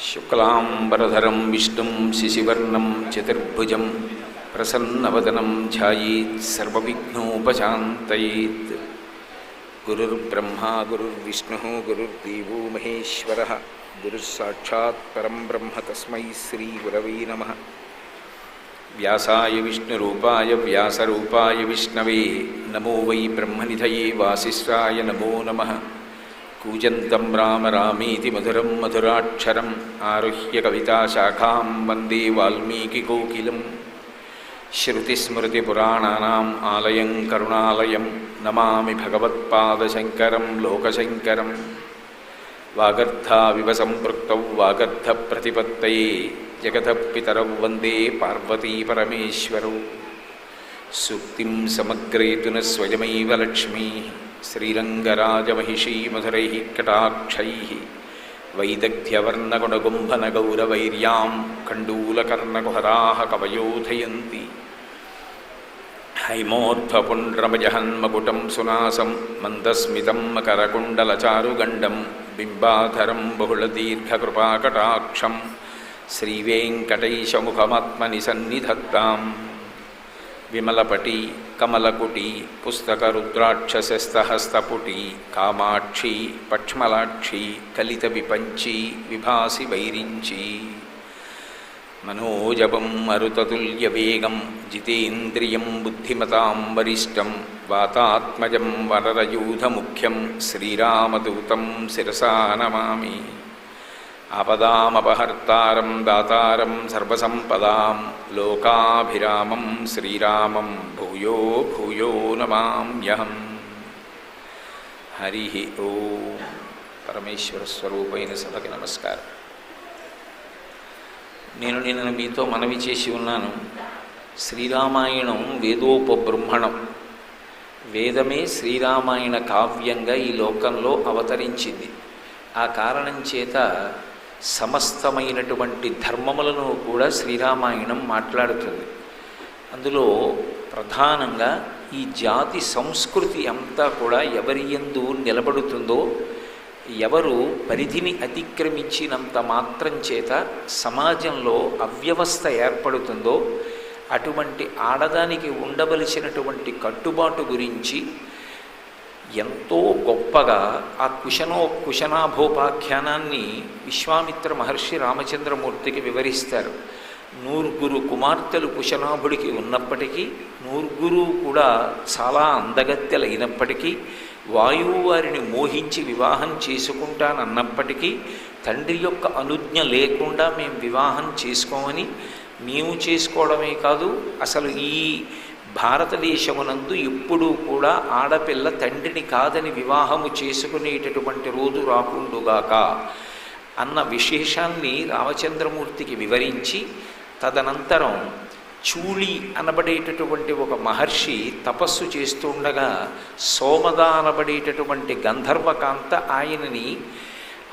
శుక్లాంబరధరం విష్ణుం శశివర్ణం చతుర్భుజం ప్రసన్నవదనం ధ్యాయేత్ సర్వవిఘ్నోపశాంతయేత్. గురుర్బ్రహ్మా గురుర్విష్ణుః గురుర్దేవో మహేశ్వరః గురుస్సాక్షాత్ పరం బ్రహ్మ తస్మై శ్రీ గురవే నమః. వ్యాసాయ విష్ణురూపాయ వ్యాసరూపాయ విష్ణవే నమో వై బ్రహ్మనిధయే వాసిష్ఠాయ నమో నమః. కూజంతం రామ రామేతి మధురం మధురాక్షరం ఆరుహ్య కవితాశాఖాం వందే వాల్మీకికోకిలం. శ్రుతిస్మృతిపురాణానాం ఆలయం కరుణాలయం నమామి భగవత్పాదశంకరం లోకశంకరం. వాగర్థావివ సంపృక్తౌ వాగర్థప్రతిపత్తయే జగతః పితరౌ వందే పార్వతీ పరమేశ్వరౌ. సూక్తిం సమగ్రేతున స్వయమైవ లక్ష్మీ శ్రీరంగరాజమహిషీ మధురైః కటాక్షైః. వైదగ్ధ్యవర్ణగుణగుంభనగౌరవైర్యాం కండూలకర్ణకుహరాः కవయోధయంతి. హైమోర్ధ్వపుండ్రమజహన్మకుటం సునాసం మందస్మితం మకరకుండలచారుగండం బింబాధరం బహుళదీర్ఘకృపాకటాక్షం శ్రీవేంకటైశముఖమాత్మని సన్నిధత్తాం. విమలపటి కమలకుటి పుస్తకరుద్రాక్షసస్తహస్తపుటి కామాక్షి పక్ష్మలాక్షి కలిత విపంచి విభాసి వైరించి. మనోజవం మరుతతుల్యవేగం జితేంద్రియం బుద్ధిమతాం వరిష్టం వాతాత్మజం వరరయూధముఖ్యం శ్రీరామదూతం శిరసా నమామి. ఆపదామపహర్తారం దాతారం సర్వసంపదాం లోకాభిరామం శ్రీరామం భూయో భూయో నమామ్యహం. హరి ఓం. పరమేశ్వర స్వరూపైన సభకి నమస్కారం. నేను నిన్న మీతో మనవి చేసి ఉన్నాను, శ్రీరామాయణం వేదోపబృంహణం. వేదమే శ్రీరామాయణ కావ్యంగా ఈ లోకంలో అవతరించింది. ఆ కారణం చేత సమస్తమైనటువంటి ధర్మములను కూడా శ్రీరామాయణం మాట్లాడుతుంది. అందులో ప్రధానంగా ఈ జాతి సంస్కృతి అంతా కూడా ఎవరి యందు నిలబడుతుందో, ఎవరు పరిధిని అతిక్రమించినంత మాత్రం చేత సమాజంలో అవ్యవస్థ ఏర్పడుతుందో అటువంటి ఆడదానికి ఉండవలసినటువంటి కట్టుబాటు గురించి ఎంతో గొప్పగా ఆ కుశనాభోపాఖ్యానాన్ని విశ్వామిత్ర మహర్షి రామచంద్రమూర్తికి వివరిస్తారు. 9 కుమార్తెలు కుశనాభుడికి ఉన్నప్పటికీ, 9 కూడా చాలా అందగత్తెలైనప్పటికీ, వాయువు వారిని మోహించి వివాహం చేసుకుంటానన్నప్పటికీ తండ్రి యొక్క అనుజ్ఞ లేకుండా మేము వివాహం చేసుకోమని, మేము చేసుకోవడమే కాదు అసలు ఈ భారతదేశమునందు ఎప్పుడూ కూడా ఆడపిల్ల తండ్రిని కాదని వివాహము చేసుకునేటటువంటి రోజు రాకుండుగాక అన్న విశేషాన్ని రామచంద్రమూర్తికి వివరించి, తదనంతరం చూళి అనబడేటటువంటి ఒక మహర్షి తపస్సు చేస్తుండగా సోమద అనబడేటటువంటి గంధర్వకాంత ఆయనని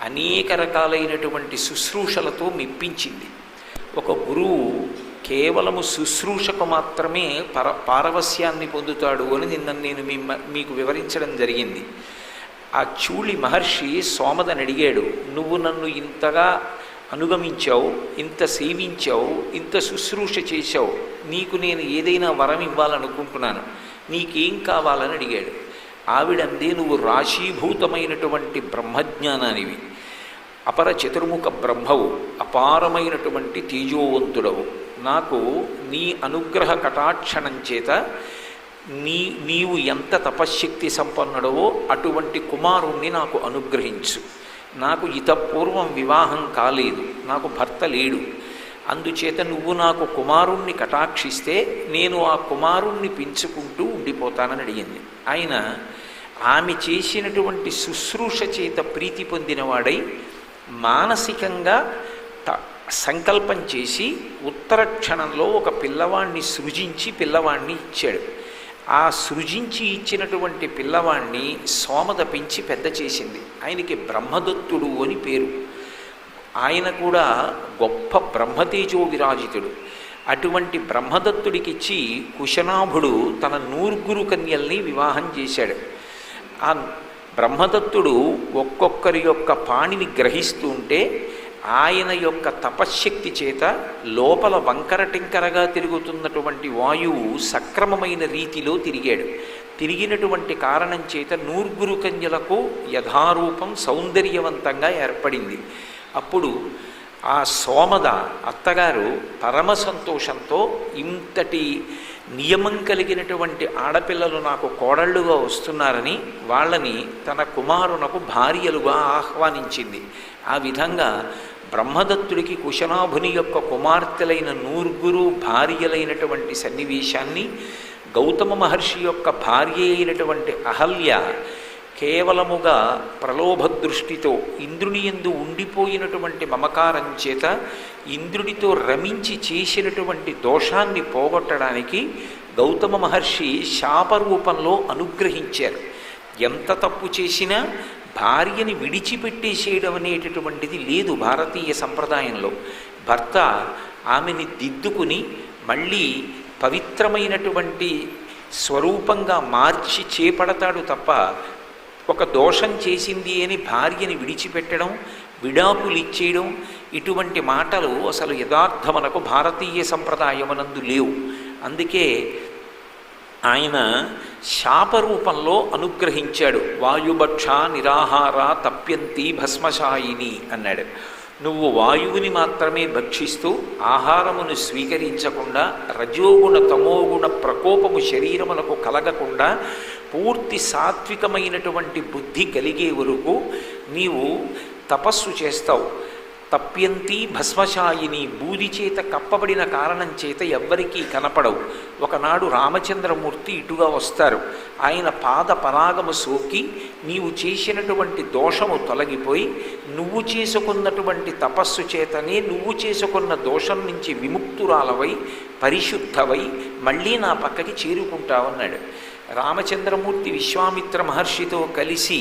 అనేక రకాలైనటువంటి శుశ్రూషలతో మెప్పించింది. ఒక గురువు కేవలము శుశ్రూషకు మాత్రమే పారవస్యాన్ని పొందుతాడు అని నిన్న నేను మీకు వివరించడం జరిగింది. ఆ చూళి మహర్షి సోమదని అడిగాడు, నువ్వు నన్ను ఇంతగా అనుగమించావు, ఇంత సేవించావు, ఇంత శుశ్రూష చేశావు, నీకు నేను ఏదైనా వరం ఇవ్వాలనుకుంటున్నాను, నీకేం కావాలని అడిగాడు. ఆవిడందే, నువ్వు రాశీభూతమైనటువంటి బ్రహ్మజ్ఞానానివి, అపర చతుర్ముఖ బ్రహ్మవు, అపారమైనటువంటి తేజోవంతుడవు. నాకు నీ అనుగ్రహ కటాక్షణం చేత నీవు ఎంత తపశ్శక్తి సంపన్నుడవో అటువంటి కుమారుణ్ణి నాకు అనుగ్రహించు. నాకు ఇతపూర్వం వివాహం కాలేదు, నాకు భర్త లేడు, అందుచేత నువ్వు నాకు కుమారుణ్ణి కటాక్షిస్తే నేను ఆ కుమారుణ్ణి పెంచుకుంటూ ఉండిపోతానని అడిగింది. ఆయన ఆమె చేసినటువంటి శుశ్రూష చేత ప్రీతి పొందినవాడై మానసికంగా సంకల్పం చేసి ఉత్తర క్షణంలో ఒక పిల్లవాణ్ణి సృజించి పిల్లవాణ్ణి ఇచ్చాడు. ఆ సృజించి ఇచ్చినటువంటి పిల్లవాణ్ణి సోమద పెంచి పెద్ద చేసింది. ఆయనకి బ్రహ్మదత్తుడు అని పేరు. ఆయన కూడా గొప్ప బ్రహ్మతేజో విరాజితుడు. అటువంటి బ్రహ్మదత్తుడికిచ్చి కుశనాభుడు తన 9 కన్యల్ని వివాహం చేశాడు. ఆ బ్రహ్మదత్తుడు ఒక్కొక్కరి యొక్క పాణిని గ్రహిస్తూ ఉంటే ఆయన యొక్క తపశ్శక్తి చేత లోపల వంకర టింకరగా తిరుగుతున్నటువంటి వాయువు సక్రమమైన రీతిలో తిరిగాడు. తిరిగినటువంటి కారణం చేత నూర్గురు కన్యలకు యథారూపం సౌందర్యవంతంగా ఏర్పడింది. అప్పుడు ఆ సోమద అత్తగారు పరమ సంతోషంతో, ఇంతటి నియమం కలిగినటువంటి ఆడపిల్లలు నాకు కోడళ్ళుగా వస్తున్నారని వాళ్ళని తన కుమారునకు భార్యలుగా ఆహ్వానించింది. ఆ విధంగా బ్రహ్మదత్తుడికి కుశనాభుని యొక్క కుమార్తెలైన నూర్గురు భార్యలైనటువంటి సన్నివేశాన్ని, గౌతమ మహర్షి యొక్క భార్య అయినటువంటి అహల్య కేవలముగా ప్రలోభ దృష్టితో ఇంద్రుని యందు ఉండిపోయినటువంటి మమకారం చేత ఇంద్రుడితో రమించి చేసినటువంటి దోషాన్ని పోగొట్టడానికి గౌతమ మహర్షి శాపరూపంలో అనుగ్రహించారు. ఎంత తప్పు చేసినా భార్యని విడిచిపెట్టేసేయడం అనేటటువంటిది లేదు భారతీయ సంప్రదాయంలో. భర్త ఆమెని దిద్దుకుని మళ్ళీ పవిత్రమైనటువంటి స్వరూపంగా మార్చి చేపడతాడు తప్ప, ఒక దోషం చేసింది అని భార్యని విడిచిపెట్టడం, విడాకులు ఇచ్చేయడం, ఇటువంటి మాటలు అసలు యథార్థమనకు భారతీయ సంప్రదాయమునందు లేవు. అందుకే ఆయన శాపరూపంలో అనుగ్రహించాడు. వాయుభక్ష నిరాహార తప్యంతి భస్మశాయిని అన్నాడు. నువ్వు వాయువుని మాత్రమే భక్షిస్తూ ఆహారమును స్వీకరించకుండా రజోగుణ తమోగుణ ప్రకోపము శరీరమునకు కలగకుండా పూర్తి సాత్వికమైనటువంటి బుద్ధి కలిగే వరకు నీవు తపస్సు చేస్తావు. తప్యంతి భస్మశాయిని, బూది చేత కప్పబడిన కారణం చేత ఎవ్వరికీ కనపడవు. ఒకనాడు రామచంద్రమూర్తి ఇటుగా వస్తారు. ఆయన పాద పరాగము సోకి నీవు చేసినటువంటి దోషము తొలగిపోయి నువ్వు చేసుకున్నటువంటి తపస్సు చేతనే నువ్వు చేసుకున్న దోషం నుంచి విముక్తురాలవై పరిశుద్ధవై మళ్ళీ నా పక్కకి చేరుకుంటావన్నాడు. రామచంద్రమూర్తి విశ్వామిత్ర మహర్షితో కలిసి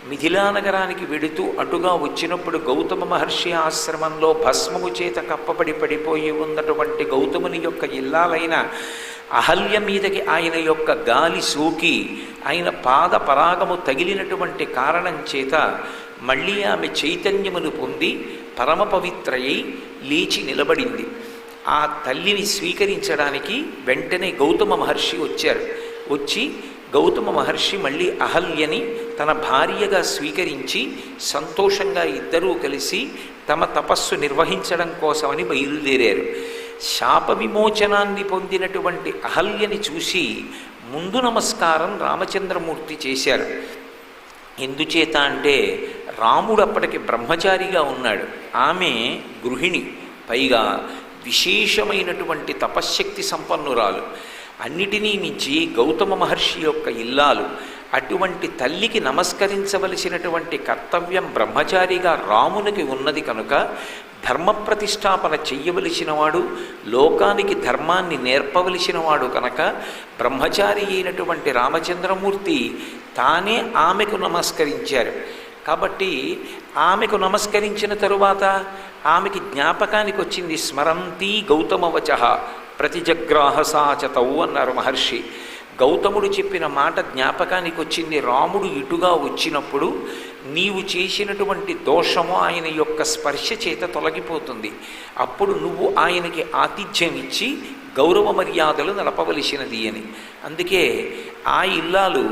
మిథిలా నగరానికి వెడుతూ అటుగా వచ్చినప్పుడు గౌతమ మహర్షి ఆశ్రమంలో భస్మము చేత కప్పబడి పడిపోయి ఉన్నటువంటి గౌతముని యొక్క ఇల్లాలైన అహల్య మీదకి ఆయన యొక్క గాలి సోకి ఆయన పాద పరాగము తగిలినటువంటి కారణం చేత మళ్ళీ ఆమె చైతన్యమును పొంది పరమ పవిత్రయై లేచి నిలబడింది. ఆ తల్లిని స్వీకరించడానికి వెంటనే గౌతమ మహర్షి వచ్చారు. వచ్చి గౌతమ మహర్షి మళ్ళీ అహల్యని తన భార్యగా స్వీకరించి సంతోషంగా ఇద్దరూ కలిసి తమ తపస్సు నిర్వహించడం కోసమని బయలుదేరారు. శాప విమోచనాన్ని పొందినటువంటి అహల్యని చూసి ముందు నమస్కారం రామచంద్రమూర్తి చేశారు. ఎందుచేత అంటే రాముడు అప్పటికి బ్రహ్మచారిగా ఉన్నాడు, ఆమె గృహిణి, పైగా విశేషమైనటువంటి తపశ్శక్తి సంపన్నురాలు. అన్నిటినీ మించి గౌతమ మహర్షి యొక్క ఇల్లాలు. అటువంటి తల్లికి నమస్కరించవలసినటువంటి కర్తవ్యం బ్రహ్మచారిగా రామునికి ఉన్నది కనుక ధర్మ ప్రతిష్టాపన చెయ్యవలసినవాడు, లోకానికి ధర్మాన్ని నేర్పవలసినవాడు కనుక బ్రహ్మచారి అయినటువంటి రామచంద్రమూర్తి తానే ఆమెకు నమస్కరించారు. కాబట్టి ఆమెకు నమస్కరించిన తరువాత ఆమెకి జ్ఞాపకానికి వచ్చింది. స్మరంతి గౌతమవచః ప్రతిజగ్రాహసాచతౌ అన్నారు మహర్షి. గౌతముడు చెప్పిన మాట జ్ఞాపకానికి వచ్చింది. రాముడు ఇటుగా వచ్చినప్పుడు నీవు చేసినటువంటి దోషము ఆయన యొక్క స్పర్శ చేత తొలగిపోతుంది. అప్పుడు నువ్వు ఆయనకి ఆతిథ్యం ఇచ్చి గౌరవ మర్యాదలు నడపవలసినది అని. అందుకే ఆ ఇల్లాలు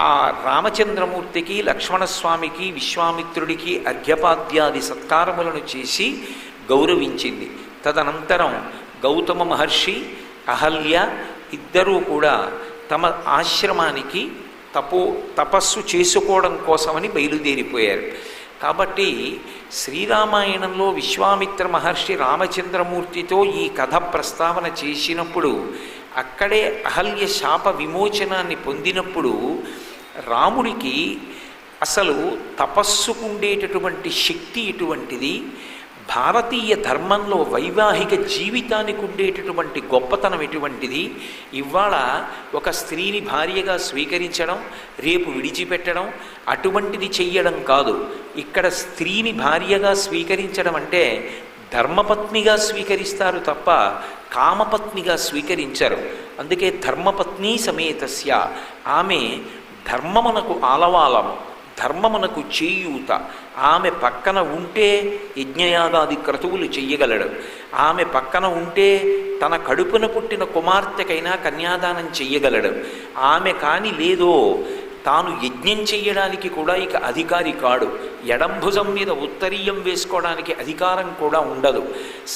ఆ రామచంద్రమూర్తికి, లక్ష్మణస్వామికి, విశ్వామిత్రుడికి అర్ఘ్యపాద్యాది సత్కారములను చేసి గౌరవించింది. తదనంతరం గౌతమ మహర్షి, అహల్య ఇద్దరూ కూడా తమ ఆశ్రమానికి తపస్సు చేసుకోవడం కోసమని బయలుదేరిపోయారు. కాబట్టి శ్రీరామాయణంలో విశ్వామిత్ర మహర్షి రామచంద్రమూర్తితో ఈ కథ ప్రస్తావన చేసినప్పుడు అక్కడే అహల్య శాప విమోచనాన్ని పొందినప్పుడు రాముడికి అసలు తపస్సుకుండేటటువంటి శక్తి ఎటువంటిది, భారతీయ ధర్మంలో వైవాహిక జీవితానికి ఉండేటటువంటి గొప్పతనం ఎటువంటిది, ఇవాళ ఒక స్త్రీని భార్యగా స్వీకరించడం, రేపు విడిచిపెట్టడం అటువంటిది చెయ్యడం కాదు. ఇక్కడ స్త్రీని భార్యగా స్వీకరించడం అంటే ధర్మపత్నిగా స్వీకరిస్తారు తప్ప కామపత్నిగా స్వీకరించరు. అందుకే ధర్మపత్ని సమేతస్య, ఆమె ధర్మమునకు ఆలవాలము, ధర్మమునకు చేయూత. ఆమె పక్కన ఉంటే యజ్ఞయాగాది క్రతువులు చెయ్యగలడు. ఆమె పక్కన ఉంటే తన కడుపున పుట్టిన కుమార్తెకైనా కన్యాదానం చెయ్యగలడు. ఆమె కాని లేదో తాను యజ్ఞం చెయ్యడానికి కూడా ఇక అధికారి కాడు. ఎడంభుజం మీద ఉత్తరీయం వేసుకోవడానికి అధికారం కూడా ఉండదు.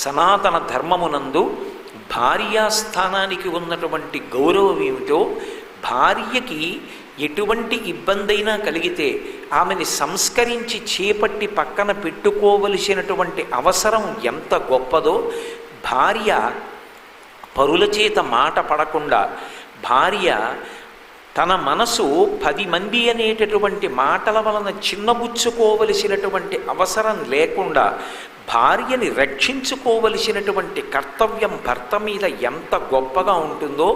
సనాతన ధర్మమునందు భార్యాస్థానానికి ఉన్నటువంటి గౌరవం ఏమిటో, భార్యకి ఎటువంటి ఇబ్బంది అయినా కలిగితే ఆమెని సంస్కరించి చేపట్టి పక్కన పెట్టుకోవలసినటువంటి అవసరం ఎంత గొప్పదో, భార్య పరుల చేత మాట పడకుండా, భార్య తన మనసు 10 మంది అనేటటువంటి మాటల వలన చిన్నబుచ్చుకోవలసినటువంటి అవసరం లేకుండా భార్యని రక్షించుకోవలసినటువంటి కర్తవ్యం భర్త మీద ఎంత గొప్పగా ఉంటుందో,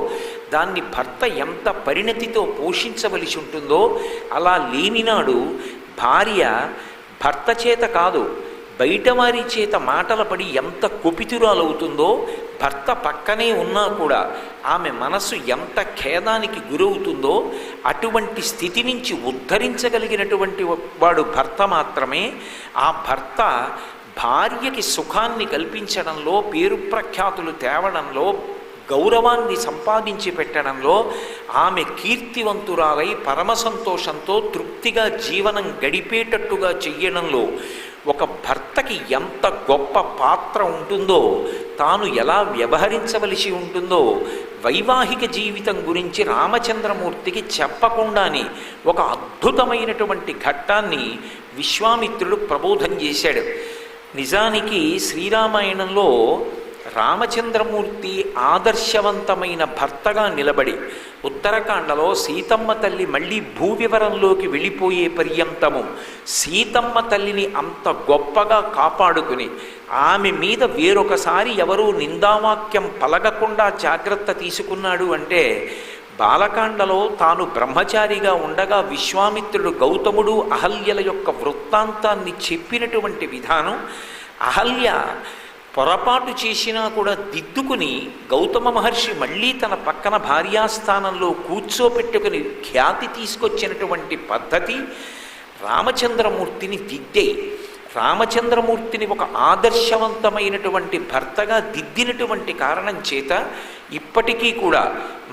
దాన్ని భర్త ఎంత పరిణతితో పోషించవలసి ఉంటుందో, అలా లేనినాడు భార్య భర్త చేత కాదు బయటవారి చేత మాటల పడి ఎంత కుపితురాలవుతుందో, భర్త పక్కనే ఉన్నా కూడా ఆమె మనసు ఎంత ఖేదానికి గురవుతుందో, అటువంటి స్థితి నుంచి ఉద్ధరించగలిగినటువంటి వాడు భర్త మాత్రమే. ఆ భర్త భార్యకి సుఖాన్ని కల్పించడంలో, పేరు ప్రఖ్యాతులు తేవడంలో, గౌరవాన్ని సంపాదించి పెట్టడంలో, ఆమె కీర్తివంతురాలై పరమ సంతోషంతో తృప్తిగా జీవనం గడిపేటట్టుగా చెయ్యడంలో ఒక భర్తకి ఎంత గొప్ప పాత్ర ఉంటుందో, తాను ఎలా వ్యవహరించవలసి ఉంటుందో వైవాహిక జీవితం గురించి రామచంద్రమూర్తికి చెప్పకుండానే ఒక అద్భుతమైనటువంటి ఘట్టాన్ని విశ్వామిత్రుడు ప్రబోధం చేశాడు. నిజానికి శ్రీరామాయణంలో రామచంద్రమూర్తి ఆదర్శవంతమైన భర్తగా నిలబడి, ఉత్తరాఖండలో సీతమ్మ తల్లి మళ్ళీ భూవివరంలోకి వెళ్ళిపోయే పర్యంతము సీతమ్మ తల్లిని అంత గొప్పగా కాపాడుకుని, ఆమె మీద వేరొకసారి ఎవరూ నిందావాక్యం పలగకుండా జాగ్రత్త తీసుకున్నాడు అంటే, బాలకాండలో తాను బ్రహ్మచారిగా ఉండగా విశ్వామిత్రుడు గౌతముడు అహల్యల యొక్క వృత్తాంతాన్ని చెప్పినటువంటి విధానం, అహల్య పొరపాటు చేసినా కూడా దిద్దుకుని గౌతమ మహర్షి మళ్ళీ తన పక్కన భార్యాస్థానంలో కూర్చోపెట్టుకుని ఖ్యాతి తీసుకొచ్చినటువంటి పద్ధతి రామచంద్రమూర్తిని దిద్దే. రామచంద్రమూర్తిని ఒక ఆదర్శవంతమైనటువంటి భర్తగా దిద్దినటువంటి కారణం చేత ఇప్పటికీ కూడా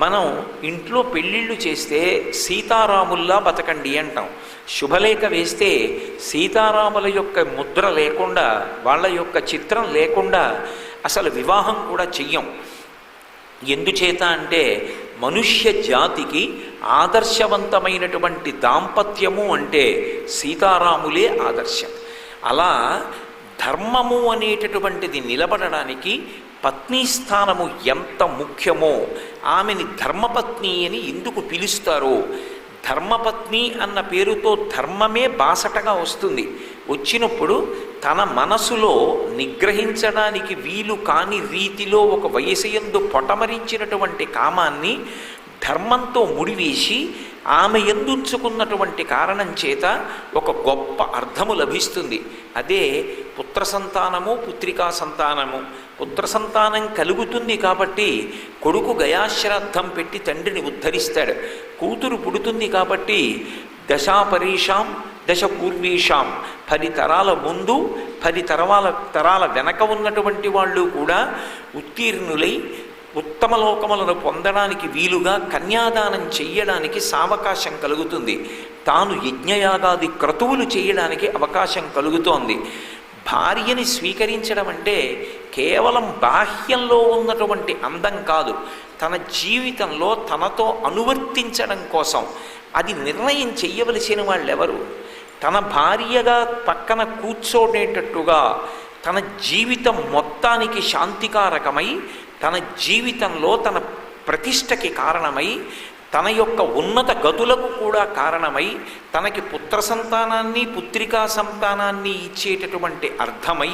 మనం ఇంట్లో పెళ్ళిళ్ళు చేస్తే సీతారాముల్లా బతకండి అంటాం. శుభలేఖ వేస్తే సీతారాముల యొక్క ముద్ర లేకుండా, వాళ్ళ యొక్క చిత్రం లేకుండా అసలు వివాహం కూడా చెయ్యం. ఎందుచేత అంటే మనుష్య జాతికి ఆదర్శవంతమైనటువంటి దాంపత్యము అంటే సీతారాములే ఆదర్శం. అలా ధర్మము అనేటటువంటిది నిలబడడానికి పత్ని స్థానము ఎంత ముఖ్యమో, ఆమెని ధర్మపత్ని అని ఎందుకు పిలుస్తారో, ధర్మపత్ని అన్న పేరుతో ధర్మమే బాసటగా వస్తుంది. వచ్చినప్పుడు తన మనసులో నిగ్రహించడానికి వీలు కాని రీతిలో ఒక వయసయందు పొటమరించినటువంటి కామాన్ని ధర్మంతో ముడివేసి ఆమె ఎందుంచుకున్నటువంటి కారణం చేత ఒక గొప్ప అర్థము లభిస్తుంది. అదే పుత్ర సంతానము, పుత్రికా సంతానము. పుత్ర సంతానం కలుగుతుంది కాబట్టి కొడుకు గయాశ్రాద్ధం పెట్టి తండ్రిని ఉద్ధరిస్తాడు. కూతురు పుడుతుంది కాబట్టి దశాపరీషాం దశ పూర్వీషాం, 10 తరాల ముందు 10 తరాల వెనక ఉన్నటువంటి వాళ్ళు కూడా ఉత్తీర్ణులై ఉత్తమ లోకములను పొందడానికి వీలుగా కన్యాదానం చెయ్యడానికి సావకాశం కలుగుతుంది. తాను యజ్ఞయాగాది క్రతువులు చేయడానికి అవకాశం కలుగుతోంది. భార్యని స్వీకరించడం అంటే కేవలం బాహ్యంలో ఉన్నటువంటి అందం కాదు, తన జీవితంలో తనతో అనువర్తించడం కోసం. అది నిర్ణయం చెయ్యవలసిన వాళ్ళెవరు? తన భార్యగా పక్కన కూర్చోనేటట్టుగా తన జీవితం మొత్తానికి శాంతికారకమై, తన జీవితంలో తన ప్రతిష్టకి కారణమై, తన యొక్క ఉన్నత గతులకు కూడా కారణమై, తనకి పుత్ర సంతానాన్ని పుత్రికా సంతానాన్ని ఇచ్చేటటువంటి అర్థమై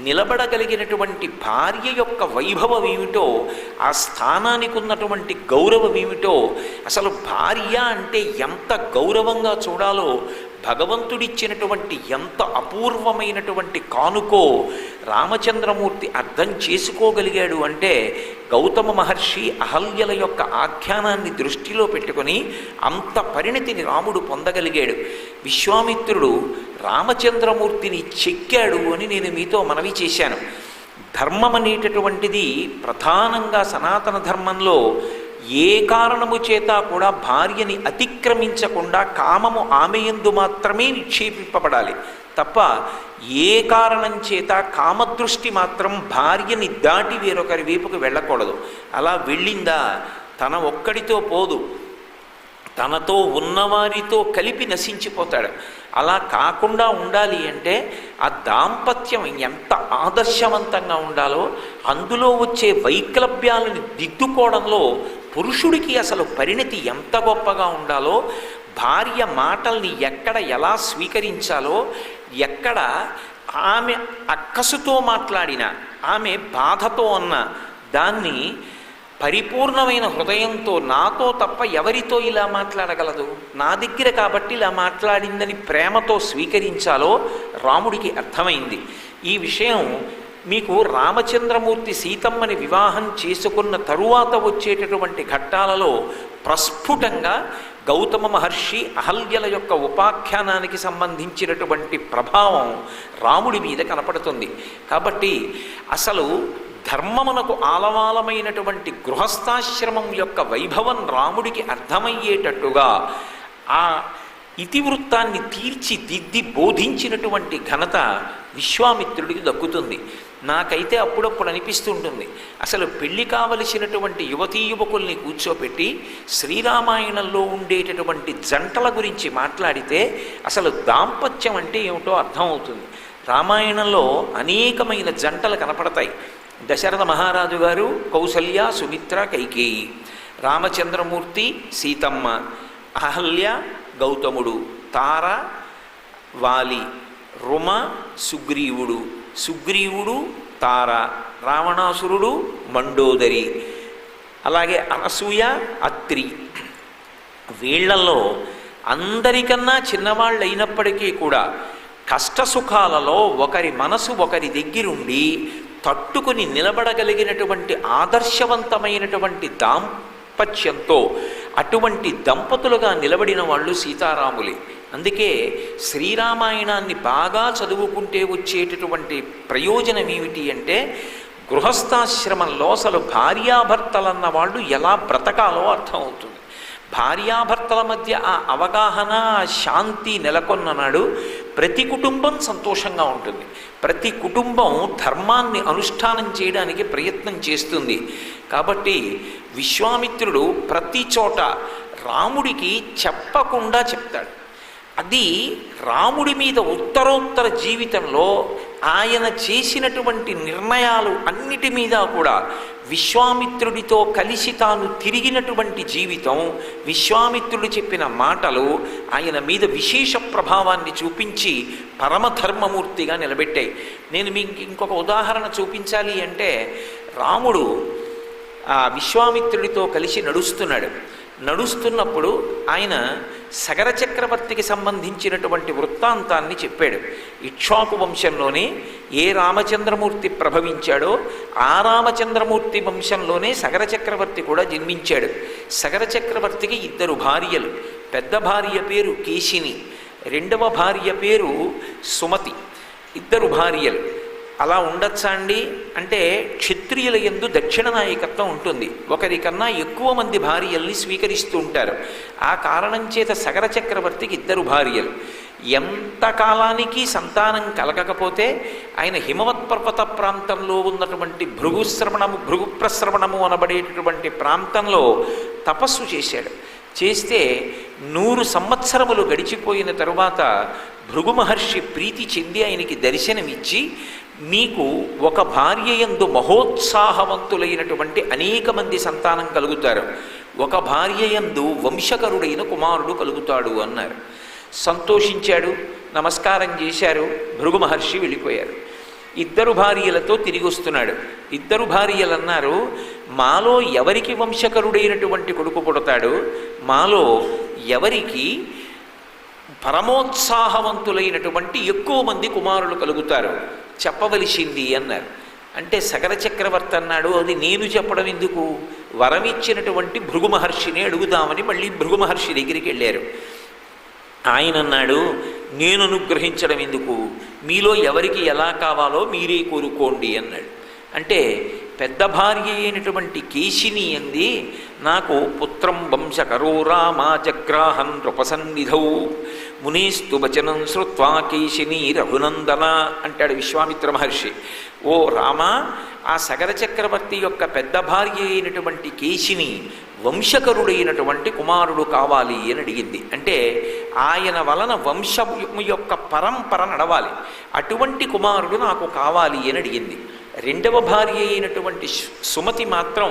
నిలబడగలిగినటువంటి భార్య యొక్క వైభవం ఏమిటో, ఆ స్థానానికి ఉన్నటువంటి గౌరవం ఏమిటో, అసలు భార్య అంటే ఎంత గౌరవంగా చూడాలో భగవంతుడిచ్చినటువంటి ఎంత అపూర్వమైనటువంటి కానుకో రామచంద్రమూర్తి అర్థం చేసుకోగలిగాడు అంటే, గౌతమ మహర్షి అహల్యల యొక్క ఆఖ్యానాన్ని దృష్టిలో పెట్టుకొని అంత పరిణతిని రాముడు పొందగలిగాడు. విశ్వామిత్రుడు రామచంద్రమూర్తిని చెక్కాడు అని నేను మీతో మనవి చేశాను. ధర్మం అనేటటువంటిది ప్రధానంగా సనాతన ధర్మంలో ఏ కారణము చేత కూడా భార్యని అతిక్రమించకుండా కామము ఆమె యందు మాత్రమే నిక్షేపింపబడాలి తప్ప ఏ కారణం చేత కామదృష్టి మాత్రం భార్యని దాటి వేరొకరి వైపుకు వెళ్ళకూడదు. అలా వెళ్ళిందా తన ఒక్కడితో పోదు, తనతో ఉన్నవారితో కలిపి నశించిపోతాడు. అలా కాకుండా ఉండాలి అంటే ఆ దాంపత్యం ఎంత ఆదర్శవంతంగా ఉండాలో, అందులో వచ్చే వైక్లభ్యాలను దిద్దుకోవడంలో పురుషుడికి అసలు పరిణతి ఎంత గొప్పగా ఉండాలో, భార్య మాటల్ని ఎక్కడ ఎలా స్వీకరించాలో, ఎక్కడ ఆమె అక్కసుతో మాట్లాడిన, ఆమె బాధతో అన్న దాన్ని పరిపూర్ణమైన హృదయంతో నాతో తప్ప ఎవరితో ఇలా మాట్లాడగలదు, నా దగ్గర కాబట్టి ఇలా మాట్లాడిందని ప్రేమతో స్వీకరించాలో రాముడికి అర్థమైంది. ఈ విషయం మీకు రామచంద్రమూర్తి సీతమ్మని వివాహం చేసుకున్న తరువాత వచ్చేటటువంటి ఘట్టాలలో ప్రస్ఫుటంగా గౌతమ మహర్షి అహల్యల యొక్క ఉపాఖ్యానానికి సంబంధించినటువంటి ప్రభావం రాముడి మీద కనపడుతుంది. కాబట్టి అసలు ధర్మమునకు ఆలవాలమైనటువంటి గృహస్థాశ్రమం యొక్క వైభవం రాముడికి అర్థమయ్యేటట్టుగా ఆ ఇతివృత్తాన్ని తీర్చిదిద్ది బోధించినటువంటి ఘనత విశ్వామిత్రుడికి దక్కుతుంది. నాకైతే అప్పుడప్పుడు అనిపిస్తుంటుంది, అసలు పెళ్లి కావలసినటువంటి యువతీ యువకుల్ని కూర్చోపెట్టి శ్రీరామాయణంలో ఉండేటటువంటి జంటల గురించి మాట్లాడితే అసలు దాంపత్యం అంటే ఏమిటో అర్థమవుతుంది. రామాయణంలో అనేకమైన జంటలు కనపడతాయి. దశరథ మహారాజు గారు, కౌసల్య, సుమిత్ర, కైకేయి, రామచంద్రమూర్తి, సీతమ్మ, అహల్య, గౌతముడు, తార, వాలి, రుమ, సుగ్రీవుడు, సుగ్రీవుడు, తార, రావణాసురుడు, మండోదరి, అలాగే అనసూయ, అత్రి. వీళ్లలో అందరికన్నా చిన్నవాళ్ళు అయినప్పటికీ కూడా కష్టసుఖాలలో ఒకరి మనసు ఒకరి దగ్గరుండి తట్టుకుని నిలబడగలిగినటువంటి ఆదర్శవంతమైనటువంటి దాంపత్యంతో అటువంటి దంపతులుగా నిలబడిన వాళ్ళు సీతారాములే. అందుకే శ్రీరామాయణాన్ని బాగా చదువుకుంటే వచ్చేటటువంటి ప్రయోజనం ఏమిటి అంటే, గృహస్థాశ్రమంలో అసలు భార్యాభర్తలన్న వాళ్ళు ఎలా బ్రతకాలో అర్థమవుతుంది. భార్యాభర్తల మధ్య ఆ అవగాహన, శాంతి నెలకొన్ననాడు ప్రతి కుటుంబం సంతోషంగా ఉంటుంది. ప్రతి కుటుంబం ధర్మాన్ని అనుష్ఠానం చేయడానికి ప్రయత్నం చేస్తుంది. కాబట్టి విశ్వామిత్రుడు ప్రతి చోట రాముడికి చెప్పకుండా చెప్తాడు. అది రాముడి మీద ఉత్తరోత్తర జీవితంలో ఆయన చేసినటువంటి నిర్ణయాలు అన్నిటి మీద కూడా విశ్వామిత్రుడితో కలిసి తాను తిరిగినటువంటి జీవితం, విశ్వామిత్రుడు చెప్పిన మాటలు ఆయన మీద విశేష ప్రభావాన్ని చూపించి పరమధర్మమూర్తిగా నిలబెట్టాయి. నేను మీకు ఇంకొక ఉదాహరణ చూపించాలి అంటే, రాముడు ఆ విశ్వామిత్రుడితో కలిసి నడుస్తున్నప్పుడు ఆయన సగర చక్రవర్తికి సంబంధించినటువంటి వృత్తాంతాన్ని చెప్పాడు. ఇక్ష్వాకు వంశంలోనే ఏ రామచంద్రమూర్తి ప్రభవించాడో ఆ రామచంద్రమూర్తి వంశంలోనే సగర చక్రవర్తి కూడా జన్మించాడు. సగర చక్రవర్తికి 2 భార్యలు. పెద్ద భార్య పేరు కేశిని, రెండవ భార్య పేరు సుమతి. 2 భార్యలు. అలా ఉండొచ్చా అండి అంటే, క్షత్రియుల యందు దక్షిణ నాయకత్వం ఉంటుంది. ఒకరికన్నా ఎక్కువ మంది భార్యల్ని స్వీకరిస్తూ ఉంటారు. ఆ కారణం చేత సగర చక్రవర్తికి 2 భార్యలు. ఎంతకాలానికి సంతానం కలగకపోతే ఆయన హిమవత్ పర్వత ప్రాంతంలో ఉన్నటువంటి భృగుప్రశ్రవణము అనబడేటటువంటి ప్రాంతంలో తపస్సు చేశాడు. చేస్తే 100 సంవత్సరములు గడిచిపోయిన తరువాత భృగు మహర్షి ప్రీతి చెంది ఆయనకి దర్శనమిచ్చి, నీకు ఒక భార్య యందు మహోత్సాహవంతులైనటువంటి అనేక మంది సంతానం కలుగుతారు, ఒక భార్య యందు వంశకరుడైన కుమారుడు కలుగుతాడు అన్నారు. సంతోషించాడు, నమస్కారం చేశారు. భృగు మహర్షి వెళ్ళిపోయారు. 2 భార్యలతో తిరిగి వస్తున్నాడు. 2 భార్యలు అన్నారు, మాలో ఎవరికి వంశకరుడైనటువంటి కొడుకు పుడతాడు, మాలో ఎవరికి పరమోత్సాహవంతులైనటువంటి ఎక్కువ మంది కుమారులు కలుగుతారు చెప్పవలసింది అన్నారు. అంటే సగర చక్రవర్తి అన్నాడు, అది నేను చెప్పడం ఎందుకు, వరమిచ్చినటువంటి భృగు మహర్షిని అడుగుదామని మళ్ళీ భృగు మహర్షి దగ్గరికి వెళ్ళారు. ఆయన అన్నాడు, నేను అనుగ్రహించడం ఎందుకు, మీలో ఎవరికి ఎలా కావాలో మీరే కోరుకోండి అన్నాడు. అంటే పెద్ద భార్య అయినటువంటి కేశిని అంది, నాకు పుత్రం వంశకరో రామా జగ్రాహన్ నృపసన్నిధౌ మునీస్తు వచనం శ్రుత్వా కేశిని రఘునందన అంటాడు విశ్వామిత్ర మహర్షి. ఓ రామ, ఆ సగర చక్రవర్తి యొక్క పెద్ద భార్య అయినటువంటి కేశిని వంశకరుడైనటువంటి కుమారుడు కావాలి అని అడిగింది. అంటే ఆయన వలన వంశము యొక్క పరంపర నడవాలి, అటువంటి కుమారుడు నాకు కావాలి అని అడిగింది. రెండవ భార్య అయినటువంటి సుమతి మాత్రం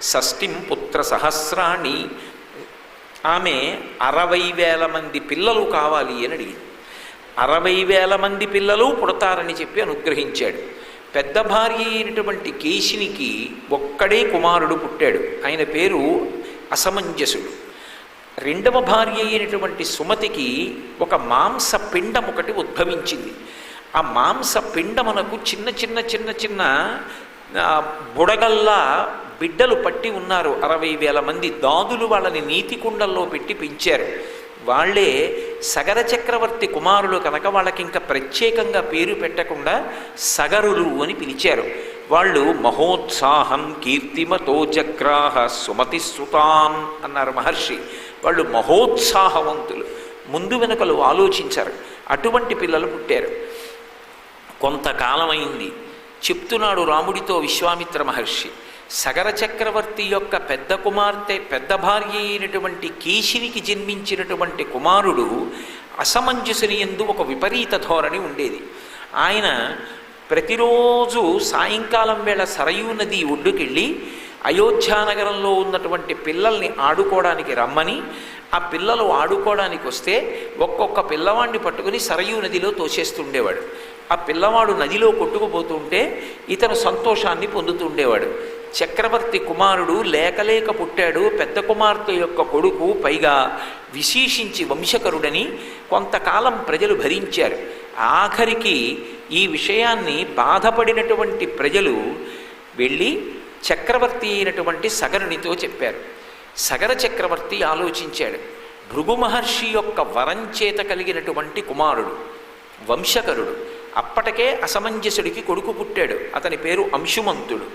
షష్ఠిం పుత్ర సహస్రాన్ని, ఆమె 60,000 మంది పిల్లలు కావాలి అని అడిగింది. 60,000 మంది పిల్లలు పుడతారని చెప్పి అనుగ్రహించాడు. పెద్ద భార్య అయినటువంటి కేశినికి ఒక్కడే కుమారుడు పుట్టాడు, ఆయన పేరు అసమంజసుడు. రెండవ భార్య అయినటువంటి సుమతికి ఒక మాంస పిండం ఒకటి ఉద్భవించింది. ఆ మాంస పిండమునకు చిన్న చిన్న చిన్న చిన్న బుడగల్లా బిడ్డలు పట్టి ఉన్నారు. 60,000 మంది దాదులు వాళ్ళని నీతి కుండల్లో పెట్టి పెంచారు. వాళ్ళే సగర చక్రవర్తి కుమారులు కనుక వాళ్ళకి ఇంకా ప్రత్యేకంగా పేరు పెట్టకుండా సగరులు అని పిలిచారు. వాళ్ళు మహోత్సాహం కీర్తిమతో జగ్రాహ సుమతి సుతాన్ అన్నారు మహర్షి. వాళ్ళు మహోత్సాహవంతులు, ముందు వెనుకలు ఆలోచించారు. అటువంటి పిల్లలు పుట్టారు. కొంతకాలమైంది, చెప్తున్నాడు రాముడితో విశ్వామిత్ర మహర్షి, సగర చక్రవర్తి యొక్క పెద్ద కుమార్తె పెద్ద భార్య అయినటువంటి కేశినికి జన్మించినటువంటి కుమారుడు అసమంజసుని యందు ఒక విపరీత ధోరణి ఉండేది. ఆయన ప్రతిరోజు సాయంకాలం వేళ సరయూ నది ఒడ్డుకెళ్ళి అయోధ్యానగరంలో ఉన్నటువంటి పిల్లల్ని ఆడుకోవడానికి రమ్మని, ఆ పిల్లలు ఆడుకోవడానికి వస్తే ఒక్కొక్క పిల్లవాడిని పట్టుకుని సరయూ నదిలో తోసేస్తుండేవాడు. ఆ పిల్లవాడు నదిలో కొట్టుకుపోతుంటే ఇతను సంతోషాన్ని పొందుతుండేవాడు. చక్రవర్తి కుమారుడు లేకలేక పుట్టాడు, పెద్ద కుమార్తె యొక్క కొడుకు, పైగా విశేషించి వంశకరుడని కొంతకాలం ప్రజలు భరించారు. ఆఖరికి ఈ విషయాన్ని బాధపడినటువంటి ప్రజలు వెళ్ళి చక్రవర్తి అయినటువంటి సగరునితో చెప్పారు. సగర చక్రవర్తి ఆలోచించాడు, భృగు మహర్షి యొక్క వరం చేత కలిగినటువంటి కుమారుడు వంశకరుడు, అప్పటికే అసమంజసుడికి కొడుకు పుట్టాడు, అతని పేరు అంశుమంతుడు.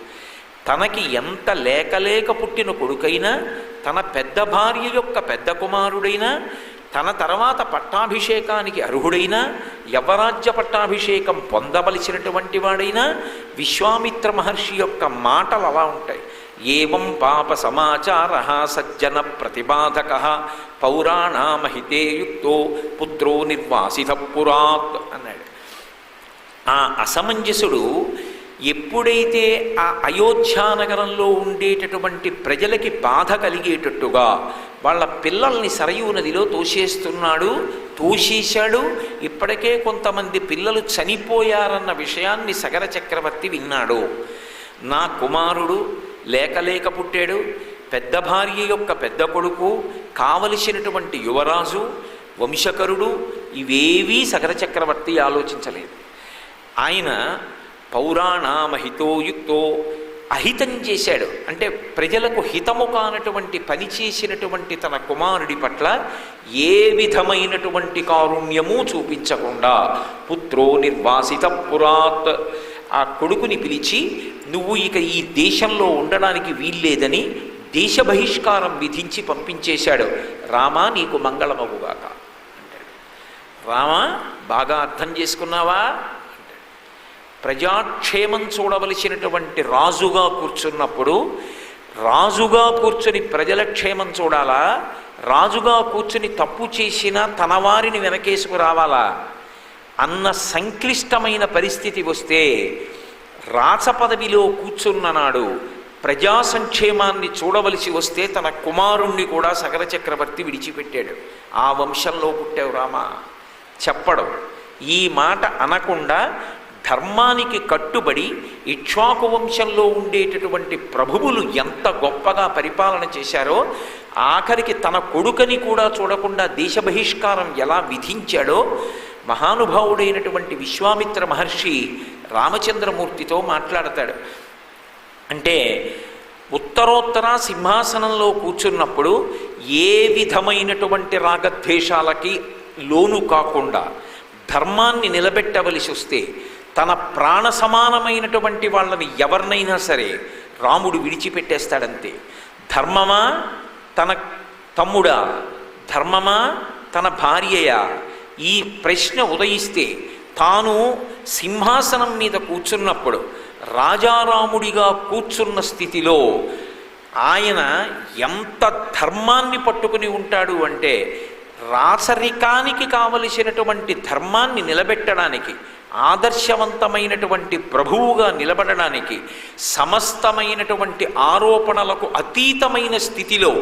తనకి ఎంత లేకలేక పుట్టిన కొడుకైనా, తన పెద్ద భార్య యొక్క పెద్ద కుమారుడైనా, తన తర్వాత పట్టాభిషేకానికి అర్హుడైనా, యవరాజ్య పట్టాభిషేకం పొందవలసినటువంటి వాడైనా విశ్వామిత్ర మహర్షి యొక్క మాటలు అలా ఉంటాయి. ఏవం పాప సమాచార సజ్జన ప్రతిపాదక పౌరాణామహితే యుక్తో పుత్రో నిర్వాసిత పురాత్ అన్నాడు. ఆ అసమంజసుడు ఎప్పుడైతే ఆ అయోధ్యానగరంలో ఉండేటటువంటి ప్రజలకి బాధ కలిగేటట్టుగా వాళ్ళ పిల్లల్ని సరయూ నదిలో తోసేశాడు. ఇప్పటికే కొంతమంది పిల్లలు చనిపోయారన్న విషయాన్ని సగర చక్రవర్తి విన్నాడు. నా కుమారుడు లేకలేక పుట్టాడు, పెద్ద భార్య యొక్క పెద్ద కొడుకు, కావలసినటువంటి యువరాజు, వంశకరుడు, ఇవేవీ సగర చక్రవర్తి ఆలోచించలేదు. ఆయన పౌరాణామహితోయుక్తో అహితం చేశాడు. అంటే ప్రజలకు హితము కానటువంటి పని చేసినటువంటి తన కుమారుడి పట్ల ఏ విధమైనటువంటి కారుణ్యము చూపించకుండా పుత్రో నిర్వాసిత పురాత్, ఆ కొడుకుని పిలిచి నువ్వు ఇక ఈ దేశంలో ఉండడానికి వీల్లేదని దేశ బహిష్కారం విధించి పంపించేశాడు. రామా నీకు మంగళమగుగాక అంటాడు. రామా బాగా అర్థం చేసుకున్నావా? ప్రజాక్షేమం చూడవలసినటువంటి రాజుగా కూర్చున్నప్పుడు రాజుగా కూర్చుని ప్రజల క్షేమం చూడాలా? రాజుగా కూర్చుని తప్పు చేసినా తన వారిని వెనకేసుకు రావాలా అన్న సంక్లిష్టమైన పరిస్థితి వస్తే రాచపదవిలో కూర్చున్ననాడు ప్రజా సంక్షేమాన్ని చూడవలసి వస్తే తన కుమారుణ్ణి కూడా సగర చక్రవర్తి విడిచిపెట్టాడు. ఆ వంశంలో పుట్టావు రామా చెప్పడం. ఈ మాట అనకుండా ధర్మానికి కట్టుబడి ఇక్ష్వాకు వంశంలో ఉండేటటువంటి ప్రభువులు ఎంత గొప్పగా పరిపాలన చేశారో, ఆఖరికి తన కొడుకని కూడా చూడకుండా దేశ బహిష్కారం ఎలా విధించాడో మహానుభావుడైనటువంటి విశ్వామిత్ర మహర్షి రామచంద్రమూర్తితో మాట్లాడతాడు. అంటే ఉత్తరోత్తర సింహాసనంలో కూర్చున్నప్పుడు ఏ విధమైనటువంటి రాగద్వేషాలకి లోను కాకుండా ధర్మాన్ని నిలబెట్టవలసి వస్తే తన ప్రాణ సమానమైనటువంటి వాళ్ళని ఎవరినైనా సరే రాముడు విడిచిపెట్టేస్తాడంతే. ధర్మమా తన తమ్ముడా, ధర్మమా తన భార్యయా, ఈ ప్రశ్న ఉదయిస్తే తాను సింహాసనం మీద కూర్చున్నప్పుడు రాజారాముడిగా కూర్చున్న స్థితిలో ఆయన ఎంత ధర్మాన్ని పట్టుకుని ఉంటాడు అంటే, రాచరికానికి కావలసినటువంటి ధర్మాన్ని నిలబెట్టడానికి, ఆదర్శవంతమైనటువంటి ప్రభువుగా నిలబడడానికి, సమస్తమైనటువంటి ఆరోపణలకు అతీతమైన స్థితిలో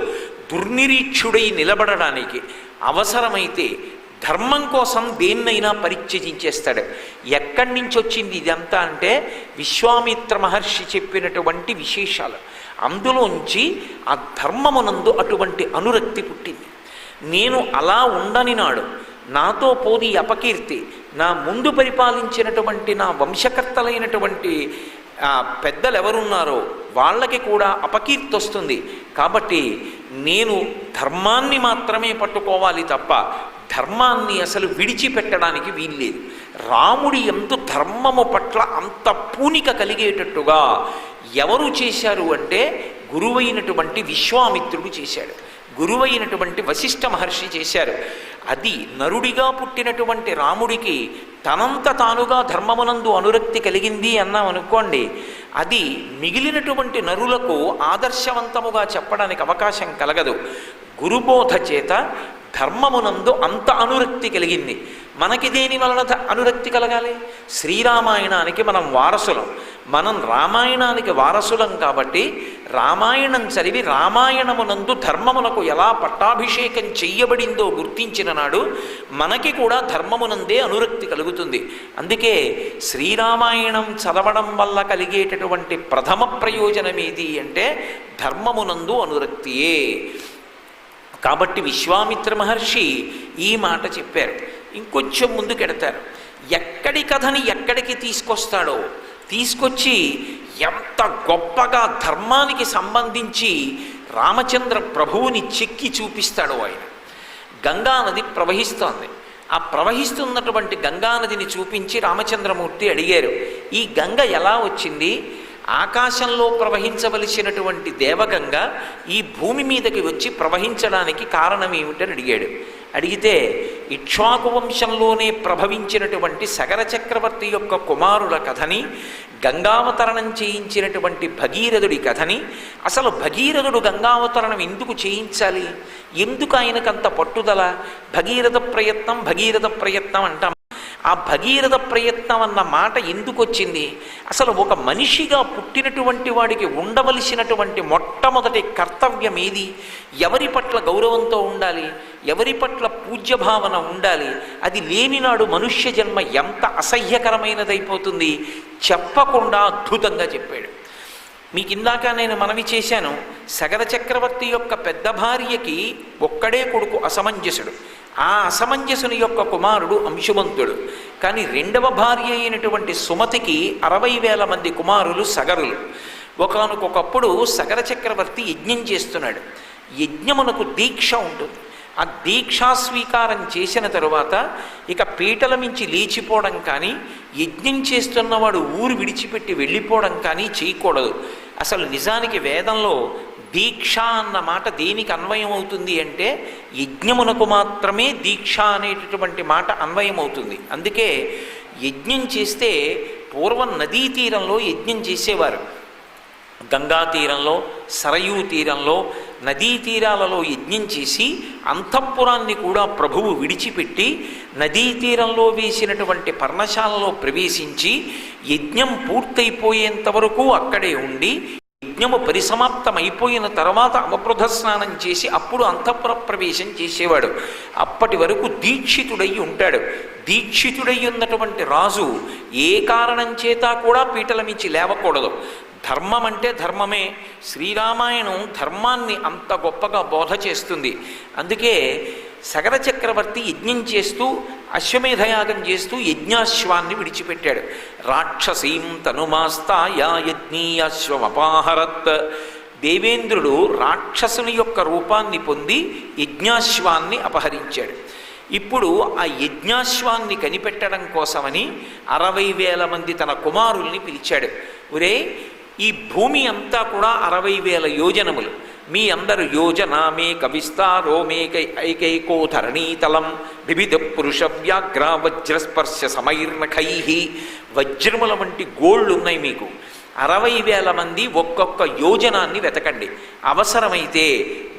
దుర్నిరీక్షుడై నిలబడడానికి అవసరమైతే ధర్మం కోసం దేన్నైనా పరిత్యజించేస్తాడు. ఎక్కడి నుంచి వచ్చింది ఇదంతా అంటే విశ్వామిత్ర మహర్షి చెప్పినటువంటి విశేషాలు. అందులోంచి ఆ ధర్మమునందు అటువంటి అనురక్తి పుట్టింది. నేను అలా ఉండని నాడు నాతో పోది అపకీర్తి, నా ముందు పరిపాలించినటువంటి నా వంశకర్తలైనటువంటి పెద్దలు ఎవరున్నారో వాళ్ళకి కూడా అపకీర్తి వస్తుంది. కాబట్టి నేను ధర్మాన్ని మాత్రమే పట్టుకోవాలి తప్ప ధర్మాన్ని అసలు విడిచిపెట్టడానికి వీల్లేదు. రాముడి ఎంత ధర్మము పట్ల అంత పూనిక కలిగేటట్టుగా ఎవరు చేశారు అంటే గురువైనటువంటి విశ్వామిత్రుడు చేశాడు, గురువైనటువంటి వశిష్ఠ మహర్షి చేశారు. అది నరుడిగా పుట్టినటువంటి రాముడికి తనంత తానుగా ధర్మమునందు అనురక్తి కలిగింది అన్నాం అనుకోండి, అది మిగిలినటువంటి నరులకు ఆదర్శవంతముగా చెప్పడానికి అవకాశం కలగదు. గురుబోధ చేత ధర్మమునందు అంత అనురక్తి కలిగింది. మనకి దేని వలన అనురక్తి కలగాలి? శ్రీరామాయణానికి మనం వారసులం, మనం రామాయణానికి వారసులం. కాబట్టి రామాయణం చదివి రామాయణమునందు ధర్మమునకు ఎలా పట్టాభిషేకం చెయ్యబడిందో గుర్తించిన నాడు మనకి కూడా ధర్మమునందే అనురక్తి కలుగుతుంది. అందుకే శ్రీరామాయణం చదవడం వల్ల కలిగేటటువంటి ప్రథమ ప్రయోజనం ఏది అంటే ధర్మమునందు అనురక్తియే. కాబట్టి విశ్వామిత్ర మహర్షి ఈ మాట చెప్పారు. ఇంకొంచెం ముందుకెడతారు. ఎక్కడి కథని ఎక్కడికి తీసుకొస్తాడో తీసుకొచ్చి ఎంత గొప్పగా ధర్మానికి సంబంధించి రామచంద్ర ప్రభువుని చెక్కి చూపిస్తాడో ఆయన. గంగానది ప్రవహిస్తోంది. ఆ ప్రవహిస్తున్నటువంటి గంగానదిని చూపించి రామచంద్రమూర్తి అడిగారు, ఈ గంగ ఎలా వచ్చింది? ఆకాశంలో ప్రవహించవలసినటువంటి దేవగంగ ఈ భూమి మీదకి వచ్చి ప్రవహించడానికి కారణం ఏమిటని అడిగాడు. అడిగితే ఇక్ష్వాకు వంశంలోనే ప్రభవించినటువంటి సగర చక్రవర్తి యొక్క కుమారుల కథని, గంగావతరణం చేయించినటువంటి భగీరథుడి కథని, అసలు భగీరథుడు గంగావతరణం ఎందుకు చేయించాలి, ఎందుకు ఆయనకంత పట్టుదల, భగీరథ ప్రయత్నం అంటాం. ఆ భగీరథ ప్రయత్నం అన్న మాట ఎందుకు వచ్చింది? అసలు ఒక మనిషిగా పుట్టినటువంటి వాడికి ఉండవలసినటువంటి మొట్టమొదటి కర్తవ్యం ఏది? ఎవరి పట్ల గౌరవంతో ఉండాలి, ఎవరి పట్ల పూజ్యభావన ఉండాలి. అది లేనినాడు మనుష్య జన్మ ఎంత అసహ్యకరమైనదైపోతుంది. చెప్పకుండా అద్భుతంగా చెప్పాడు. మీకు ఇందాక నేను మనవి చేశాను, సగర చక్రవర్తి యొక్క పెద్ద భార్యకి ఒక్కడే కొడుకు అసమంజసుడు. ఆ అసమంజసుని యొక్క కుమారుడు అంశుమంతుడు. కానీ రెండవ భార్య అయినటువంటి సుమతికి 60,000 మంది కుమారులు సగరులు. ఒకానొకప్పుడు సగర చక్రవర్తి యజ్ఞం చేస్తున్నాడు. యజ్ఞమునకు దీక్ష ఉంటుంది. ఆ దీక్షా స్వీకారం చేసిన తరువాత ఇక పీటల మించి లేచిపోవడం కానీ, యజ్ఞం చేస్తున్నవాడు ఊరు విడిచిపెట్టి వెళ్ళిపోవడం కానీ చేయకూడదు. అసలు నిజానికి వేదంలో దీక్ష అన్న మాట దేనికి అన్వయం అవుతుంది అంటే యజ్ఞమునకు మాత్రమే దీక్ష అనేటటువంటి మాట అన్వయం అవుతుంది. అందుకే యజ్ఞం చేస్తే పూర్వం నదీ తీరంలో యజ్ఞం చేసేవారు. గంగా తీరంలో, సరయూ తీరంలో, నదీ తీరాలలో యజ్ఞం చేసి అంతఃపురాన్ని కూడా ప్రభువు విడిచిపెట్టి నదీ తీరంలో వేసినటువంటి పర్ణశాలలో ప్రవేశించి యజ్ఞం పూర్తయిపోయేంత వరకు అక్కడే ఉండి యజ్ఞము పరిసమాప్తమైపోయిన తర్వాత అవబృధ స్నానం చేసి అప్పుడు అంతఃపుర ప్రవేశం చేసేవాడు. అప్పటి వరకు దీక్షితుడై ఉంటాడు. దీక్షితుడై ఉన్నటువంటి రాజు ఏ కారణం చేత కూడా పీటల మించి లేవకూడదు. ధర్మం అంటే ధర్మమే. శ్రీరామాయణం ధర్మాన్ని అంత గొప్పగా బోధ చేస్తుంది. అందుకే సగర చక్రవర్తి యజ్ఞం చేస్తూ అశ్వమేధయాగం చేస్తూ యజ్ఞాశ్వాన్ని విడిచిపెట్టాడు. రాక్షసీం తనుమాస్తాయా యజ్ఞీయాశ్వమపాహరత్. దేవేంద్రుడు రాక్షసుని యొక్క రూపాన్ని పొంది యజ్ఞాశ్వాన్ని అపహరించాడు. ఇప్పుడు ఆ యజ్ఞాశ్వాన్ని కనిపెట్టడం కోసమని 60,000 మంది తన కుమారుల్ని పిలిచాడు. ఒరే, ఈ భూమి అంతా కూడా 60,000 యోజనములు, మీ అందరు యోజనామే కవిస్తారో ఐకైకో ధరణీతలం వివిధ పురుష వ్యాఘ్ర వజ్రస్పర్శ సమైర్నఖై, వజ్రముల వంటి గోళ్ళు ఉన్నాయి మీకు. 60,000 మంది ఒక్కొక్క యోజనాన్ని వెతకండి. అవసరమైతే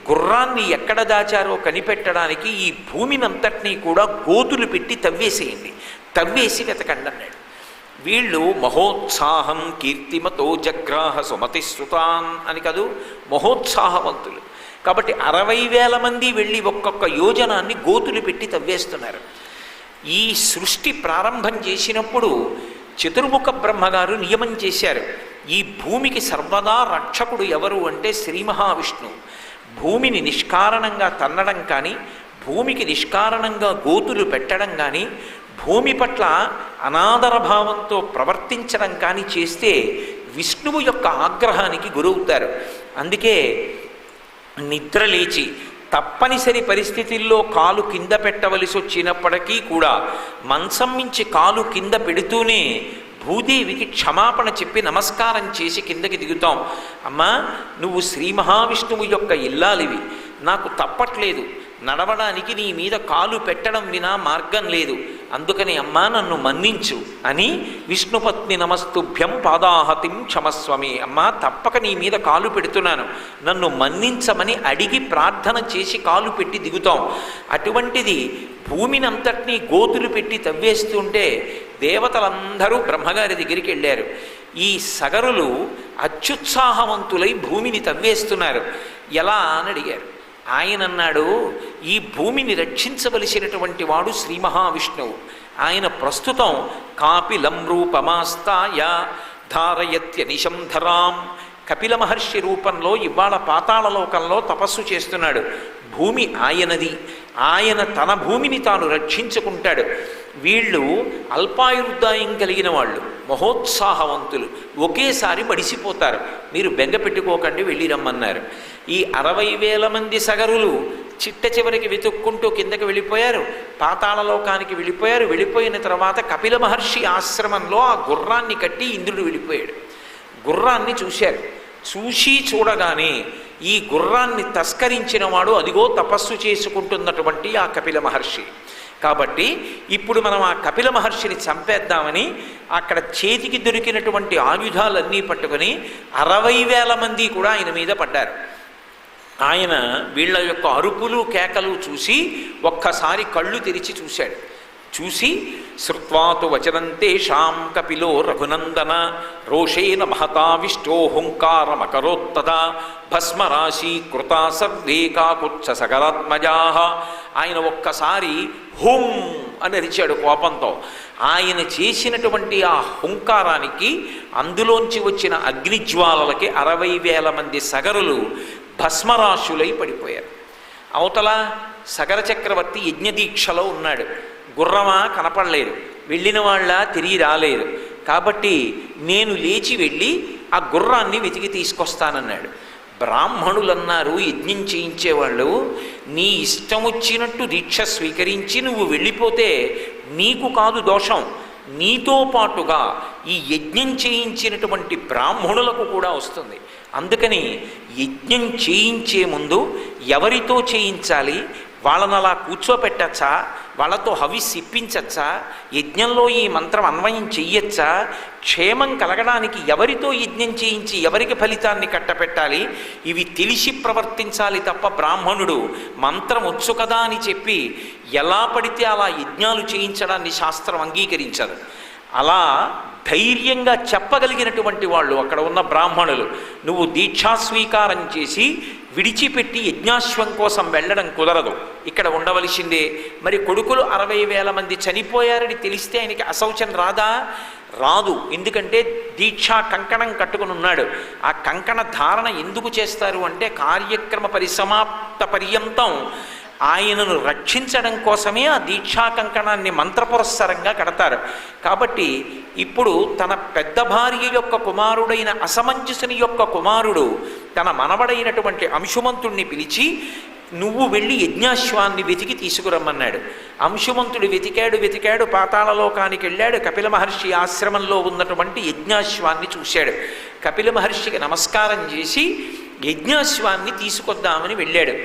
గుర్రాన్ని ఎక్కడ దాచారో కనిపెట్టడానికి ఈ భూమినంతటినీ కూడా గోతులు పెట్టి తవ్వేసేయండి, తవ్వేసి వెతకండి అన్నాడు. వీళ్ళు మహోత్సాహం కీర్తిమతో జగ్రాహ సుమతి సుతాన్ అని కదూ, మహోత్సాహవంతులు. కాబట్టి 60,000 మంది వెళ్ళి ఒక్కొక్క యోజనాన్ని గోతులు పెట్టి తవ్వేస్తున్నారు. ఈ సృష్టి ప్రారంభం చేసినప్పుడు చతుర్ముఖ బ్రహ్మగారు నియమం చేశారు, ఈ భూమికి సర్వదా రక్షకుడు ఎవరు అంటే శ్రీ మహావిష్ణువు. భూమిని నిష్కారణంగా తన్నడం కానీ, భూమికి నిష్కారణంగా గోతులు పెట్టడం కానీ, భూమి పట్ల అనాదర భావంతో ప్రవర్తించడం కానీ చేస్తే విష్ణువు యొక్క ఆగ్రహానికి గురవుతారు. అందుకే నిద్ర లేచి తప్పనిసరి పరిస్థితుల్లో కాలు కింద పెట్టవలసి వచ్చినప్పటికీ కూడా మంచం మించి కాలు కింద పెడుతూనే భూదేవికి క్షమాపణ చెప్పి నమస్కారం చేసి కిందకి దిగుతాం. అమ్మా, నువ్వు శ్రీ మహావిష్ణువు యొక్క ఇల్లాలివి, నాకు తప్పట్లేదు, నడవడానికి నీ మీద కాలు పెట్టడం వినా మార్గం లేదు, అందుకని అమ్మా నన్ను మన్నించు అని విష్ణుపత్ని నమస్తుభ్యం పాదాహతిం క్షమస్వమి, అమ్మా తప్పక నీ మీద కాలు పెడుతున్నాను, నన్ను మన్నించమని అడిగి ప్రార్థన చేసి కాలు పెట్టి దిగుతాం. అటువంటిది భూమిని అంతటినీ గోతులు పెట్టి తవ్వేస్తుంటే దేవతలందరూ బ్రహ్మగారి దగ్గరికి వెళ్ళారు. ఈ సగరులు అత్యుత్సాహవంతులై భూమిని తవ్వేస్తున్నారు. ఎలా అని అడిగారు. ఆయన అన్నాడు, ఈ భూమిని రక్షించవలసినటువంటి వాడు శ్రీ మహావిష్ణువు. ఆయన ప్రస్తుతం కాపిలం రూపమాస్తాయ ధారయత్యనిశం ధరాం, కపిల మహర్షి రూపంలో ఇవాళ పాతాళలోకంలో తపస్సు చేస్తున్నాడు. భూమి ఆయనది, ఆయన తన భూమిని తాను రక్షించుకుంటాడు. వీళ్ళు అల్పాయుర్దాయం కలిగిన వాళ్ళు, మహోత్సాహవంతులు, ఒకేసారి మడిసిపోతారు. మీరు బెంగ పెట్టుకోకండి, వెళ్ళి రమ్మన్నారు. ఈ 60,000 మంది సగరులు చిట్ట చివరికి వెతుక్కుంటూ కిందకి వెళ్ళిపోయారు, పాతాళలోకానికి వెళ్ళిపోయారు. వెళ్ళిపోయిన తర్వాత కపిల మహర్షి ఆశ్రమంలో ఆ గుర్రాన్ని కట్టి ఇంద్రుడు వెళ్ళిపోయాడు. గుర్రాన్ని చూశారు. చూసి చూడగానే ఈ గుర్రాన్ని తస్కరించిన వాడు అదిగో తపస్సు చేసుకుంటున్నటువంటి ఆ కపిల మహర్షి. కాబట్టి ఇప్పుడు మనం ఆ కపిల మహర్షిని చంపేద్దామని అక్కడ చేతికి దొరికినటువంటి ఆయుధాలన్నీ పట్టుకొని 60,000 మంది కూడా ఆయన మీద పడ్డారు. ఆయన వీళ్ళ యొక్క అరుపులు కేకలు చూసి ఒక్కసారి కళ్ళు తెరిచి చూశాడు. చూసి శ్రుత్వాతు వచనంతేషాం కపిలో రఘునందన రోషేణ మహతావిష్టో హుంకారమకరోత్తదా భస్మరాశి కృతా సర్వే కాకుత్స సగరాత్మజా. ఆయన ఒక్కసారి హుం అని అరిచాడు కోపంతో. ఆయన చేసినటువంటి ఆ హుంకారానికి, అందులోంచి వచ్చిన అగ్నిజ్వాలలకి 60,000 మంది సగరులు భస్మరాశులై పడిపోయారు. అవతల సగర చక్రవర్తి యజ్ఞదీక్షలో ఉన్నాడు. గుర్రమా కనపడలేదు, వెళ్ళిన వాళ్ళ తిరిగి రాలేదు. కాబట్టి నేను లేచి వెళ్ళి ఆ గుర్రాన్ని వెతికి తీసుకొస్తానన్నాడు. బ్రాహ్మణులన్నారు, యజ్ఞం చేయించేవాళ్ళు, నీ ఇష్టం వచ్చినట్టు దీక్ష స్వీకరించి నువ్వు వెళ్ళిపోతే నీకు కాదు దోషం, నీతో పాటుగా ఈ యజ్ఞం చేయించినటువంటి బ్రాహ్మణులకు కూడా వస్తుంది. అందుకని యజ్ఞం చేయించే ముందు ఎవరితో చేయించాలి, వాళ్ళని అలా కూర్చోపెట్టచ్చా, వాళ్ళతో హవిస్ ఇప్పించచ్చా, యజ్ఞంలో ఈ మంత్రం అన్వయం చెయ్యొచ్చా, క్షేమం కలగడానికి ఎవరితో యజ్ఞం చేయించి ఎవరికి ఫలితాన్ని కట్టపెట్టాలి, ఇవి తెలిసి ప్రవర్తించాలి తప్ప బ్రాహ్మణుడు మంత్రం వచ్చు కదా అని చెప్పి ఎలా పడితే అలా యజ్ఞాలు చేయించడాన్ని శాస్త్రం అంగీకరించదు. అలా ధైర్యంగా చెప్పగలిగినటువంటి వాళ్ళు అక్కడ ఉన్న బ్రాహ్మణులు, నువ్వు దీక్షా స్వీకారం చేసి విడిచిపెట్టి యజ్ఞాశ్వం కోసం వెళ్ళడం కుదరదు, ఇక్కడ ఉండవలసిందే. మరి కొడుకులు 60,000 మంది చనిపోయారని తెలిస్తే ఆయనకి అశౌచం రాదా? రాదు. ఎందుకంటే దీక్షా కంకణం కట్టుకుని ఉన్నాడు. ఆ కంకణ ధారణ ఎందుకు చేస్తారు అంటే కార్యక్రమ పరిసమాప్త పర్యంతం ఆయనను రక్షించడం కోసమే ఆ దీక్షా కంకణాన్ని మంత్రపురస్సరంగా కడతారు. కాబట్టి ఇప్పుడు తన పెద్ద భార్య యొక్క కుమారుడైన అసమంజసుని యొక్క కుమారుడు తన మనవడైనటువంటి అంశుమంతుణ్ణి పిలిచి నువ్వు వెళ్ళి యజ్ఞాశ్వాన్ని వెతికి తీసుకురమ్మన్నాడు. అంశుమంతుడు వెతికాడు, పాతాళలోకానికి వెళ్ళాడు. కపిల మహర్షి ఆశ్రమంలో ఉన్నటువంటి యజ్ఞాశ్వాన్ని చూశాడు. కపిల మహర్షికి నమస్కారం చేసి యజ్ఞాశ్వాన్ని తీసుకొద్దామని వెళ్ళాడు.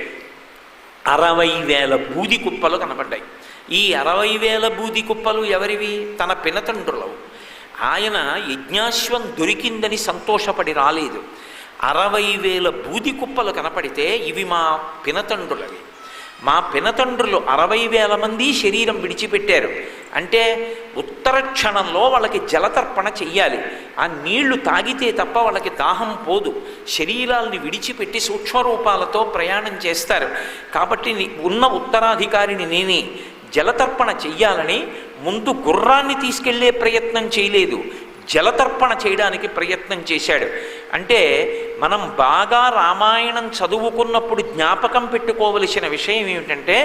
60,000 బూది కుప్పలు కనపడ్డాయి. ఈ 60,000 బూది కుప్పలు ఎవరివి? తన పినతండ్రులవు. ఆయన యజ్ఞాశ్వం దొరికిందని సంతోషపడి రాలేదు. 60,000 బూది కుప్పలు కనపడితే ఇవి మా పినతండ్రులవి. మా పినతండ్రులు 60,000 మంది శరీరం విడిచిపెట్టారు అంటే ఉత్తర క్షణంలో వాళ్ళకి జలతర్పణ చెయ్యాలి. ఆ నీళ్లు తాగితే తప్ప వాళ్ళకి దాహం పోదు. శరీరాల్ని విడిచిపెట్టి సూక్ష్మరూపాలతో ప్రయాణం చేస్తారు. కాబట్టి ఉన్న ఉత్తరాధికారిని నేనే. జలతర్పణ చెయ్యాలని ముందు గుర్రాన్ని తీసుకెళ్లే ప్రయత్నం చేయలేదు, జలతర్పణ చేయడానికి ప్రయత్నం చేశాడు. అంటే మనం బాగా రామాయణం చదువుకున్నప్పుడు జ్ఞాపకం పెట్టుకోవలసిన విషయం ఏమిటంటే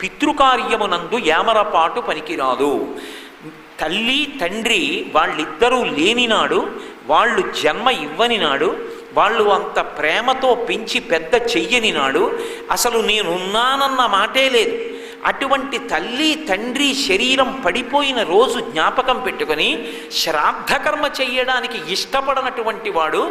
పితృకార్యమునందు ఏమరపాటు పనికిరాదు. తల్లి తండ్రి వాళ్ళిద్దరూ లేనినాడు, వాళ్ళు జన్మ ఇవ్వని నాడు, వాళ్ళు అంత ప్రేమతో పెంచి పెద్ద చెయ్యని నాడు అసలు నేనున్నానన్న మాటే లేదు. అటువంటి తల్లి తండ్రి శరీరం పడిపోయిన రోజు జ్ఞాపకం పెట్టుకొని శ్రాద్ధకర్మ చెయ్యడానికి ఇష్టపడనటువంటి వాడు,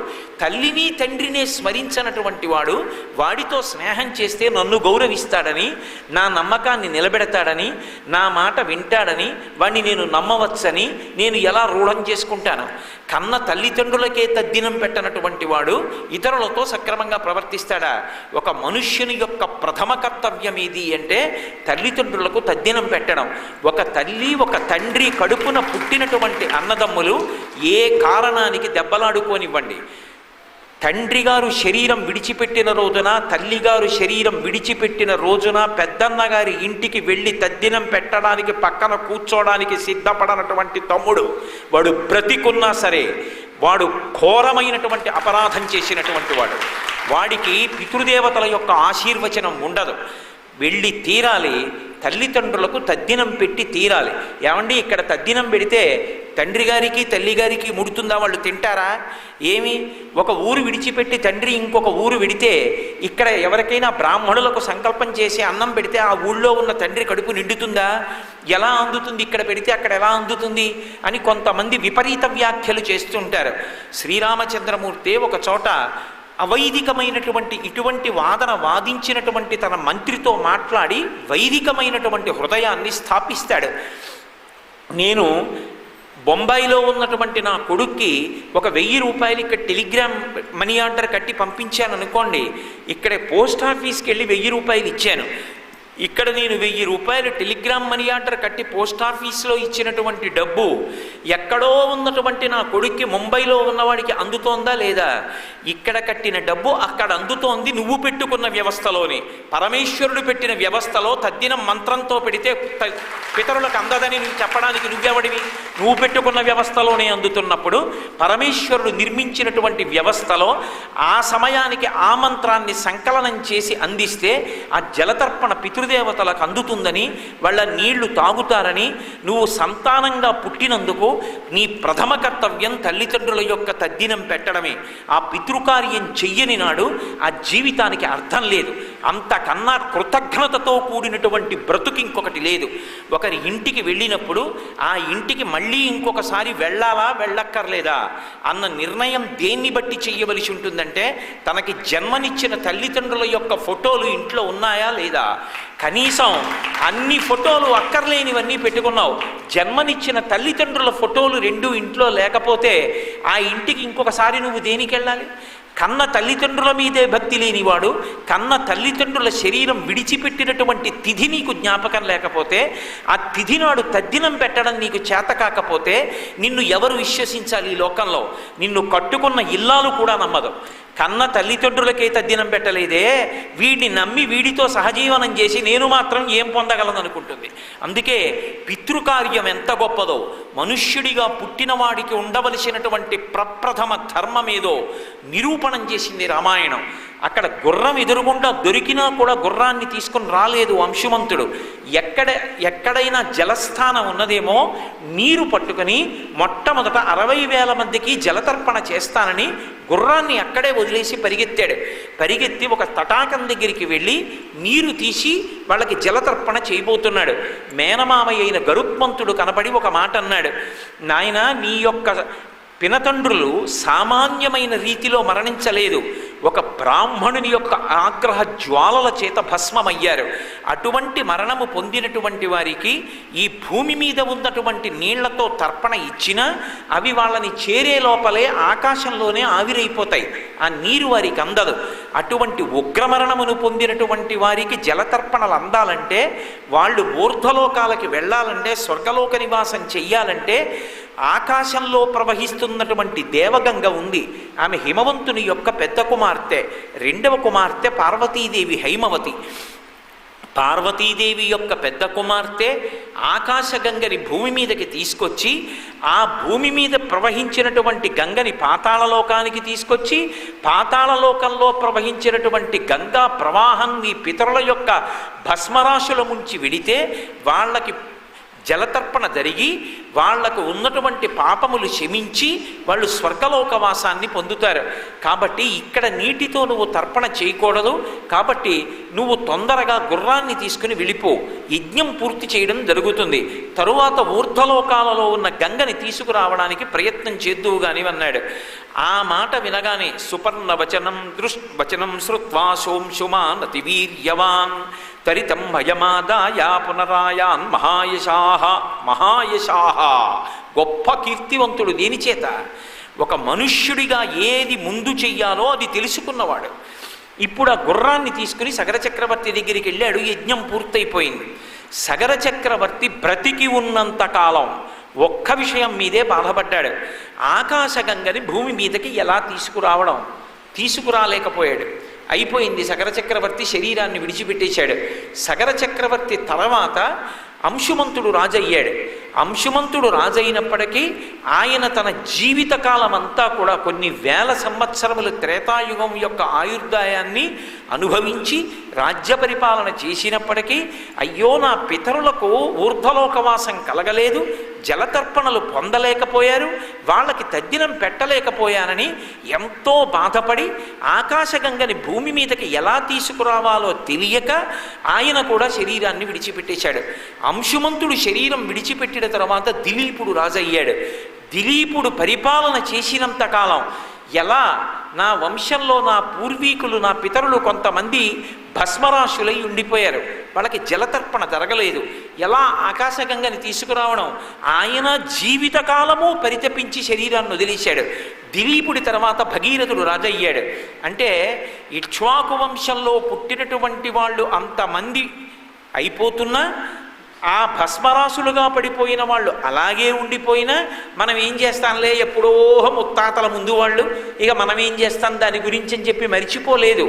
తల్లిని తండ్రినే స్మరించనటువంటి వాడు వాడితో స్నేహం చేస్తే నన్ను గౌరవిస్తాడని, నా నమ్మకాన్ని నిలబెడతాడని, నా మాట వింటాడని వాడిని నేను నమ్మవచ్చని నేను ఎలా రూఢం చేసుకుంటాను? కన్న తల్లిదండ్రులకే తద్దినం పెట్టనటువంటి వాడు ఇతరులతో సక్రమంగా ప్రవర్తిస్తాడా? ఒక మనుష్యుని యొక్క ప్రథమ కర్తవ్యం ఏది అంటే తల్లిదండ్రులకు తద్దినం పెట్టడం. ఒక తల్లి ఒక తండ్రి కడుపున పుట్టినటువంటి అన్నదమ్ములు ఏ కారణానికి దెబ్బలాడుకోనివ్వండి, తండ్రి గారు శరీరం విడిచిపెట్టిన రోజున, తల్లిగారు శరీరం విడిచిపెట్టిన రోజున పెద్దన్నగారి ఇంటికి వెళ్ళి తద్దినం పెట్టడానికి పక్కన కూర్చోడానికి సిద్ధపడనటువంటి తమ్ముడు వాడు బ్రతికున్నా సరే వాడు ఘోరమైనటువంటి అపరాధం చేసినటువంటి వాడు. వాడికి పితృదేవతల యొక్క ఆశీర్వచనం ఉండదు. వెళ్ళి తీరాలి, తల్లిదండ్రులకు తద్దినం పెట్టి తీరాలి. ఏమండి ఇక్కడ తద్దినం పెడితే తండ్రి గారికి తల్లిగారికి ముడుతుందా? వాళ్ళు తింటారా? ఏమి ఒక ఊరు విడిచిపెట్టి తండ్రి ఇంకొక ఊరు విడితే ఇక్కడ ఎవరికైనా బ్రాహ్మణులకు సంకల్పం చేసి అన్నం పెడితే ఆ ఊళ్ళో ఉన్న తండ్రి కడుపు నిండుతుందా? ఎలా అందుతుంది? ఇక్కడ పెడితే అక్కడ ఎలా అందుతుంది అని కొంతమంది విపరీత వ్యాఖ్యలు చేస్తుంటారు. శ్రీరామచంద్రమూర్తి ఒక చోట అవైదికమైనటువంటి ఇటువంటి వాదన వాదించినటువంటి తన మంత్రితో మాట్లాడి వైదికమైనటువంటి హృదయాన్ని స్థాపిస్తాడు. నేను బొంబాయిలో ఉన్నటువంటి నా కొడుక్కి ఒక 1000 రూపాయలు ఇక్కడ టెలిగ్రామ్ మనీ ఆర్డర్ కట్టి పంపించాను అనుకోండి, ఇక్కడ పోస్ట్ ఆఫీస్కి వెళ్ళి 1000 రూపాయలు ఇచ్చాను. ఇక్కడ నేను 1000 రూపాయలు టెలిగ్రామ్ మనీ ఆర్డర్ కట్టి పోస్ట్ ఆఫీస్లో ఇచ్చినటువంటి డబ్బు ఎక్కడో ఉన్నటువంటి నా కొడుక్కి ముంబైలో ఉన్నవాడికి అందుతోందా లేదా? ఇక్కడ కట్టిన డబ్బు అక్కడ అందుతోంది. నువ్వు పెట్టుకున్న వ్యవస్థలోనే, పరమేశ్వరుడు పెట్టిన వ్యవస్థలో తద్దినం మంత్రంతో పెడితే పితరులకు అందదని నువ్వు చెప్పడానికి నువ్వెవడివి? నువ్వు పెట్టుకున్న వ్యవస్థలోనే అందుతున్నప్పుడు పరమేశ్వరుడు నిర్మించినటువంటి వ్యవస్థలో ఆ సమయానికి ఆ మంత్రాన్ని సంకలనం చేసి అందిస్తే ఆ జలతర్పణ పితృదేవతలకు అందుతుందని, వాళ్ళ నీళ్లు తాగుతారని, నువ్వు సంతానంగా పుట్టినందుకు నీ ప్రథమ కర్తవ్యం తల్లిదండ్రుల యొక్క తద్దినం పెట్టడమే. ఆ పితృకార్యం చెయ్యని నాడు ఆ జీవితానికి అర్థం లేదు. అంతకన్నా కృతజ్ఞతతో కూడినటువంటి బ్రతుకు ఇంకొకటి లేదు. ఒకరి ఇంటికి వెళ్ళినప్పుడు ఆ ఇంటికి మళ్ళీ ఇంకొకసారి వెళ్ళాలా వెళ్ళక్కర్లేదా అన్న నిర్ణయం దేన్ని బట్టి చెయ్యవలసి ఉంటుందంటే తనకి జన్మనిచ్చిన తల్లిదండ్రుల యొక్క ఫోటోలు ఇంట్లో ఉన్నాయా లేదా? కనీసం అన్ని ఫోటోలు అక్కర్లేనివన్నీ పెట్టుకున్నావు, జన్మనిచ్చిన తల్లిదండ్రుల ఫోటోలు 2 ఇంట్లో లేకపోతే ఆ ఇంటికి ఇంకొకసారి నువ్వు దేనికి వెళ్ళాలి? కన్న తల్లిదండ్రుల మీదే భక్తి లేనివాడు, కన్న తల్లిదండ్రుల శరీరం విడిచిపెట్టినటువంటి తిథి నీకు జ్ఞాపకం లేకపోతే, ఆ తిథి నాడు తద్దినం పెట్టడం నీకు చేత కాకపోతే నిన్ను ఎవరు విశ్వసించాలి ఈ లోకంలో? నిన్ను కట్టుకున్న ఇల్లాలు కూడా నమ్మదు. కన్న తల్లిదండ్రులకే తద్దినం పెట్టలేదే, వీడిని నమ్మి వీడితో సహజీవనం చేసి నేను మాత్రం ఏం పొందగలను అనుకుంటుంది. అందుకే పితృకార్యం ఎంత గొప్పదో, మనుష్యుడిగా పుట్టినవాడికి ఉండవలసినటువంటి ప్రప్రథమ ధర్మమేదో నిరూపణం చేసింది రామాయణం. అక్కడ గుర్రం ఎదురుగుండా దొరికినా కూడా గుర్రాన్ని తీసుకుని రాలేదు అంశుమంతుడు. ఎక్కడైనా జలస్థానం ఉన్నదేమో నీరు పట్టుకొని మొట్టమొదట 60,000 మందికి జలతర్పణ చేస్తానని గుర్రాన్ని అక్కడే వదిలేసి పరిగెత్తాడు. పరిగెత్తి ఒక తటాకం దగ్గరికి వెళ్ళి నీరు తీసి వాళ్ళకి జలతర్పణ చేయబోతున్నాడు. మేనమామయ్య అయిన గరుత్మంతుడు కనపడి ఒక మాట అన్నాడు, నాయన నీ యొక్క పినతండ్రులు సామాన్యమైన రీతిలో మరణించలేదు, ఒక బ్రాహ్మణుని యొక్క ఆగ్రహ జ్వాలల చేత భస్మమయ్యారు. అటువంటి మరణము పొందినటువంటి వారికి ఈ భూమి మీద ఉన్నటువంటి నీళ్లతో తర్పణ ఇచ్చినా అవి వాళ్ళని చేరే లోపలే ఆకాశంలోనే ఆవిరైపోతాయి, ఆ నీరు వారికి అందదు. అటువంటి ఉగ్రమరణమును పొందినటువంటి వారికి జలతర్పణలు అందాలంటే, వాళ్ళు ఊర్ధ్వలోకాలకి వెళ్ళాలంటే, స్వర్గలోక నివాసం చెయ్యాలంటే ఆకాశంలో ప్రవహిస్తున్నటువంటి దేవగంగ ఉంది, ఆమె హిమవంతుని యొక్క పెద్ద కుమార్తె. రెండవ కుమార్తె పార్వతీదేవి హైమవతి. పార్వతీదేవి యొక్క పెద్ద కుమార్తె ఆకాశగంగని భూమి మీదకి తీసుకొచ్చి, ఆ భూమి మీద ప్రవహించినటువంటి గంగని పాతాళలోకానికి తీసుకొచ్చి, పాతాళలోకంలో ప్రవహించినటువంటి గంగా ప్రవాహాన్ని పితరుల యొక్క భస్మరాశుల ముంచి విడితే వాళ్ళకి జలతర్పణ జరిగి వాళ్లకు ఉన్నటువంటి పాపములు శమించి వాళ్ళు స్వర్గలోకవాసాన్ని పొందుతారు. కాబట్టి ఇక్కడ నీటితో నువ్వు తర్పణ చేయకూడదు, కాబట్టి నువ్వు తొందరగా గుర్రాన్ని తీసుకుని వెళ్ళిపో, యజ్ఞం పూర్తి చేయడం జరుగుతుంది, తరువాత ఊర్ధ్వలోకాలలో ఉన్న గంగని తీసుకురావడానికి ప్రయత్నం చేద్దువు గాని అన్నాడు. ఆ మాట వినగానే సుపర్ణ వచనం శ్రుత్వా సోంశుమాన్ అతివీర్యవాన్ తరితం భయమాదాయ పునరాయాన్ మహాయశాహ. గొప్ప కీర్తివంతుడు దేని చేత? ఒక మనుష్యుడిగా ఏది ముందు చెయ్యాలో అది తెలుసుకున్నవాడు. ఇప్పుడు ఆ గుర్రాన్ని తీసుకుని సగర చక్రవర్తి దగ్గరికి వెళ్ళాడు. యజ్ఞం పూర్తయిపోయింది. సగర చక్రవర్తి బ్రతికి ఉన్నంత కాలం ఒక్క విషయం మీదే బాధపడ్డాడు, ఆకాశగంగని భూమి మీదకి ఎలా తీసుకురాలేకపోయాడు. అయిపోయింది. సగర చక్రవర్తి శరీరాన్ని విడిచిపెట్టేశాడు. సగర చక్రవర్తి తర్వాత అంశుమంతుడు రాజయ్యాడు. అంశుమంతుడు రాజైనప్పటికీ ఆయన తన జీవితకాలం అంతా కూడా కొన్ని వేల సంవత్సరములు త్రేతాయుగం యొక్క ఆయుర్దాయాన్ని అనుభవించి రాజ్య పరిపాలన చేసినప్పటికీ అయ్యో నా పితరులకు ఊర్ధ్వలోకవాసం కలగలేదు, జలతర్పణలు పొందలేకపోయారు, వాళ్ళకి తద్దినం పెట్టలేకపోయానని ఎంతో బాధపడి ఆకాశగంగని భూమి మీదకి ఎలా తీసుకురావాలో తెలియక ఆయన కూడా శరీరాన్ని విడిచిపెట్టేశాడు. అంశుమంతుడు శరీరం విడిచిపెట్టిన తర్వాత దిలీపుడు రాజయ్యాడు. దిలీపుడు పరిపాలన చేసినంత కాలం ఎలా నా వంశంలో నా పూర్వీకులు నా పితరులు కొంతమంది భస్మరాశులై ఉండిపోయారు, వాళ్ళకి జలతర్పణ జరగలేదు, ఎలా ఆకాశగంగని తీసుకురావడం, ఆయన జీవితకాలము పరితపించి శరీరాన్ని వదిలేశాడు. దిలీపుడి తర్వాత భగీరథుడు రాజయ్యాడు. అంటే ఇక్ష్వాకు వంశంలో పుట్టినటువంటి వాళ్ళు అంతమంది అయిపోతున్నా ఆ భస్మరాశులుగా పడిపోయిన వాళ్ళు అలాగే ఉండిపోయినా మనం ఏం చేస్తాంలే, ఎప్పుడో ముత్తాతల ముందు వాళ్ళు, ఇక మనం ఏం చేస్తాం దాని గురించి అని చెప్పి మరిచిపోలేదు.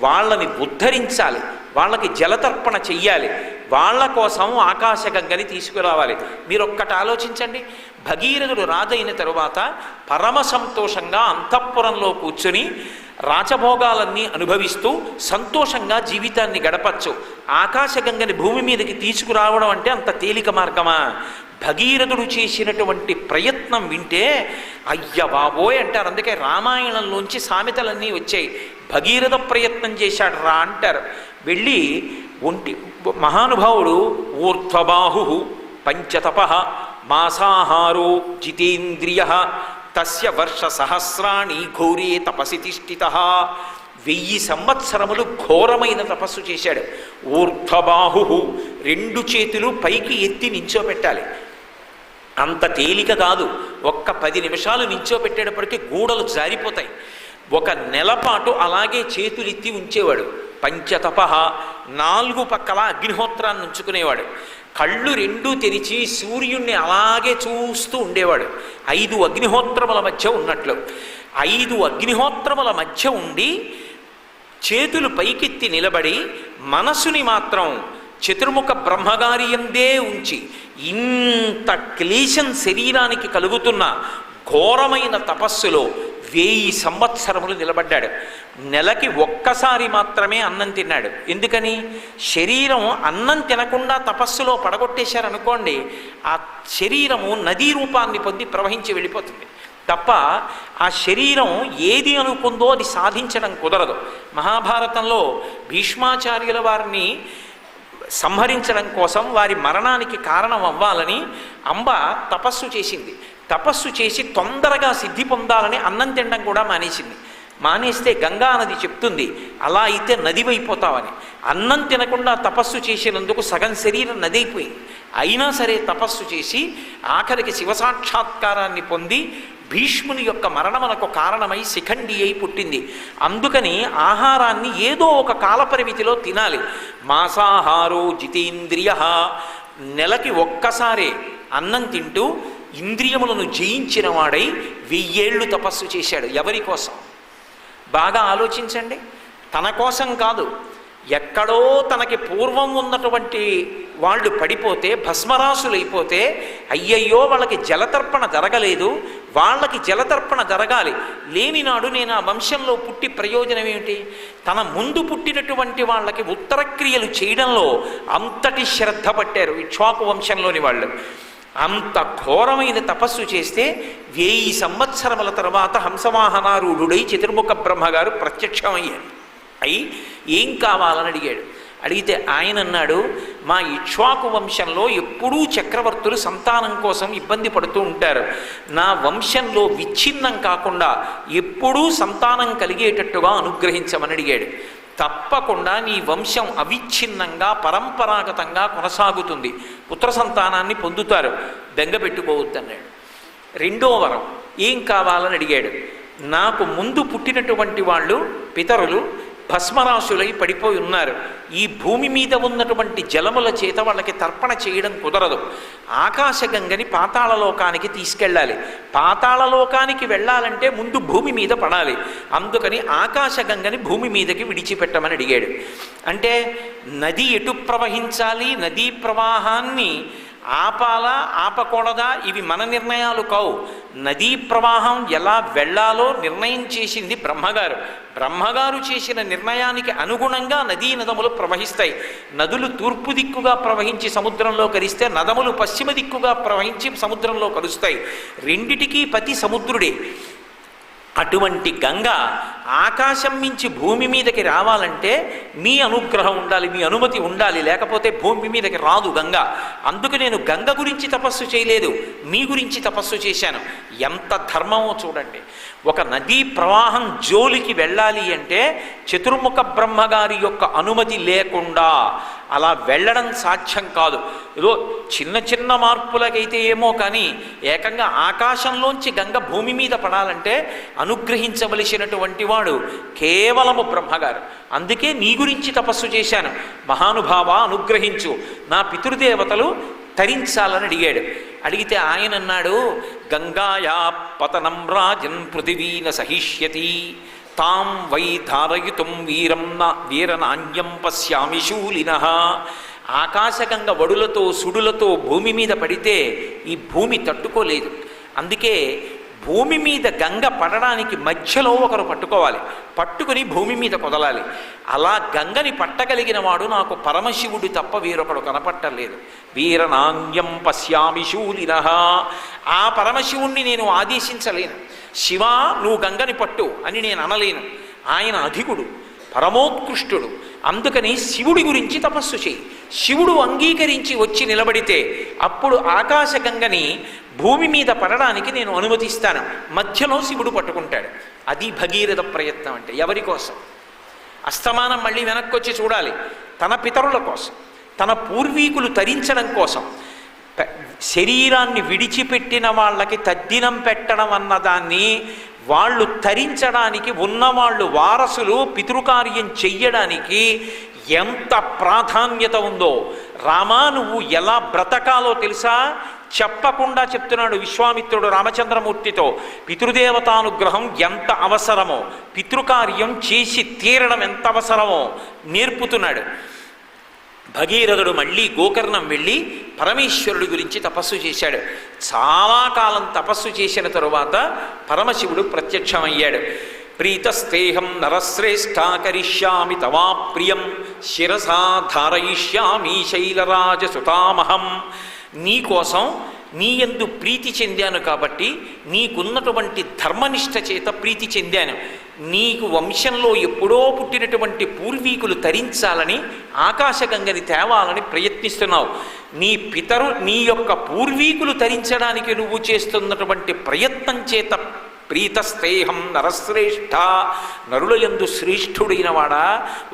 వాళ్ళని ఉద్ధరించాలి, వాళ్ళకి జలతర్పణ చెయ్యాలి, వాళ్ళ కోసం ఆకాశగంగని తీసుకురావాలి. మీరు ఒక్కటి ఆలోచించండి. భగీరథుడు రాజైన తరువాత పరమ సంతోషంగా అంతఃపురంలో కూర్చుని రాజభోగాలన్నీ అనుభవిస్తూ సంతోషంగా జీవితాన్ని గడపచ్చు. ఆకాశగంగని భూమి మీదకి తీసుకురావడం అంటే అంత తేలిక మార్గమా? భగీరథుడు చేసినటువంటి ప్రయత్నం వింటే అయ్య బాబోయ్ అంటారు. అందుకే రామాయణంలోంచి సామెతలన్నీ వచ్చాయి. భగీరథ ప్రయత్నం చేశాడు రా అంటారు. వెళ్ళి మహానుభావుడు ఊర్ధ్వబాహు పంచతప మాసాహారో జితేంద్రియ తస్య వర్ష సహస్రాణి ఘోరే తపసి తిష్ఠిత. 1000 సంవత్సరములు ఘోరమైన తపస్సు చేశాడు. ఊర్ధ్వబాహు 2 చేతులు పైకి ఎత్తి నించోపెట్టాలి. అంత తేలిక కాదు. ఒక్క 10 నిమిషాలు నించోపెట్టేటప్పటికీ గూడలు జారిపోతాయి. 1 నెల పాటు అలాగే చేతులెత్తి ఉంచేవాడు. పంచతప 4 పక్కల అగ్నిహోత్రాన్ని ఉంచుకునేవాడు. కళ్ళు 2 తెరిచి సూర్యుణ్ణి అలాగే చూస్తూ ఉండేవాడు. 5 అగ్నిహోత్రముల మధ్య ఉన్నట్లు. 5 అగ్నిహోత్రముల మధ్య ఉండి చేతులు పైకెత్తి నిలబడి మనసుని మాత్రం చతుర్ముఖ బ్రహ్మగారి యందే ఉంచి ఇంత క్లేశం శరీరానికి కలుగుతున్న ఘోరమైన తపస్సులో 1000 సంవత్సరములు నిలబడ్డాడు. నెలకి ఒక్కసారి మాత్రమే అన్నం తిన్నాడు. ఎందుకని? శరీరం అన్నం తినకుండా తపస్సులో పడగొట్టేశారనుకోండి, ఆ శరీరము నదీ రూపాన్ని పొంది ప్రవహించి వెళ్ళిపోతుంది. తప్ప ఆ శరీరం ఏది అనుకుందో అది సాధించడం కుదరదు. మహాభారతంలో భీష్మాచార్యుల వారిని సంహరించడం కోసం, వారి మరణానికి కారణం అవ్వాలని అంబ తపస్సు చేసింది. తపస్సు చేసి తొందరగా సిద్ధి పొందాలని అన్నం తినడం కూడా మానేసింది. మానేస్తే గంగా నది చెప్తుంది, అలా అయితే నదివైపోతావని. అన్నం తినకుండా తపస్సు చేసినందుకు సగం శరీరం నదైపోయింది. అయినా సరే తపస్సు చేసి ఆఖరికి శివసాక్షాత్కారాన్ని పొంది భీష్ముని యొక్క మరణమునకు కారణమై శిఖండి అయి పుట్టింది. అందుకని ఆహారాన్ని ఏదో ఒక కాలపరిమితిలో తినాలి. మాంసాహారో జితేంద్రియ, నెలకి ఒక్కసారే అన్నం తింటూ ఇంద్రియములను జయించిన వాడై 1000 ఏళ్ళు తపస్సు చేశాడు. ఎవరి కోసం? బాగా ఆలోచించండి. తన కోసం కాదు. ఎక్కడో తనకి పూర్వం ఉన్నటువంటి వాళ్ళు పడిపోతే, భస్మరాసులైపోతే, అయ్యయ్యో వాళ్ళకి జలతర్పణ జరగలేదు, వాళ్ళకి జలతర్పణ జరగాలి, లేనినాడు నేను ఆ వంశంలో పుట్టి ప్రయోజనం ఏమిటి? తన ముందు పుట్టినటువంటి వాళ్ళకి ఉత్తరక్రియలు చేయడంలో అంతటి శ్రద్ధ పట్టారు ఇక్ష్వాకు వంశంలోని వాళ్ళు. అంత ఘోరమైన తపస్సు చేస్తే 1000 సంవత్సరముల తర్వాత హంసవాహనారూఢుడై చతుర్ముఖ బ్రహ్మగారు ప్రత్యక్షమయ్యారు. అయి ఏం కావాలని అడిగాడు. అడిగితే ఆయన అన్నాడు, మా ఇక్ష్వాకు వంశంలో ఎప్పుడూ చక్రవర్తులు సంతానం కోసం ఇబ్బంది పడుతూ ఉంటారు. నా వంశంలో విచ్ఛిన్నం కాకుండా ఎప్పుడూ సంతానం కలిగేటట్టుగా అనుగ్రహించమని అడిగాడు. తప్పకుండా నీ వంశం అవిచ్ఛిన్నంగా పరంపరాగతంగా కొనసాగుతుంది, పుత్ర సంతానాన్ని పొందుతారు, బెంగ పెట్టుకోవద్దన్నాడు. రెండో వరం ఏం కావాలని అడిగాడు. నాకు ముందు పుట్టినటువంటి వాళ్ళు పితరులు భస్మరాశులై పడిపోయి ఉన్నారు. ఈ భూమి మీద ఉన్నటువంటి జలముల చేత వాళ్ళకి తర్పణ చేయడం కుదరదు. ఆకాశగంగని పాతాళలోకానికి తీసుకెళ్ళాలి. పాతాళలోకానికి వెళ్ళాలంటే ముందు భూమి మీద పడాలి. అందుకని ఆకాశగంగని భూమి మీదకి విడిచిపెట్టమని అడిగాడు. అంటే నది ఎటు ప్రవహించాలి, నదీ ప్రవాహాన్ని ఆపాలా ఆపకూడదా ఇవి మన నిర్ణయాలు కావు. నదీ ప్రవాహం ఎలా వెళ్ళాలో నిర్ణయం చేసింది బ్రహ్మగారు. బ్రహ్మగారు చేసిన నిర్ణయానికి అనుగుణంగా నదీ నదములు ప్రవహిస్తాయి. నదులు తూర్పు దిక్కుగా ప్రవహించి సముద్రంలో కలిస్తే నదములు పశ్చిమ దిక్కుగా ప్రవహించి సముద్రంలో కలుస్తాయి. రెండిటికీ పతి సముద్రుడే. అటువంటి గంగ ఆకాశం మించి భూమి మీదకి రావాలంటే మీ అనుగ్రహం ఉండాలి, మీ అనుమతి ఉండాలి, లేకపోతే భూమి మీదకి రాదు గంగ. అందుకు నేను గంగ గురించి తపస్సు చేయలేదు, మీ గురించి తపస్సు చేశాను. ఎంత ధర్మమో చూడండి. ఒక నదీ ప్రవాహం జోలికి వెళ్ళాలి అంటే చతుర్ముఖ బ్రహ్మగారి యొక్క అనుమతి లేకుండా అలా వెళ్ళడం సాధ్యం కాదు. ఏదో చిన్న చిన్న మార్పులకైతే ఏమో కానీ ఏకంగా ఆకాశంలోంచి గంగ భూమి మీద పడాలంటే అనుగ్రహించవలసినటువంటి వాడు కేవలము బ్రహ్మగారు. అందుకే నీ గురించి తపస్సు చేశాను, మహానుభావ అనుగ్రహించు, నా పితృదేవతలు తరించాలని అడిగాడు. అడిగితే ఆయన అన్నాడు, గంగాయా పతనం రాజన్ పృథివీన సహిష్యతి తాం వై ధారయుతం వీరనాన్యం పశ్యామి శూలినః. ఆకాశగంగ వడులతో సుడులతో భూమి మీద పడితే ఈ భూమి తట్టుకోలేదు. అందుకే భూమి మీద గంగ పడడానికి మధ్యలో ఒకరు పట్టుకోవాలి, పట్టుకుని భూమి మీద కొదలాలి. అలా గంగని పట్టగలిగిన వాడు నాకు పరమశివుడు తప్ప వేరొకడు కనపట్టలేదు. వీరనాన్యం పశ్యామి శూలినః. ఆ పరమశివుణ్ణి నేను ఆదేశించలేను. శివ నువ్వు గంగని పట్టు అని నేను అనలేను. ఆయన అధికుడు, పరమోత్కృష్టుడు. అందుకని శివుడి గురించి తపస్సు చేయి. శివుడు అంగీకరించి వచ్చి నిలబడితే అప్పుడు ఆకాశగంగని భూమి మీద పడడానికి నేను అనుమతిస్తాను. మధ్యలో శివుడు పట్టుకుంటాడు. అది భగీరథ ప్రయత్నం అంటే. ఎవరి కోసం? అస్తమానం మళ్ళీ వెనక్కి వచ్చి చూడాలి. తన పితరుల కోసం, తన పూర్వీకులు తరించడం కోసం. శరీరాన్ని విడిచిపెట్టిన వాళ్ళకి తద్దినం పెట్టడం అన్నదాన్ని వాళ్ళు తరించడానికి, ఉన్నవాళ్ళు వారసులు పితృకార్యం చెయ్యడానికి ఎంత ప్రాధాన్యత ఉందో. రామా నువ్వు ఎలా బ్రతకాలో తెలుసా? చెప్పకుండా చెప్తున్నాడు విశ్వామిత్రుడు రామచంద్రమూర్తితో. పితృదేవతానుగ్రహం ఎంత అవసరమో, పితృకార్యం చేసి తీరడం ఎంత అవసరమో నేర్పుతున్నాడు. భగీరథుడు మళ్ళీ గోకర్ణం వెళ్ళి పరమేశ్వరుడి గురించి తపస్సు చేశాడు. చాలా కాలం తపస్సు చేసిన తరువాత పరమశివుడు ప్రత్యక్షమయ్యాడు. ప్రీతస్తేహం నరశ్రేష్ఠ కరిష్యామి తవా ప్రియం శిరసా ధారయిష్యామి శైలరాజసుతామహం. నీకోసం నీ యందు ప్రీతి చెందాను కాబట్టి నీకున్నటువంటి ధర్మనిష్ట చేత ప్రీతి చెందాను. నీకు వంశంలో ఎప్పుడో పుట్టినటువంటి పూర్వీకులు తరించాలని ఆకాశగంగని తేవాలని ప్రయత్నిస్తున్నావు. నీ యొక్క పూర్వీకులు తరించడానికి నువ్వు చేస్తున్నటువంటి ప్రయత్నం చేత ప్రీతస్తేహం నరశ్రేష్ఠ, నరులయందు శ్రేష్ఠుడైన వాడా,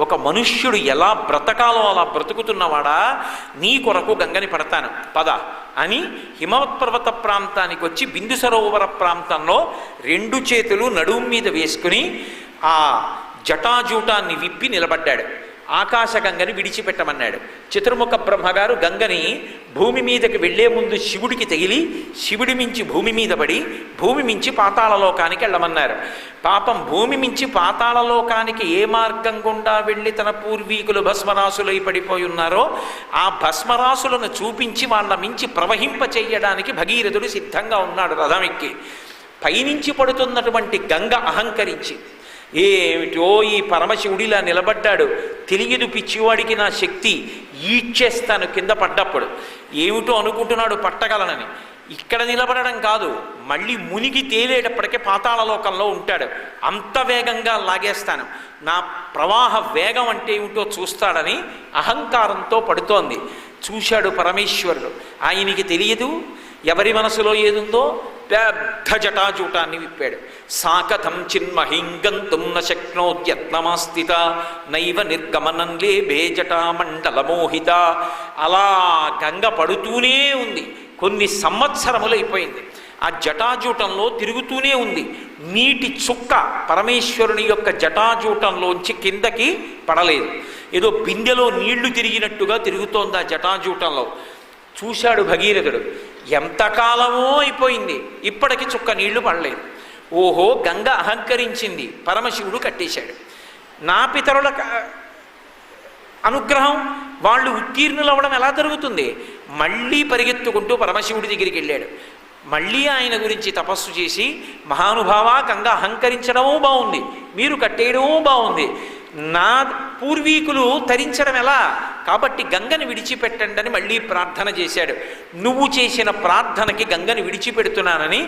ఒక మనుష్యుడు ఎలా బ్రతకాలో అలా బ్రతుకుతున్నవాడా, నీ కొరకు గంగని పడతాను పద అని హిమవత్పర్వత ప్రాంతానికి వచ్చి బిందు సరోవర ప్రాంతంలో 2 చేతులు నడుము మీద వేసుకుని ఆ జటాజూటాన్ని విప్పి నిలబడ్డాడు. ఆకాశగంగని విడిచిపెట్టమన్నాడు. చతుర్ముఖ బ్రహ్మగారు గంగని భూమి మీదకి వెళ్లే ముందు శివుడికి తగిలి, శివుడి మించి భూమి మీద పడి, భూమి మించి పాతాళలోకానికి వెళ్ళమన్నారు. పాపం భూమి మించి పాతాళలోకానికి ఏ మార్గం గుండా వెళ్ళి తన పూర్వీకులు భస్మరాసులై పడిపోయి ఉన్నారో ఆ భస్మరాసులను చూపించి వాళ్ళ మించి ప్రవహింప చెయ్యడానికి భగీరథుడు సిద్ధంగా ఉన్నాడు రథం ఎక్కి. పైనుంచి పడుతున్నటువంటి గంగ అహంకరించి, ఏమిటో ఈ పరమశివుడిలా నిలబడ్డాడు, తెలియదు పిచ్చివాడికి నా శక్తి, ఈడ్చేస్తాను కింద పడ్డప్పుడు, ఏమిటో అనుకుంటున్నాడు పట్టగలనని. ఇక్కడ నిలబడడం కాదు, మళ్ళీ మునిగి తేలేటప్పటికే పాతాళలోకంలో ఉంటాడు, అంత వేగంగా లాగేస్తాను, నా ప్రవాహ వేగం అంటే ఏమిటో చూస్తాడని అహంకారంతో పడుతోంది. చూశాడు పరమేశ్వరుడు. ఆయనకి తెలియదు ఎవరి మనసులో ఏదుందో. పెద్ద జటాజూటాన్ని విప్పాడు. సాకథం చిన్మహింగంతుం న శక్నోద్యత్నమాస్థిత నైవ నిర్గమనం లేభే జటామండలమోహిత. అలా గంగ పడుతూనే ఉంది. కొన్ని సంవత్సరములైపోయింది. ఆ జటాజూటంలో తిరుగుతూనే ఉంది. నీటి చుక్క పరమేశ్వరుని యొక్క జటాజూటంలోంచి కిందకి పడలేదు. ఏదో బిందెలో నీళ్లు తిరిగినట్టుగా తిరుగుతోంది ఆ జటాజూటంలో. చూశాడు భగీరథుడు. ఎంతకాలమో అయిపోయింది, ఇప్పటికి చుక్క నీళ్లు పడలేదు. ఓహో, గంగ అహంకరించింది, పరమశివుడు కట్టేశాడు. నా పితరుల అనుగ్రహం, వాళ్ళు ఉత్తీర్ణులవ్వడం ఎలా జరుగుతుంది? మళ్ళీ పరిగెత్తుకుంటూ పరమశివుడి దగ్గరికి వెళ్ళాడు. మళ్ళీ ఆయన గురించి తపస్సు చేసి, మహానుభావ, గంగ అహంకరించడమూ బాగుంది, మీరు కట్టేయడమూ బాగుంది, నా పూర్వీకులు తరించడం ఎలా, కాబట్టి గంగని విడిచిపెట్టండి అని మళ్ళీ ప్రార్థన చేశాడు. నువ్వు చేసిన ప్రార్థనకి గంగని విడిచిపెడుతున్నానని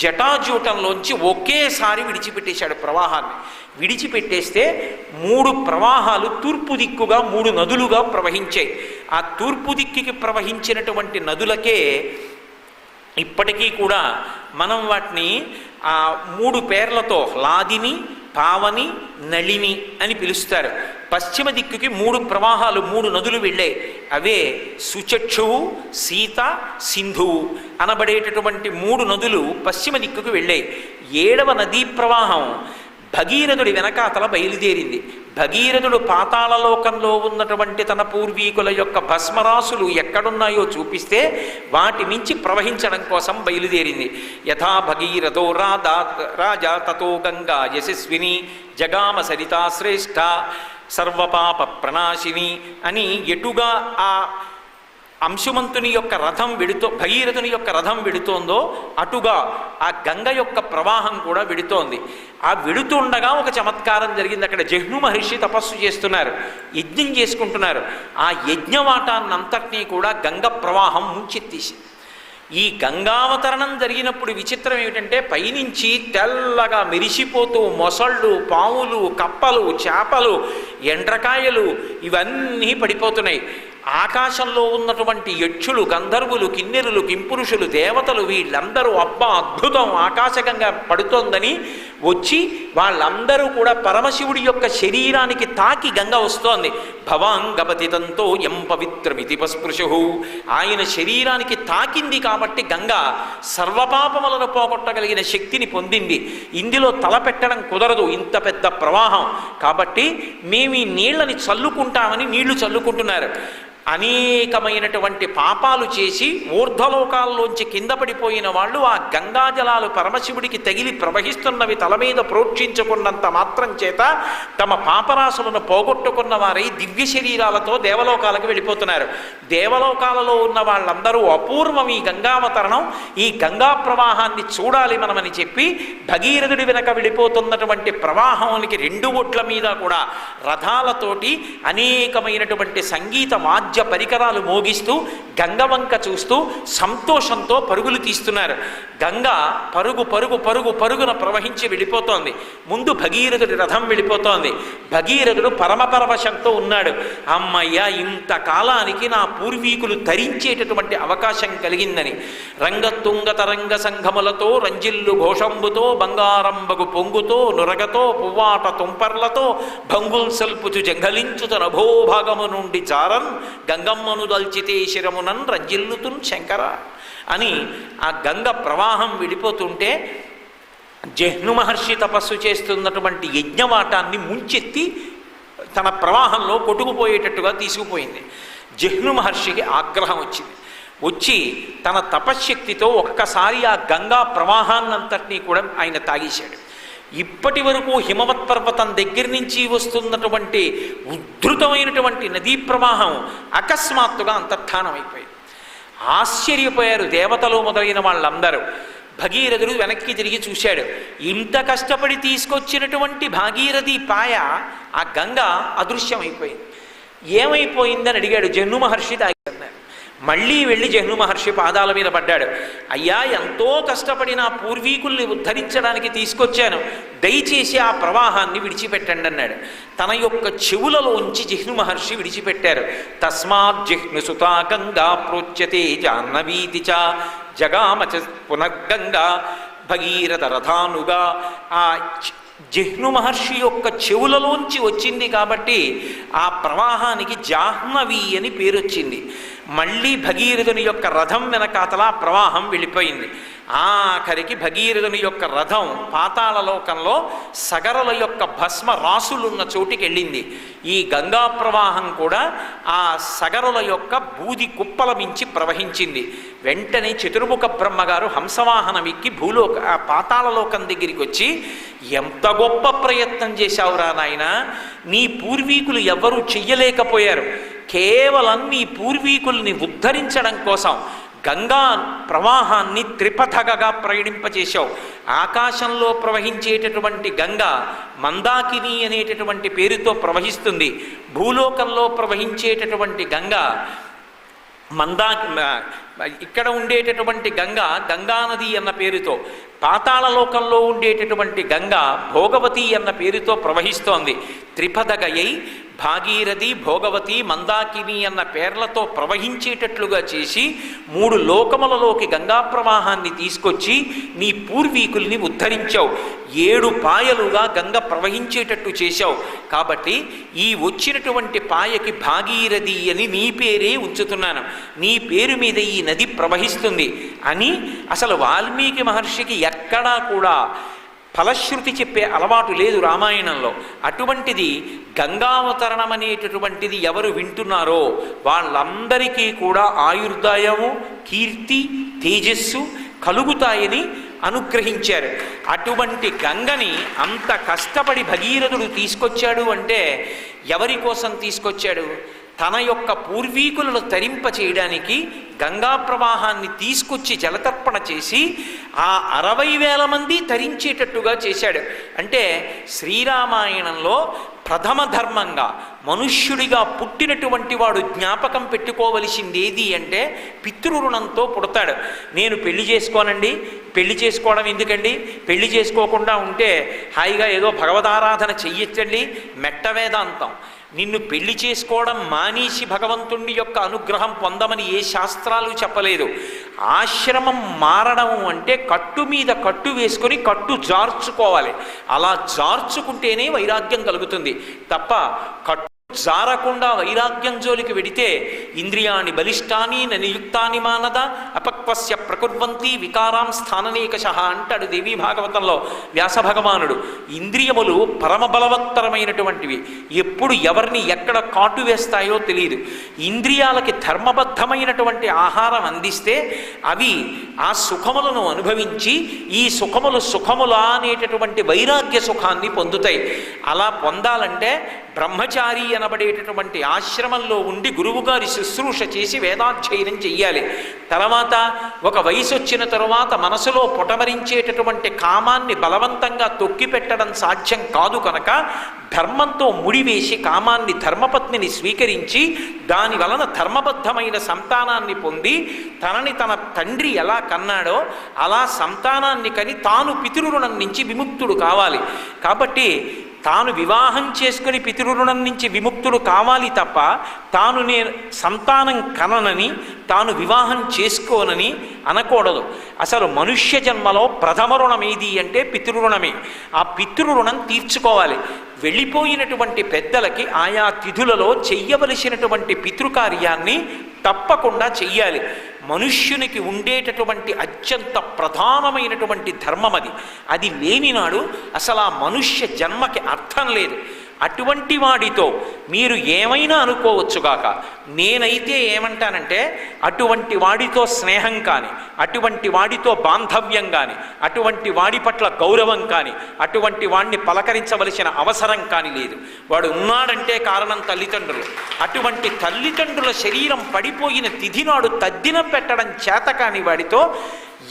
జటాజూటంలోంచి ఒకేసారి విడిచిపెట్టేశాడు ప్రవాహాన్ని. విడిచిపెట్టేస్తే 3 ప్రవాహాలు తూర్పు దిక్కుగా 3 నదులుగా ప్రవహించాయి. ఆ తూర్పు దిక్కుకి ప్రవహించినటువంటి నదులకే ఇప్పటికీ కూడా మనం వాటిని 3 పేర్లతో లాదిని, పావని, నళిని అని పిలుస్తారు. పశ్చిమ దిక్కుకి 3 ప్రవాహాలు, 3 నదులు వెళ్ళాయి. అవే సుచక్షువు, సీత, సింధువు అనబడేటటువంటి 3 నదులు పశ్చిమ దిక్కుకు వెళ్ళాయి. 7వ నదీ ప్రవాహం భగీరథుడి వెనకాతల బయలుదేరింది. భగీరథుడు పాతాళలోకంలో ఉన్నటువంటి తన పూర్వీకుల యొక్క భస్మరాసులు ఎక్కడున్నాయో చూపిస్తే వాటి మించి ప్రవహించడం కోసం బయలుదేరింది. యథా భగీరథో రాజా తతో గంగా యశస్విని జగామ సరితా శ్రేష్ఠ సర్వపాప ప్రణాశిని అని ఎటుగా ఆ అంశుమంతుని యొక్క రథం భగీరథుని యొక్క రథం వెడుతోందో అటుగా ఆ గంగ యొక్క ప్రవాహం కూడా వెడుతోంది. ఆ వెడుతుండగా ఒక చమత్కారం జరిగింది. అక్కడ జహ్ను మహర్షి తపస్సు చేస్తున్నారు, యజ్ఞం చేసుకుంటున్నారు. ఆ యజ్ఞవాటాన్నంతటినీ కూడా గంగ ప్రవాహం ముంచెత్తేసి, ఈ గంగావతరణం జరిగినప్పుడు విచిత్రం ఏమిటంటే పైనుంచి తెల్లగా మెరిసిపోతూ మొసళ్ళు, పాములు, కప్పలు, చేపలు, ఎండ్రకాయలు ఇవన్నీ పడిపోతున్నాయి. ఆకాశంలో ఉన్నటువంటి యక్షులు, గంధర్వులు, కిన్నెరులు, కింపురుషులు, దేవతలు వీళ్ళందరూ అబ్బా అద్భుతం ఆకాశగంగా పడుతోందని వచ్చి వాళ్ళందరూ కూడా పరమశివుడి యొక్క శరీరానికి తాకి గంగ వస్తోంది. భవాంగపతితంతో ఎం పవిత్రమితి పస్పృశు, ఆయన శరీరానికి తాకింది కాబట్టి గంగ సర్వపాపములను పోగొట్టగలిగిన శక్తిని పొందింది. ఇందులో తలపెట్టడం కుదరదు, ఇంత పెద్ద ప్రవాహం కాబట్టి మేము ఈ నీళ్ళని చల్లుకుంటామని నీళ్లు చల్లుకుంటున్నారు. అనేకమైనటువంటి పాపాలు చేసి ఊర్ధ్వలోకాల్లోంచి కింద పడిపోయిన వాళ్ళు ఆ గంగాజలాలు పరమశివుడికి తగిలి ప్రవహిస్తున్నవి తల మీద ప్రోక్షించుకున్నంత మాత్రం చేత తమ పాపరాశులను పోగొట్టుకున్న వారై దివ్య శరీరాలతో దేవలోకాలకు వెళ్ళిపోతున్నారు. దేవలోకాలలో ఉన్న వాళ్ళందరూ అపూర్వం ఈ గంగావతరణం, ఈ గంగా ప్రవాహాన్ని చూడాలి మనమని చెప్పి భగీరథుడి వెనక వెళ్ళిపోతున్నటువంటి ప్రవాహానికి 2 ఒడ్ల మీద కూడా రథాలతోటి అనేకమైనటువంటి సంగీత వాద్య వాద్య పరికరాలు మోగిస్తూ గంగవంక చూస్తూ సంతోషంతో పరుగులు తీస్తున్నారు. గంగ పరుగు పరుగు పరుగు పరుగున ప్రవహించి వెళ్ళిపోతోంది. ముందు భగీరథుడి రథం వెళ్ళిపోతోంది. భగీరథుడు పరమపరవశంతో ఉన్నాడు. అమ్మయ్య, ఇంతకాలానికి నా పూర్వీకులు తరించేటటువంటి అవకాశం కలిగిందని రంగతుంగ తరంగ సంఘములతో రంజిల్లు ఘోషంబుతో బంగారంబగు పొంగుతో నురగతో పువ్వాట తుంపర్లతో భంగుల్ సల్పుచు జంఘలించుత నభోభాగము నుండి జారన్ గంగమ్మను దల్చితే శిరమునన్ రంజిల్లుతున్ శంకర అని ఆ గంగ ప్రవాహం విడిపోతుంటే జహ్ను మహర్షి తపస్సు చేస్తున్నటువంటి యజ్ఞవాటాన్ని ముంచెత్తి తన ప్రవాహంలో కొట్టుకుపోయేటట్టుగా తీసుకుపోయింది. జహ్ను మహర్షికి ఆగ్రహం వచ్చింది. వచ్చి తన తపశ్శక్తితో ఒక్కసారి ఆ గంగా ప్రవాహాన్నంతటినీ కూడా ఆయన తాగేశాడు. ఇప్పటి వరకు హిమవత్ పర్వతం దగ్గర నుంచి వస్తున్నటువంటి ఉద్ధృతమైనటువంటి నదీ ప్రవాహం అకస్మాత్తుగా అంతర్ధానం అయిపోయింది. ఆశ్చర్యపోయారు దేవతలు మొదలైన వాళ్ళందరూ. భగీరథుడు వెనక్కి తిరిగి చూశాడు. ఇంత కష్టపడి తీసుకొచ్చినటువంటి భాగీరథి పాయ ఆ గంగ అదృశ్యమైపోయింది. ఏమైపోయిందని అడిగాడు. జహ్ను మహర్షి తాగిన్నారు. మళ్ళీ వెళ్ళి జహ్ను మహర్షి పాదాల మీద పడ్డాడు. అయ్యా, ఎంతో కష్టపడి నా పూర్వీకుల్ని ఉద్ధరించడానికి తీసుకొచ్చాను, దయచేసి ఆ ప్రవాహాన్ని విడిచిపెట్టండి అన్నాడు. తన యొక్క చెవులలోంచి జహ్ను మహర్షి విడిచిపెట్టారు. తస్మాత్ జిహ్ను సుతా గంగా ప్రోచ్యతే జాహ్నవీతి చ జగామచ పునర్గంగా భగీరథ రథానుగా. ఆ జిహ్ను మహర్షి యొక్క చెవులలోంచి వచ్చింది కాబట్టి ఆ ప్రవాహానికి జాహ్నవి అని పేరొచ్చింది. మళ్ళీ భగీరథుని యొక్క రథం వెనకాతల ప్రవాహం వెళ్ళిపోయింది. ఆఖరికి భగీరథుని యొక్క రథం పాతాళలోకంలో సగరుల యొక్క భస్మ రాసులున్న చోటికి వెళ్ళింది. ఈ గంగా ప్రవాహం కూడా ఆ సగరుల యొక్క బూది కుప్పల మించి ప్రవహించింది. వెంటనే చతుర్ముఖ బ్రహ్మగారు హంసవాహనం ఎక్కి ఆ పాతాళలోకం దగ్గరికి వచ్చి, ఎంత గొప్ప ప్రయత్నం చేశావురా నాయన, నీ పూర్వీకులు ఎవ్వరూ చెయ్యలేకపోయారు. కేవలం నీ పూర్వీకుల్ని ఉద్ధరించడం కోసం గంగా ప్రవాహాన్ని త్రిపథగగా ప్రయాణింపచేశావు. ఆకాశంలో ప్రవహించేటటువంటి గంగ మందాకిని అనేటటువంటి పేరుతో ప్రవహిస్తుంది. భూలోకంలో ప్రవహించేటటువంటి గంగ ఇక్కడ ఉండేటటువంటి గంగ గంగానది అన్న పేరుతో, పాతాళలోకంలో ఉండేటటువంటి గంగ భోగవతి అన్న పేరుతో ప్రవహిస్తోంది. త్రిపథగయై భాగీరథి, భోగవతి, మందాకిని అన్న పేర్లతో ప్రవహించేటట్లుగా చేసి 3 లోకములలోకి గంగా ప్రవాహాన్ని తీసుకొచ్చి నీ పూర్వీకుల్ని ఉద్ధరించావు. 7 పాయలుగా గంగ ప్రవహించేటట్టు చేశావు. కాబట్టి ఈ వచ్చినటువంటి పాయకి భాగీరథి అని నీ పేరే ఉంచుతున్నాను, నీ పేరు మీద ఈ నది ప్రవహిస్తుంది అని. అసలు వాల్మీకి మహర్షికి ఎక్కడా కూడా ఫలశ్రుతి చెప్పే అలవాటు లేదు రామాయణంలో. అటువంటిది గంగావతరణం అనేటటువంటిది ఎవరు వింటున్నారో వాళ్ళందరికీ కూడా ఆయుర్దాయము, కీర్తి, తేజస్సు కలుగుతాయని అనుగ్రహించారు. అటువంటి గంగని అంత కష్టపడి భగీరథుడు తీసుకొచ్చాడు అంటే ఎవరి కోసం తీసుకొచ్చాడు? తన యొక్క పూర్వీకులను తరింప చేయడానికి గంగా ప్రవాహాన్ని తీసుకొచ్చి జలతర్పణ చేసి ఆ 60,000 మంది తరించేటట్టుగా చేశాడు. అంటే శ్రీరామాయణంలో ప్రథమ ధర్మంగా మనుష్యుడిగా పుట్టినటువంటి వాడు జ్ఞాపకం పెట్టుకోవలసింది ఏది అంటే పితృరుణంతో పుడతాడు. నేను పెళ్లి చేసుకోనండి, పెళ్లి చేసుకోవడం ఎందుకండి, పెళ్లి చేసుకోకుండా ఉంటే హాయిగా ఏదో భగవదారాధన చెయ్యొచ్చండి, మెట్ట వేదాంతం. నిన్ను పెళ్లి చేసుకోవడం మానేసి భగవంతుడి యొక్క అనుగ్రహం పొందమని ఏ శాస్త్రాలు చెప్పలేదు. ఆశ్రమం మారడం అంటే కట్టు మీద కట్టు వేసుకొని కట్టు జార్చుకోవాలి. అలా జార్చుకుంటేనే వైరాగ్యం కలుగుతుంది తప్ప కట్టు జారకుండా వైరాగ్యం జోలికి వెడితే ఇంద్రియాణి బలిష్టాని నియుక్తాని మానద అపక్వస్య ప్రకుర్వంతి వికారాం స్థాననేకశః అంటాడు దేవీ భాగవతంలో వ్యాస భగవానుడు. ఇంద్రియములు పరమ బలవత్తరమైనటువంటివి, ఎప్పుడు ఎవరిని ఎక్కడ కాటు వేస్తాయో తెలియదు. ఇంద్రియాలకి ధర్మబద్ధమైనటువంటి ఆహారం అందిస్తే అవి ఆ సుఖములను అనుభవించి ఈ సుఖములు సుఖములా అనేటటువంటి వైరాగ్య సుఖాన్ని పొందుతాయి. అలా పొందాలంటే బ్రహ్మచారి అనబడే అనబడేటటువంటి ఆశ్రమంలో ఉండి గురువుగారి శుశ్రూష చేసి వేదాధ్యయనం చెయ్యాలి. తర్వాత ఒక వయసు వచ్చిన తరువాత మనసులో పొటమరించేటటువంటి కామాన్ని బలవంతంగా తొక్కిపెట్టడం సాధ్యం కాదు కనుక ధర్మంతో ముడివేసి కామాన్ని ధర్మపత్నిని స్వీకరించి దాని వలన ధర్మబద్ధమైన సంతానాన్ని పొంది తనని తన తండ్రి ఎలా కన్నాడో అలా సంతానాన్ని కని తాను పితృరుణం నుంచి విముక్తుడు కావాలి. కాబట్టి తాను వివాహం చేసుకుని పితృరుణం నుంచి విముక్తుడు కావాలి తప్ప తాను నేను సంతానం కననని తాను వివాహం చేసుకోనని అనకూడదు. అసలు మనుష్య జన్మలో ప్రథమ రుణం ఏది అంటే పితృరుణమే. ఆ పితృరుణం తీర్చుకోవాలి. వెళ్ళిపోయినటువంటి పెద్దలకి ఆయా తిథులలో చెయ్యవలసినటువంటి పితృకార్యాన్ని తప్పకుండా చెయ్యాలి. మనుష్యునికి ఉండేటటువంటి అత్యంత ప్రధానమైనటువంటి ధర్మం అది. అది లేనినాడు అసలు ఆ మనుష్య జన్మకి అర్థం లేదు. అటువంటి వాడితో మీరు ఏమైనా అనుకోవచ్చుగాక, నేనైతే ఏమంటానంటే అటువంటి వాడితో స్నేహం కానీ, అటువంటి వాడితో బాంధవ్యం కానీ, అటువంటి వాడి పట్ల గౌరవం కానీ, అటువంటి వాడిని పలకరించవలసిన అవసరం కానీ లేదు. వాడు ఉన్నాడంటే కారణం తల్లిదండ్రులు. అటువంటి తల్లిదండ్రుల శరీరం పడిపోయిన తిథి నాడు తద్దినం పెట్టడం చేత కాని వాడితో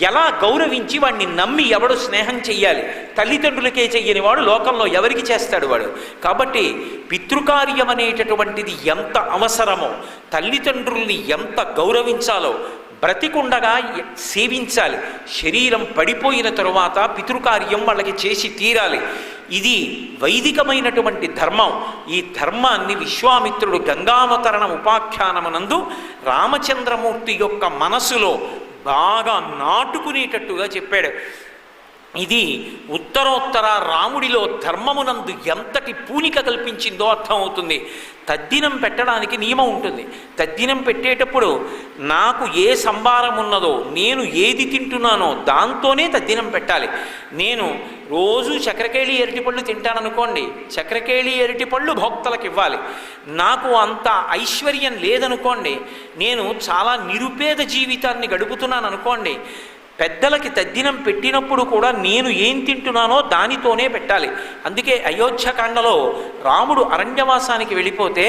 ఎలా గౌరవించి వాడిని నమ్మి ఎవడు స్నేహం చెయ్యాలి? తల్లిదండ్రులకే చెయ్యని వాడు లోకంలో ఎవరికి చేస్తాడు వాడు? కాబట్టి పితృకార్యం అనేటటువంటిది ఎంత అవసరమో, తల్లిదండ్రుల్ని ఎంత గౌరవించాలో బ్రతికుండగా సేవించాలి. శరీరం పడిపోయిన తరువాత పితృకార్యం వాళ్ళకి చేసి తీరాలి. ఇది వైదికమైనటువంటి ధర్మం. ఈ ధర్మాన్ని విశ్వామిత్రుడు గంగావతరణ ఉపాఖ్యానమునందు రామచంద్రమూర్తి యొక్క మనసులో బాగా నాటుకునేటట్టుగా చెప్పాడు. ఇది ఉత్తరోత్తర రాముడిలో ధర్మమునందు ఎంతటి పూనిక కల్పించిందో అర్థమవుతుంది. తద్దినం పెట్టడానికి నియమం ఉంటుంది. తద్దినం పెట్టేటప్పుడు నాకు ఏ సంభారం ఉన్నదో, నేను ఏది తింటున్నానో దాంతోనే తద్దినం పెట్టాలి. నేను రోజు చక్రకేళి అరటిపళ్ళు తింటాననుకోండి, చక్రకేళి అరటిపళ్ళు భోక్తలకు ఇవ్వాలి. నాకు అంత ఐశ్వర్యం లేదనుకోండి, నేను చాలా నిరుపేద జీవితాన్ని గడుపుతున్నాను అనుకోండి, పెద్దలకి తద్దినం పెట్టినప్పుడు కూడా నేను ఏం తింటున్నానో దానితోనే పెట్టాలి. అందుకే అయోధ్యకాండలో రాముడు అరణ్యవాసానికి వెళ్ళిపోతే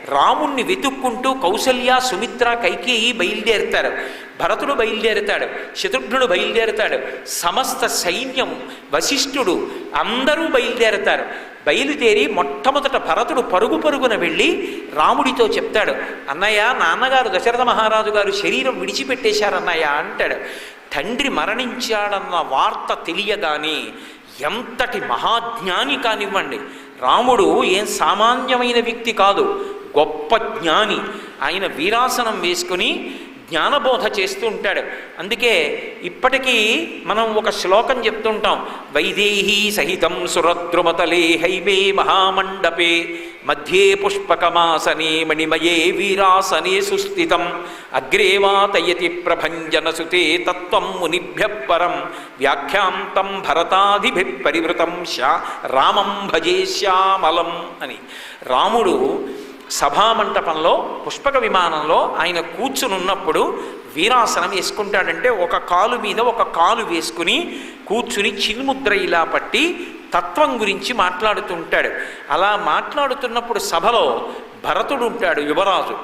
రాముణ్ణి వెతుక్కుంటూ కౌసల్య, సుమిత్ర, కైకేయి బయలుదేరుతారు. భరతుడు బయలుదేరుతాడు, శత్రుఘ్నుడు బయలుదేరుతాడు, సమస్త సైన్యం, వశిష్ఠుడు అందరూ బయలుదేరుతారు. బయలుదేరి మొట్టమొదట భరతుడు పరుగు పరుగున వెళ్ళి రాముడితో చెప్తాడు, అన్నయ్య, నాన్నగారు దశరథ మహారాజు గారు శరీరం విడిచిపెట్టేశారన్నయ్య అంటాడు. తండ్రి మరణించాడన్న వార్త తెలియగానే ఎంతటి మహాజ్ఞాని కానివ్వండి, రాముడు ఏం సామాన్యమైన వ్యక్తి కాదు, గొప్ప జ్ఞాని. ఆయన వీరాసనం వేసుకుని జ్ఞానబోధ చేస్తూ ఉంటాడు. అందుకే ఇప్పటికీ మనం ఒక శ్లోకం చెప్తుంటాం, వైదేహీ సహితం సురద్రుమతలే హైవే మహామండపే మధ్యే పుష్పకమాసనే మణిమయే వీరాసనే సుస్థితం అగ్రేవాతయతి ప్రభంజనసుతే తత్వం మునిభ్య పరం వ్యాఖ్యాంతం భరతాదిభి పరివృతం రామం భజే శ్యామలం అని. రాముడు సభామంటపంలో పుష్పక విమానంలో ఆయన కూర్చునున్నప్పుడు వీరాసనం వేసుకుంటాడంటే ఒక కాలు మీద ఒక కాలు వేసుకుని కూర్చుని చిన్ముద్ర ఇలా పట్టి తత్వం గురించి మాట్లాడుతుంటాడు. అలా మాట్లాడుతున్నప్పుడు సభలో భరతుడు ఉంటాడు, యువరాజు,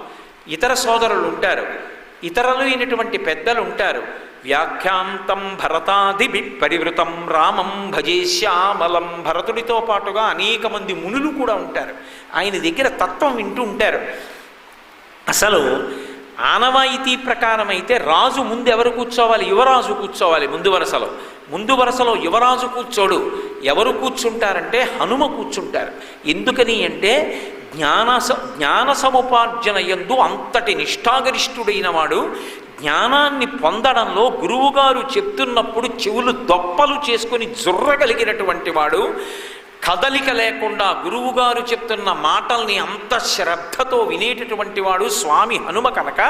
ఇతర సోదరులు ఉంటారు, ఇతరులు అయినటువంటి పెద్దలు ఉంటారు. వ్యాఖ్యాంతం భరతాదిభి పరివృతం రామం భజే శ్యామలం. భరతుడితో పాటుగా అనేక మంది మునులు కూడా ఉంటారు. ఆయన దగ్గర తత్వం వింటూ ఉంటారు. అసలు ఆనవాయితీ ప్రకారం అయితే రాజు ముందు ఎవరు కూర్చోవాలి? యువరాజు కూర్చోవాలి ముందు వరుసలో. ముందు వరుసలో యువరాజు కూర్చోడు. ఎవరు కూర్చుంటారంటే హనుమ కూర్చుంటారు. ఎందుకని అంటే జ్ఞాన సముపార్జన యందు అంతటి నిష్ఠాగరిష్ఠుడైన వాడు. జ్ఞానాన్ని పొందడంలో గురువుగారు చెప్తున్నప్పుడు చెవులు దొప్పలు చేసుకొని జుర్రగలిగినటువంటి వాడు. కదలిక లేకుండా గురువుగారు చెప్తున్న మాటల్ని అంత శ్రద్ధతో వినేటటువంటి వాడు స్వామి హనుమ కనుక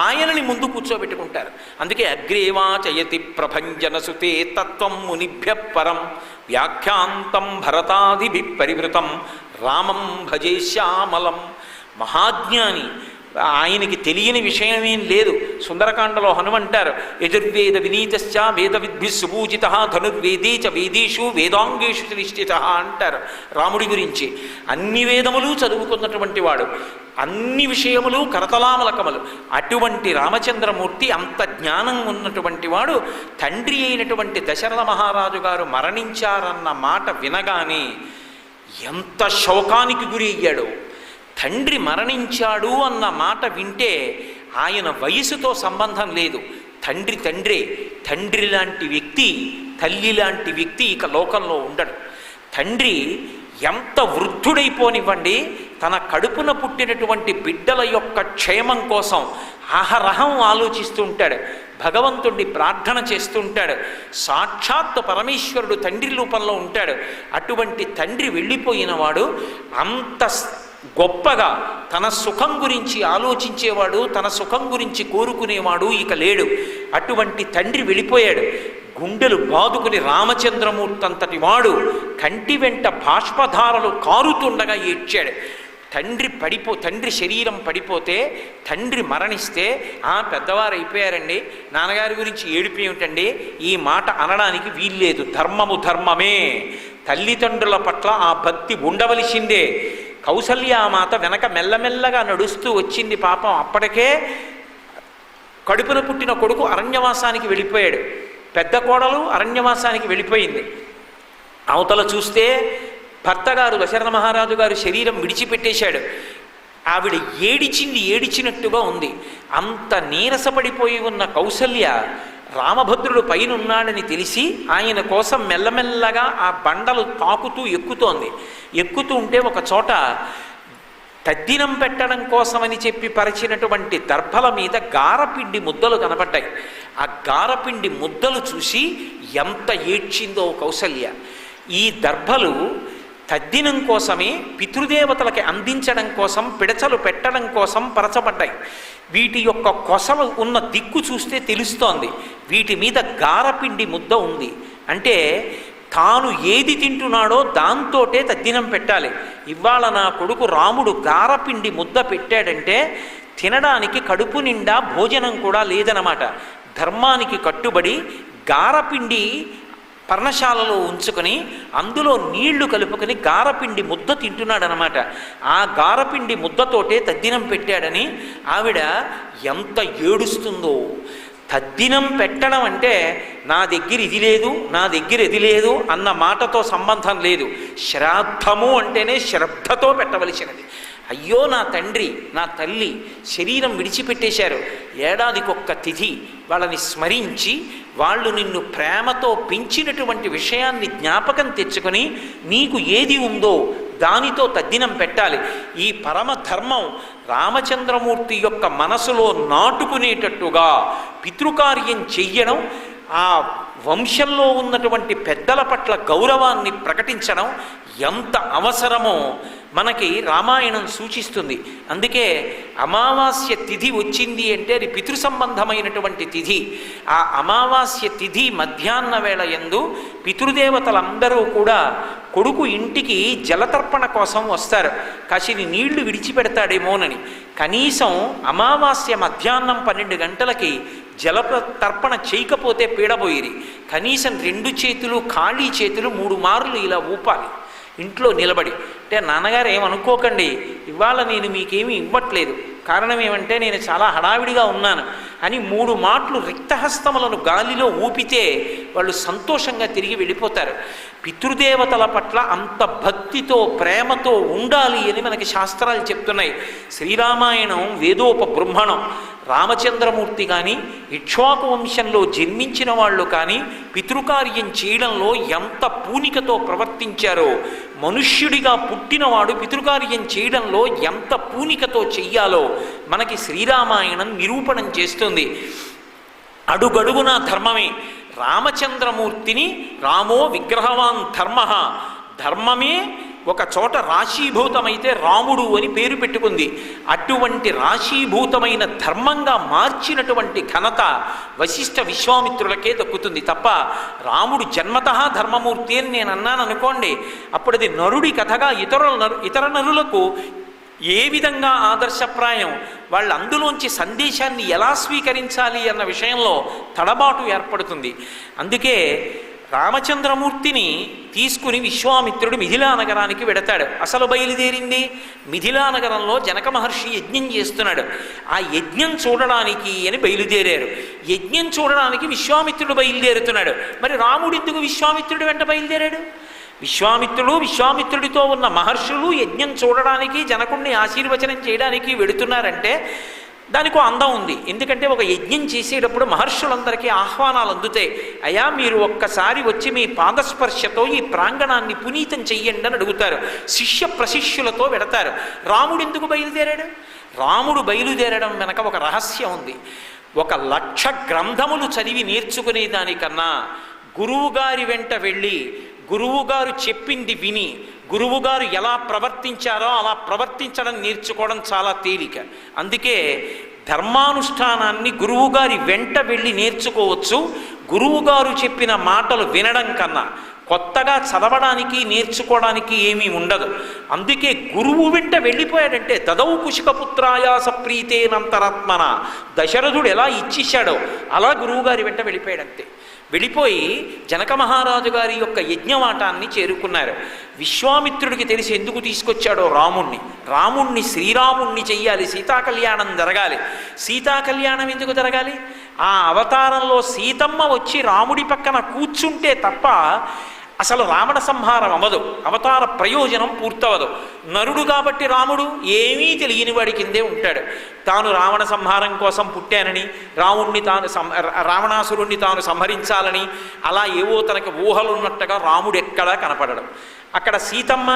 ఆయనని ముందు కూర్చోబెట్టుకుంటారు. అందుకే అగ్రేవాచయతి ప్రభంజనసుతే తత్వం మునిభ్య పరం వ్యాఖ్యాంతం భరతాదిభి పరివృతం రామం భజే శ్యామలం. మహాజ్ఞాని, ఆయనకి తెలియని విషయమేం లేదు. సుందరకాండలో హనుమంటారు, యజుర్వేద వినీతశ్చ వేద విద్భి సుపూజిత ధనుర్వేదే చ వేదేషు వేదాంగేషు నిష్ఠిత అంటారు రాముడి గురించి. అన్ని వేదములు చదువుకున్నటువంటి వాడు, అన్ని విషయములు కరతలామలకములు. అటువంటి రామచంద్రమూర్తి అంత జ్ఞానం ఉన్నటువంటి వాడు తండ్రి అయినటువంటి దశరథ మహారాజు గారు మరణించారన్న మాట వినగానే ఎంత శోకానికి గురి అయ్యాడో. తండ్రి మరణించాడు అన్న మాట వింటే ఆయన వయసుతో సంబంధం లేదు, తండ్రి తండ్రే. తండ్రి లాంటి వ్యక్తి, తల్లి లాంటి వ్యక్తి ఇక లోకంలో ఉండడు. తండ్రి ఎంత వృద్ధుడైపోనివ్వండి, తన కడుపున పుట్టినటువంటి బిడ్డల యొక్క క్షేమం కోసం అహరహం ఆలోచిస్తూ ఉంటాడు, భగవంతుడిని ప్రార్థన చేస్తూ ఉంటాడు. సాక్షాత్ పరమేశ్వరుడు తండ్రి రూపంలో ఉంటాడు. అటువంటి తండ్రి వెళ్ళిపోయినవాడు అంత గొప్పగా తన సుఖం గురించి ఆలోచించేవాడు, తన సుఖం గురించి కోరుకునేవాడు ఇక లేడు. అటువంటి తండ్రి వెళ్ళిపోయాడు. గుండెలు బాదుకుని రామచంద్రమూర్తి అంతటి వాడు కంటి వెంట బాష్పధారలు కారుతుండగా ఏడ్చాడు. తండ్రి శరీరం పడిపోతే, తండ్రి మరణిస్తే, పెద్దవారు అయిపోయారండి, నాన్నగారి గురించి ఏడుపు ఏమిటండి, ఈ మాట అనడానికి వీల్లేదు. ధర్మము ధర్మమే, తల్లిదండ్రుల పట్ల ఆ భక్తి ఉండవలసిందే. కౌసల్యామాత వెనక మెల్లమెల్లగా నడుస్తూ వచ్చింది. పాపం అప్పటికే కడుపున పుట్టిన కొడుకు అరణ్యవాసానికి వెళ్ళిపోయాడు, పెద్ద కోడలు అరణ్యవాసానికి వెళ్ళిపోయింది. అవతల చూస్తే భర్తగారు దశరథ మహారాజు గారు శరీరం విడిచిపెట్టేశాడు. ఆవిడ ఏడిచినట్టుగా ఉంది. అంత నీరసపడిపోయి ఉన్న కౌసల్య రామభద్రుడు పైన ఉన్నాడని తెలిసి ఆయన కోసం మెల్లమెల్లగా ఆ బండలు తాకుతూ ఎక్కుతోంది. ఎక్కుతూ ఉంటే ఒక చోట తద్దినం పెట్టడం కోసమని చెప్పి పరిచినటువంటి దర్భల మీద గారపిండి ముద్దలు కనబడ్డాయి. ఆ గారపిండి ముద్దలు చూసి ఎంత ఏడ్చిందో కౌసల్య. ఈ దర్భలు తద్దినం కోసమే పితృదేవతలకి అందించడం కోసం, పిడచలు పెట్టడం కోసం పరచబడ్డాయి. వీటి యొక్క కొసలు ఉన్న దిక్కు చూస్తే తెలుస్తోంది వీటి మీద గారపిండి ముద్ద ఉంది. అంటే తాను ఏది తింటున్నాడో దాంతోటే తద్దినం పెట్టాలి. ఇవాళ నా కొడుకు రాముడు గారపిండి ముద్ద పెట్టాడంటే తినడానికి కడుపు నిండా భోజనం కూడా లేదనమాట. ధర్మానికి కట్టుబడి గారపిండి పర్ణశాలలో ఉంచుకొని అందులో నీళ్లు కలుపుకొని గారపిండి ముద్ద తింటున్నాడనమాట. ఆ గారపిండి ముద్దతోటే తద్దినం పెట్టాడని ఆవిడ ఎంత ఏడుస్తుందో. తద్దినం పెట్టడం అంటే నా దగ్గర ఇది లేదు, నా దగ్గర ఇది లేదు అన్న మాటతో సంబంధం లేదు. శ్రాద్ధము అంటేనే శ్రద్ధతో పెట్టవలసినది. అయ్యో నా తండ్రి, నా తల్లి శరీరం విడిచిపెట్టేశారు, ఏడాదికొక్క తిథి వాళ్ళని స్మరించి వాళ్ళు నిన్ను ప్రేమతో పెంచినటువంటి విషయాన్ని జ్ఞాపకం తెచ్చుకొని నీకు ఏది ఉందో దానితో తద్దినం పెట్టాలి. ఈ పరమ ధర్మం రామచంద్రమూర్తి యొక్క మనసులో నాటుకునేటట్టుగా పితృకార్యం చెయ్యడం, ఆ వంశంలో ఉన్నటువంటి పెద్దల పట్ల గౌరవాన్ని ప్రకటించడం ఎంత అవసరమో మనకి రామాయణం సూచిస్తుంది. అందుకే అమావాస్య తిథి వచ్చింది అంటే అది పితృ సంబంధమైనటువంటి తిథి. ఆ అమావాస్య తిథి మధ్యాహ్న వేళ యందు పితృదేవతలందరూ కూడా కొడుకు ఇంటికి జలతర్పణ కోసం వస్తారు. కాసిని నీళ్లు విడిచిపెడతాడేమోనని కనీసం అమావాస్య మధ్యాహ్నం 12 గంటలకి జలతర్పణ చేయకపోతే పీడబోయేది. కనీసం 2 చేతులు ఖాళీ చేతులు 3 మార్లు ఇలా ఊపాలి ఇంట్లో నిలబడి. అంటే నాన్నగారు ఏమనుకోకండి, ఇవాళ నేను మీకేమీ ఇవ్వట్లేదు, కారణం ఏమంటే నేను చాలా హడావిడిగా ఉన్నాను అని 3 మాటలు రిక్తహస్తములను గాలిలో ఊపితే వాళ్ళు సంతోషంగా తిరిగి వెళ్ళిపోతారు. పితృదేవతల పట్ల అంత భక్తితో ప్రేమతో ఉండాలి అని మనకి శాస్త్రాలు చెప్తున్నాయి. శ్రీరామాయణం వేదోపబృంహణం. రామచంద్రమూర్తి కానీ ఇక్ష్వాకు వంశంలో జన్మించిన వాళ్ళు కానీ పితృకార్యం చేయడంలో ఎంత పూనికతో ప్రవర్తించారో, మనుష్యుడిగా పుట్టినవాడు పితృకార్యం చేయడంలో ఎంత పూనికతో చెయ్యాలో మనకి శ్రీరామాయణం నిరూపణం చేస్తుంది. అడుగడుగునా ధర్మమే. రామచంద్రమూర్తిని రామో విగ్రహవాన్ ధర్మ, ధర్మమే ఒక చోట రాశీభూతమైతే రాముడు అని పేరు పెట్టుకుంది. అటువంటి రాశీభూతమైన ధర్మంగా మార్చినటువంటి ఘనత వశిష్ఠ విశ్వామిత్రులకే దక్కుతుంది తప్ప రాముడు జన్మతః ధర్మమూర్తి అని నేను అన్నాను అనుకోండి, అప్పుడు అది నరుడి కథగా ఇతర నరులకు ఏ విధంగా ఆదర్శప్రాయం, వాళ్ళు అందులోంచి సందేశాన్ని ఎలా స్వీకరించాలి అన్న విషయంలో తడబాటు ఏర్పడుతుంది. అందుకే రామచంద్రమూర్తిని తీసుకుని విశ్వామిత్రుడు మిథిలా నగరానికి వెడతాడు. అసలు బయలుదేరింది మిథిలా నగరంలో జనక మహర్షి యజ్ఞం చేస్తున్నాడు. ఆ యజ్ఞం చూడడానికి అని బయలుదేరారు. యజ్ఞం చూడడానికి విశ్వామిత్రుడు బయలుదేరుతున్నాడు. మరి రాముడు ఎందుకు విశ్వామిత్రుడి వెంట బయలుదేరాడు? విశ్వామిత్రుడితో ఉన్న మహర్షులు యజ్ఞం చూడడానికి, జనకుణ్ణి ఆశీర్వచనం చేయడానికి వెడుతున్నారంటే దానికి అందం ఉంది. ఎందుకంటే ఒక యజ్ఞం చేసేటప్పుడు మహర్షులందరికీ ఆహ్వానాలు అందుతాయి. అయ్యా మీరు ఒక్కసారి వచ్చి మీ పాదస్పర్శతో ఈ ప్రాంగణాన్ని పునీతం చెయ్యండి అని అడుగుతారు. శిష్య ప్రశిష్యులతో వెడతారు. రాముడు ఎందుకు బయలుదేరాడు? రాముడు బయలుదేరడం వెనక ఒక రహస్యం ఉంది. 1,00,000 గ్రంథములు చదివి నేర్చుకునే దానికన్నా గురువుగారి వెంట వెళ్ళి గురువుగారు చెప్పింది విని గురువుగారు ఎలా ప్రవర్తించారో అలా ప్రవర్తించడం నేర్చుకోవడం చాలా తేలిక. అందుకే ధర్మానుష్ఠానాన్ని గురువుగారి వెంట వెళ్ళి నేర్చుకోవచ్చు. గురువుగారు చెప్పిన మాటలు వినడం కన్నా కొత్తగా చదవడానికి నేర్చుకోవడానికి ఏమీ ఉండదు. అందుకే గురువు వెంట వెళ్ళిపోయాడంటే దదౌ కుశికపుత్రాయాస ప్రీతేనంతరాత్మన, దశరథుడు ఎలా ఇచ్చేశాడో అలా గురువుగారి వెంట వెళ్ళిపోయాడంతే. వెళ్ళిపోయి జనక మహారాజు గారి యొక్క యజ్ఞవాటాన్ని చేరుకున్నారు. విశ్వామిత్రుడికి తెలిసి ఎందుకు తీసుకొచ్చాడో రాముణ్ణి శ్రీరాముణ్ణి చెయ్యాలి, సీతాకళ్యాణం జరగాలి. సీతాకళ్యాణం ఎందుకు జరగాలి? ఆ అవతారంలో సీతమ్మ వచ్చి రాముడి పక్కన కూర్చుంటే తప్ప అసలు రావణ సంహారం అవ్వదు, అవతార ప్రయోజనం పూర్తవదు. నరుడు కాబట్టి రాముడు ఏమీ తెలియని వాడి కిందే ఉంటాడు. తాను రావణ సంహారం కోసం పుట్టానని, రావణాసురుణ్ణి తాను సంహరించాలని అలా ఏవో తనకి ఊహలున్నట్టుగా రాముడు ఎక్కడా కనపడడం. అక్కడ సీతమ్మ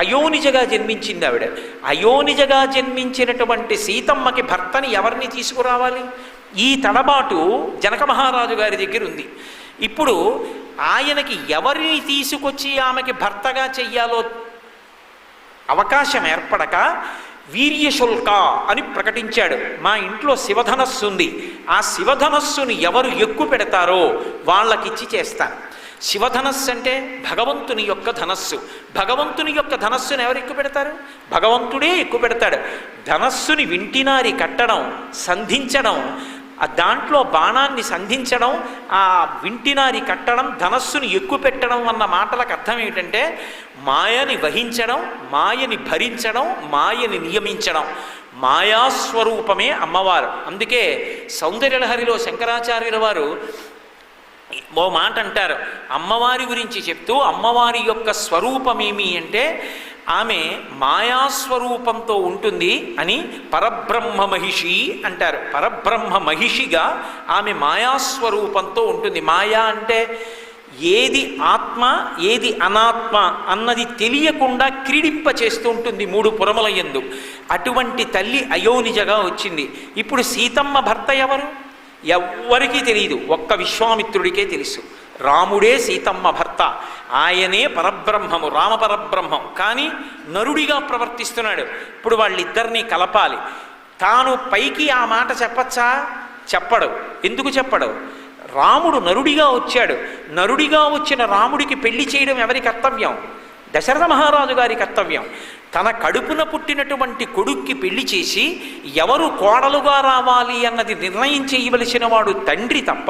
అయోనిజగా జన్మించింది. ఆవిడ అయోనిజగా జన్మించినటువంటి సీతమ్మకి భర్తని ఎవరిని తీసుకురావాలి? ఈ తడబాటు జనక మహారాజు గారి దగ్గర ఉంది. ఇప్పుడు ఆయనకి ఎవరిని తీసుకొచ్చి ఆమెకి భర్తగా చెయ్యాలో అవకాశం ఏర్పడక వీర్యశుల్క అని ప్రకటించాడు. మా ఇంట్లో శివధనస్సు ఉంది, ఆ శివధనస్సుని ఎవరు ఎక్కువ పెడతారో వాళ్ళకిచ్చి చేస్తాను. శివధనస్సు అంటే భగవంతుని యొక్క ధనస్సు. భగవంతుని యొక్క ధనస్సుని ఎవరు ఎక్కువ పెడతారు? భగవంతుడే ఎక్కువ పెడతాడు. ధనస్సుని వింటినారి కట్టడం, సంధించడం, దాంట్లో బాణాన్ని సంధించడం, ఆ వింటినారి కట్టడం, ధనస్సుని ఎక్కువ పెట్టడం అన్న మాటలకు అర్థం ఏమిటంటే మాయని వహించడం, మాయని భరించడం, మాయని నియమించడం. మాయాస్వరూపమే అమ్మవారు. అందుకే సౌందర్యలహరిలో శంకరాచార్యుల వారు ఓ మాట అంటారు అమ్మవారి గురించి చెప్తూ. అమ్మవారి యొక్క స్వరూపమేమి అంటే ఆమె మాయాస్వరూపంతో ఉంటుంది అని పరబ్రహ్మ మహిషి అంటారు. పరబ్రహ్మ మహిషిగా ఆమె మాయాస్వరూపంతో ఉంటుంది. మాయా అంటే ఏది ఆత్మ ఏది అనాత్మ అన్నది తెలియకుండా క్రీడింప చేస్తూ ఉంటుంది 3 పురముల యందు. అటువంటి తల్లి అయోనిజగా వచ్చింది. ఇప్పుడు సీతమ్మ భర్త ఎవరు? ఎవ్వరికీ తెలియదు, ఒక్క విశ్వామిత్రుడికే తెలుసు. రాముడే సీతమ్మ భర్త, ఆయనే పరబ్రహ్మము, రామ పరబ్రహ్మం. కానీ నరుడిగా ప్రవర్తిస్తున్నాడు. ఇప్పుడు వాళ్ళిద్దరినీ కలపాలి. తాను పైకి ఆ మాట చెప్పచ్చా? చెప్పడు. ఎందుకు చెప్పడు? రాముడు నరుడిగా వచ్చాడు. నరుడిగా వచ్చిన రాముడికి పెళ్లి చేయడం ఎవరి కర్తవ్యం? దశరథ మహారాజు గారి కర్తవ్యం. తన కడుపున పుట్టినటువంటి కొడుక్కి పెళ్లి చేసి ఎవరు కోడలుగా రావాలి అన్నది నిర్ణయం చేయవలసిన వాడు తండ్రి తప్ప,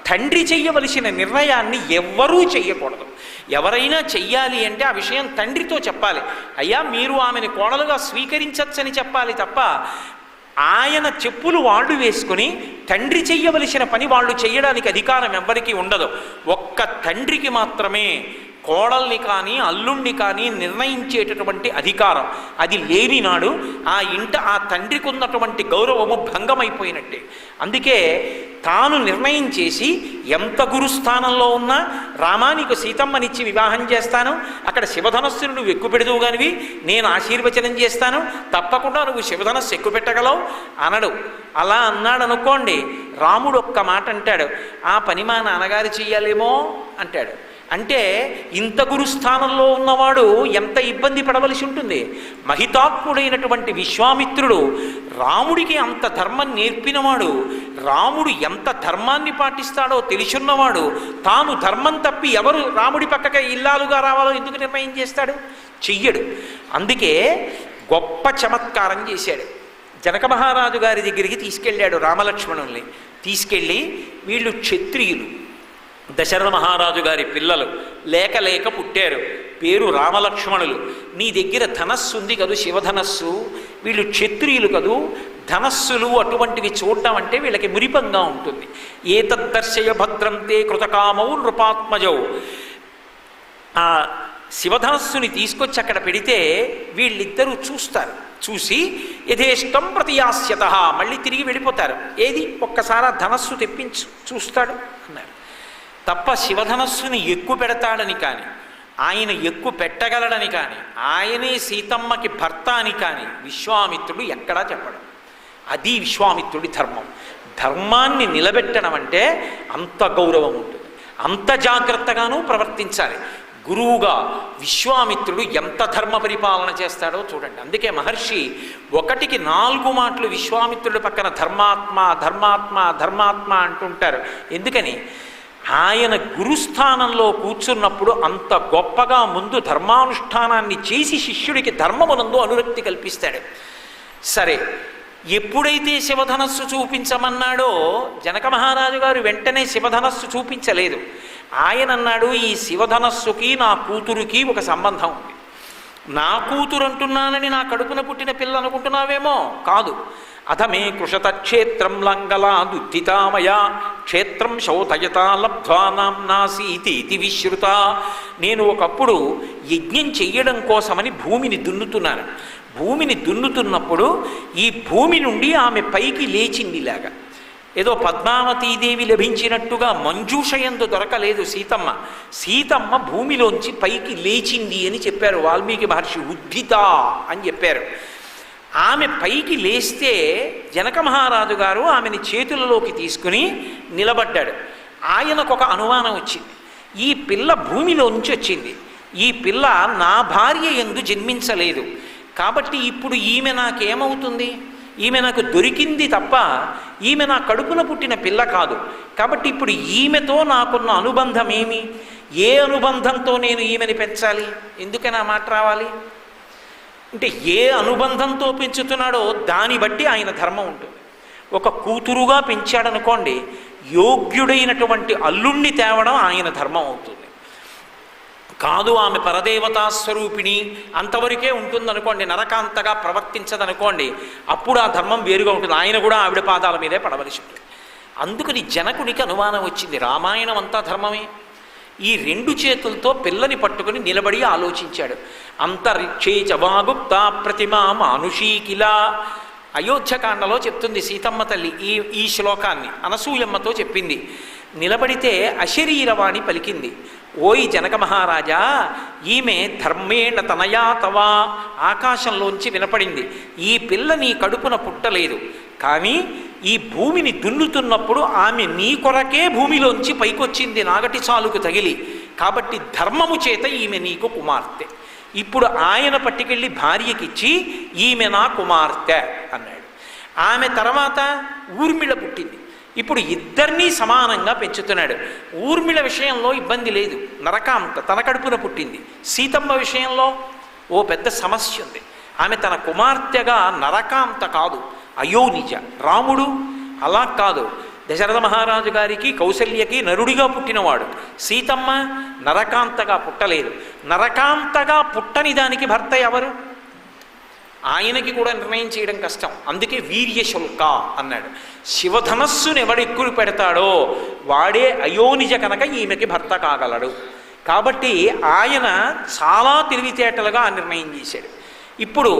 తండ్రి చెయ్యవలసిన నిర్ణయాన్ని ఎవ్వరూ చెయ్యకూడదు. ఎవరైనా చెయ్యాలి అంటే ఆ విషయం తండ్రితో చెప్పాలి. అయ్యా మీరు ఆమెను కోడలుగా స్వీకరించచ్చని చెప్పాలి తప్ప ఆయన చెప్పులు వాళ్ళు వేసుకుని తండ్రి చెయ్యవలసిన పని వాళ్ళు చెయ్యడానికి అధికారం ఎవ్వరికీ ఉండదు. ఒక్క తండ్రికి మాత్రమే కోడల్ని కానీ అల్లుణ్ణి కానీ నిర్ణయించేటటువంటి అధికారం. అది లేని నాడు ఆ ఇంట ఆ తండ్రికి ఉన్నటువంటి గౌరవము భంగమైపోయినట్టే. అందుకే తాను నిర్ణయం చేసి ఎంత గురుస్థానంలో ఉన్నా రామానికి సీతమ్మనిచ్చి వివాహం చేస్తాను, అక్కడ శివధనస్సును నువ్వు ఎక్కువ పెడదువు కానివి, నేను ఆశీర్వచనం చేస్తాను, తప్పకుండా నువ్వు శివధనస్సు ఎక్కువ పెట్టగలవు అనడు. అలా అన్నాడు అనుకోండి, రాముడు ఒక్క మాట అంటాడు, ఆ పని మా నాన్నగారు చెయ్యాలేమో అంటాడు. అంటే ఇంత గురుస్థానంలో ఉన్నవాడు ఎంత ఇబ్బంది పడవలసి ఉంటుంది. మహితాత్ముడైనటువంటి విశ్వామిత్రుడు రాముడికి అంత ధర్మం నేర్పినవాడు, రాముడు ఎంత ధర్మాన్ని పాటిస్తాడో తెలుసున్నవాడు, తాను ధర్మం తప్పి ఎవరు రాముడి పక్కకి ఇల్లాలుగా రావాలో ఎందుకు నిర్ణయం చేస్తాడు? చెయ్యడు. అందుకే గొప్ప చమత్కారం చేశాడు. జనక మహారాజు గారి దగ్గరికి తీసుకెళ్ళాడు రామలక్ష్మణుల్ని. తీసుకెళ్ళి వీళ్ళు క్షత్రియులు, దశరథ మహారాజు గారి పిల్లలు, లేక లేక పుట్టారు, పేరు రామలక్ష్మణులు. నీ దగ్గర ధనస్సు ఉంది కదూ, శివధనస్సు, వీళ్ళు క్షత్రియులు కదూ, ధనస్సులు అటువంటివి చూడటం అంటే వీళ్ళకి మురిపంగా ఉంటుంది. ఏతద్దర్శయ భద్రంతే కృతకామౌ నృపాత్మజౌ. ఆ శివధనస్సుని తీసుకొచ్చి అక్కడ పెడితే వీళ్ళిద్దరూ చూస్తారు. చూసి యథేష్టం ప్రతియాస్యత, మళ్ళీ తిరిగి వెళ్ళిపోతారు. ఏది ఒక్కసారి ధనస్సు తెప్పించు చూస్తాడు అన్నారు. తప్ప శివధనస్సుని ఎక్కువ పెడతాడని కానీ, ఆయన ఎక్కువ పెట్టగలడని కానీ, ఆయనే సీతమ్మకి భర్త అని కానీ విశ్వామిత్రుడు ఎక్కడా చెప్పడం. అది విశ్వామిత్రుడి ధర్మం. ధర్మాన్ని నిలబెట్టడం అంటే అంత గౌరవం ఉంటుంది, అంత జాగ్రత్తగానూ ప్రవర్తించాలి. గురువుగా విశ్వామిత్రుడు ఎంత ధర్మ పరిపాలన చేస్తాడో చూడండి. అందుకే మహర్షి 1కి 4 మాటలు విశ్వామిత్రుడి పక్కన ధర్మాత్మ ధర్మాత్మ ధర్మాత్మ అంటుంటారు. ఎందుకని? ఆయన గురుస్థానంలో కూర్చున్నప్పుడు అంత గొప్పగా ముందు ధర్మానుష్ఠానాన్ని చేసి శిష్యుడికి ధర్మమునందు అనురక్తి కల్పిస్తాడు. సరే, ఎప్పుడైతే శివధనస్సు చూపించమన్నాడో జనక మహారాజు గారు వెంటనే శివధనస్సు చూపించలేదు. ఆయన అన్నాడు, ఈ శివధనస్సుకి నా కూతురుకి ఒక సంబంధం ఉంది. నా కూతురు అంటున్నానని నా కడుపున పుట్టిన పిల్ల అనుకుంటున్నావేమో, కాదు. అథమే కృషత క్షేత్రం లంగలాదుత్థితామయా క్షేత్రం శోధయత లబ్ధ్వా నామ్నాసీతి విశ్రుత. నేను ఒకప్పుడు యజ్ఞం చెయ్యడం కోసమని భూమిని దున్నుతున్నాను. భూమిని దున్నుతున్నప్పుడు ఈ భూమి నుండి ఆమె పైకి లేచిందిలాగా. ఏదో పద్మావతీదేవి లభించినట్టుగా మంజూషయందు దొరకలేదు సీతమ్మ. సీతమ్మ భూమిలోంచి పైకి లేచింది అని చెప్పారు వాల్మీకి మహర్షి. ఉద్ధిత అని చెప్పారు. ఆమె పైకి లేస్తే జనక మహారాజు గారు ఆమెని చేతులలోకి తీసుకుని నిలబడ్డాడు. ఆయనకు ఒక అనుమానం వచ్చింది. ఈ పిల్ల భూమిలోంచి వచ్చింది, ఈ పిల్ల నా భార్య యందు జన్మించలేదు, కాబట్టి ఇప్పుడు ఈమె నాకేమవుతుంది? ఈమె నాకు దొరికింది తప్ప ఈమె నా కడుపున పుట్టిన పిల్ల కాదు. కాబట్టి ఇప్పుడు ఈమెతో నాకున్న అనుబంధం ఏమి? ఏ అనుబంధంతో నేను ఈమెని పెంచాలి? ఎందుకని ఆ మాట రావాలి అంటే, ఏ అనుబంధంతో పెంచుతున్నాడో దాన్ని బట్టి ఆయన ధర్మం ఉంటుంది. ఒక కూతురుగా పెంచాడనుకోండి, యోగ్యుడైనటువంటి అల్లుణ్ణి తేవడం ఆయన ధర్మం అవుతుంది. కాదు ఆమె పరదేవతా స్వరూపిణి అంతవరకే ఉంటుందనుకోండి, నరకాంతగా ప్రవర్తించదనుకోండి, అప్పుడు ఆ ధర్మం వేరుగా ఉంటుంది. ఆయన కూడా ఆవిడ పాదాల మీదే పడవలసి ఉంటుంది. అందుకని జనకునికి అనుమానం వచ్చింది, రామాయణం అంతా ధర్మమే. ఈ 2 చేతులతో పిల్లని పట్టుకుని నిలబడి ఆలోచించాడు. అంతరిక్షే చవాగుప్త ప్రతిమా మానుషీకిలా. అయోధ్యకాండలో చెప్తుంది సీతమ్మ తల్లి ఈ శ్లోకాన్ని, అనసూయమ్మతో చెప్పింది. నిలబడితే అశరీరవాణి పలికింది, ఓయి జనక మహారాజా, ఈమె ధర్మేణ తనయా తవా. ఆకాశంలోంచి వినపడింది, ఈ పిల్ల నీ కడుపున పుట్టలేదు, కానీ ఈ భూమిని దున్నుతున్నప్పుడు ఆమె నీ కొరకే భూమిలోంచి పైకొచ్చింది నాగటి చాలుకు తగిలి, కాబట్టి ధర్మము చేత ఈమె నీకు కుమార్తె. ఇప్పుడు ఆయన పట్టుకెళ్ళి భార్యకిచ్చి ఈమె నా కుమార్తె అన్నాడు. ఆమె తర్వాత ఊర్మిళ పుట్టింది. ఇప్పుడు ఇద్దరినీ సమానంగా పెంచుతున్నాడు. ఊర్మిళ విషయంలో ఇబ్బంది లేదు, నరకాంత తన కడుపున పుట్టింది. సీతమ్మ విషయంలో ఓ పెద్ద సమస్య ఉంది. ఆమె తన కుమార్తెగా నరకాంత కాదు, అయోనిజ. రాముడు అలా కాదు, దశరథ మహారాజు గారికి కౌసల్యకి నరుడిగా పుట్టినవాడు. సీతమ్మ నరకాంతగా పుట్టలేదు. నరకాంతగా పుట్టని దానికి భర్త ఎవరు? ఆయనకి కూడా నిర్ణయం చేయడం కష్టం. అందుకే వీర్యశుల్క అన్నాడు. శివధనస్సును ఎవడెక్కువ పెడతాడో వాడే అయోనిజ కనుక ఈమెకి భర్త కాగలడు. కాబట్టి ఆయన చాలా తెలివితేటలుగా ఆ నిర్ణయం చేశాడు. ఇప్పుడు